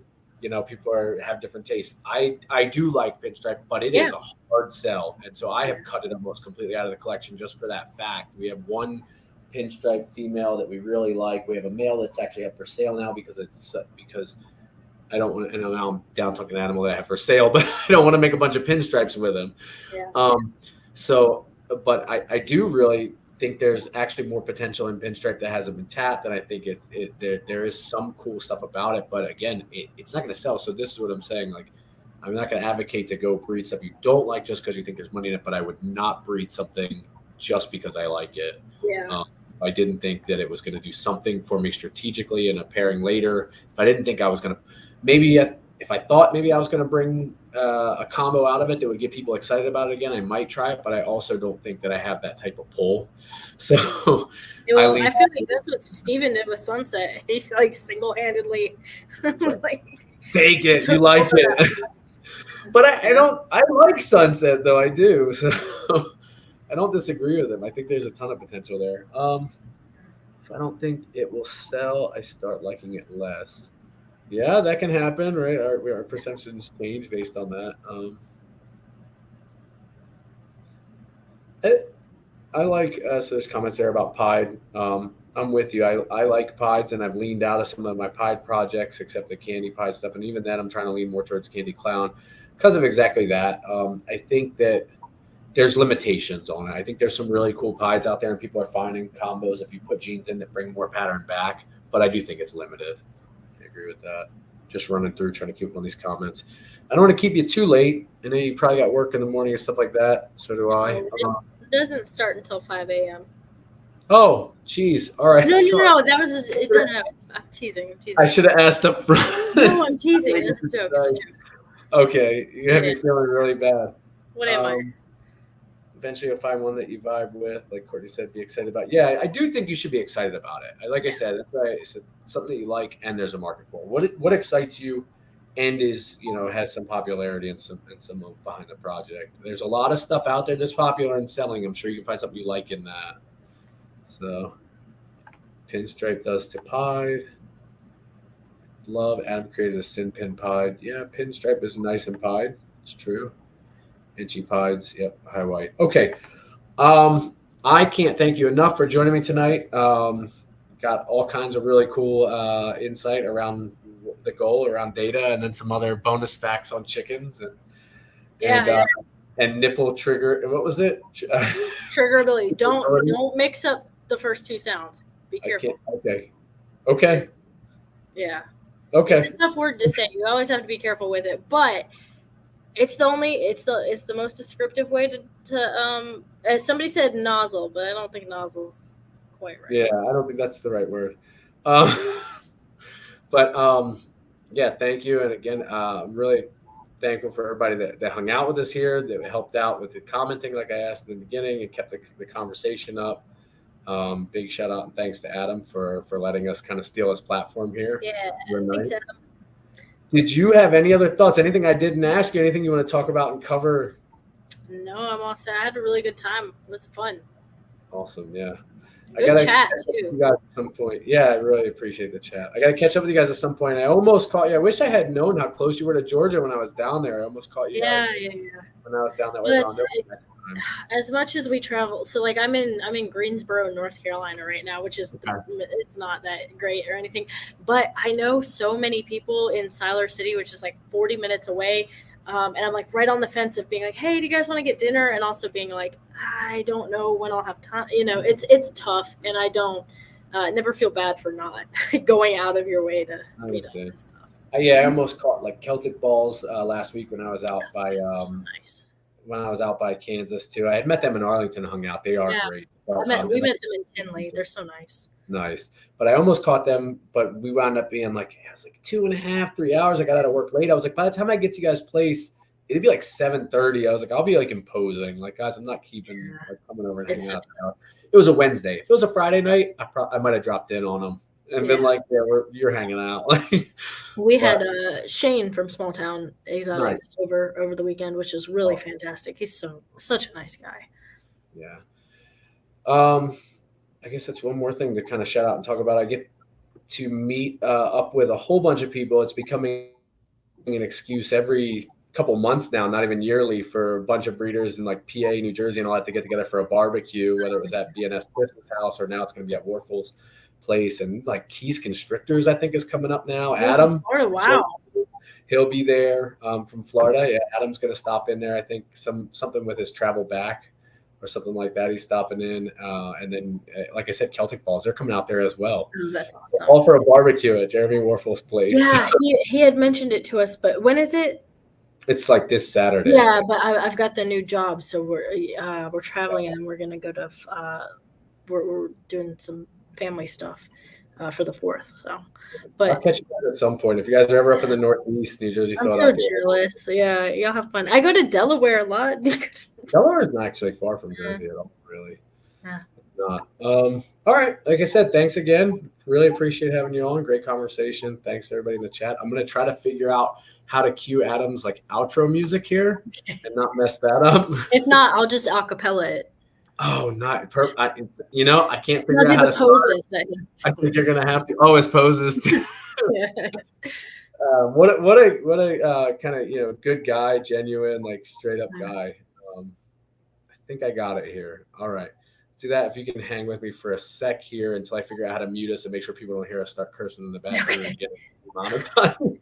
You know, people have different tastes. I do like pinstripe, but it is a hard sell, and so I have cut it almost completely out of the collection just for that fact. We have one pinstripe female that we really like. We have a male that's actually up for sale now because I don't want to, and now I'm down talking an animal that I have for sale, but I don't want to make a bunch of pinstripes with him. Yeah. But I do really think there's actually more potential in pinstripe that hasn't been tapped, and I think there is some cool stuff about it. But again, it's not going to sell. So this is what I'm saying. Like, I'm not going to advocate to go breed stuff you don't like just because you think there's money in it. But I would not breed something just because I like it. Yeah. I didn't think that it was going to do something for me strategically in a pairing later. If I didn't think I was going to, if I thought maybe I was going to bring a combo out of it that would get people excited about it again, I might try it, but I also don't think that I have that type of pull. So well, I feel like that's what Steven did with Sunset. He's like single-handedly like, take it. You like it. But I like Sunset though. I do. So I don't disagree with him. I think there's a ton of potential there. If I don't think it will sell, I start liking it less. Yeah, that can happen, right? Our perceptions change based on that. I like, so there's comments there about Pied. I'm with you. I like Pieds, and I've leaned out of some of my Pied projects, except the Candy Pied stuff. And even then, I'm trying to lean more towards Candy Clown because of exactly that. I think that there's limitations on it. I think there's some really cool Pieds out there, and people are finding combos if you put genes in that bring more pattern back. But I do think it's limited. I agree with that. Just running through, trying to keep on these comments. I don't want to keep you too late. I know you probably got work in the morning and stuff like that. So do I. It doesn't start until 5 a.m. Oh, geez. All right. No. That was no. I'm teasing. I should have asked up front. No, I'm teasing. It's a joke. It's a joke. Okay, you have me feeling really bad. What am I? Eventually, you'll find one that you vibe with, like Courtney said, be excited about. Yeah, I do think you should be excited about it. Like I said, it's something that you like, and there's a market for it. What excites you, and is has some popularity and some behind the project. There's a lot of stuff out there that's popular and selling. I'm sure you can find something you like in that. So, pinstripe does to Pied. Love Adam created a sin pin Pied. Yeah, pinstripe is nice and Pied. It's true. Inchy Pieds. Yep, high white. Okay. I can't thank you enough for joining me tonight. Got all kinds of really cool insight around the goal, around data, and then some other bonus facts on chickens and nipple trigger. What was it? Triggerability. Don't mix up the first two sounds. Be careful. Okay. Yeah. Okay. It's a tough word to say. You always have to be careful with it, but it's the most descriptive way to as somebody said nozzle, but I don't think nozzle's quite right. Yeah, I don't think that's the right word. Yeah, thank you. And again, I'm really thankful for everybody that hung out with us here, that helped out with the commenting like I asked in the beginning and kept the conversation up. Big shout out and thanks to Adam for letting us kind of steal his platform here. Yeah, thanks, Adam. Did you have any other thoughts? Anything I didn't ask you? Anything you want to talk about and cover? No, I'm all set. I had a really good time. It was fun. Awesome. Yeah. Good chat too. You guys at some point. Yeah, I really appreciate the chat. I got to catch up with you guys at some point. I almost caught you. I wish I had known how close you were to Georgia when I was down there. I almost caught you guys when I was down that way. As much as we travel, so like I'm in Greensboro, North Carolina right now, which is it's not that great or anything, but I know so many people in Siler City, which is like 40 minutes away, and I'm like right on the fence of being like, hey, do you guys want to get dinner? And also being like, I don't know when I'll have time. You know, it's tough, and I don't never feel bad for not going out of your way to meet up and stuff. Yeah, I almost caught like Celtic balls last week when I was out by So nice. when I was out by Kansas too. I had met them in Arlington and hung out. They are great. But, we met them in Tinley. They're so nice. Nice. But I almost caught them, but we wound up being like, it was like 2.5, 3 hours. I got out of work late. I was like, by the time I get to you guys' place, it'd be like 7:30. I was like, I'll be like imposing. Like, guys, I'm not keeping like coming over and hanging out. It was a Wednesday. If it was a Friday night, I might have dropped in on them and been like, yeah, you're hanging out. We had Shane from Small Town Exotics over the weekend, which is really fantastic. He's such a nice guy. Yeah. I guess that's one more thing to kind of shout out and talk about. I get to meet up with a whole bunch of people. It's becoming an excuse every couple months now, not even yearly, for a bunch of breeders in like PA, New Jersey, and all that to get together for a barbecue, whether it was at BNS Chris's house or now it's going to be at Warful's place. And like Keys Constrictors, I think, is coming up now. Adam. Oh, wow. He'll be there from Florida. Yeah, Adam's going to stop in there. I think something with his travel back or something like that. He's stopping in. And then, like I said, Celtic balls, they're coming out there as well. Oh, that's awesome. All for a barbecue at Jeremy Warful's place. Yeah, he had mentioned it to us, but when is it? It's like this Saturday. Yeah, but I've got the new job, so we're traveling and we're going to go to we're doing some family stuff for the 4th. So, but I'll catch you guys at some point. If you guys are ever up in the Northeast, New Jersey, I'm Philadelphia. so jealous. Yeah, y'all have fun. I go to Delaware a lot. Delaware is not actually far from Jersey at all, really. Yeah. It's not. All right. Like I said, thanks again. Really appreciate having you on. Great conversation. Thanks to everybody in the chat. I'm going to try to figure out how to cue Adam's like outro music here and not mess that up. If not, I'll just acapella it. Oh, not I can't figure I'll out how to poses start. I think you're gonna have to. Oh, his poses too. What a kind of good guy, genuine, like straight up guy. I think I got it here. All right, do that if you can hang with me for a sec here until I figure out how to mute us and make sure people don't hear us start cursing in the background and get monetized.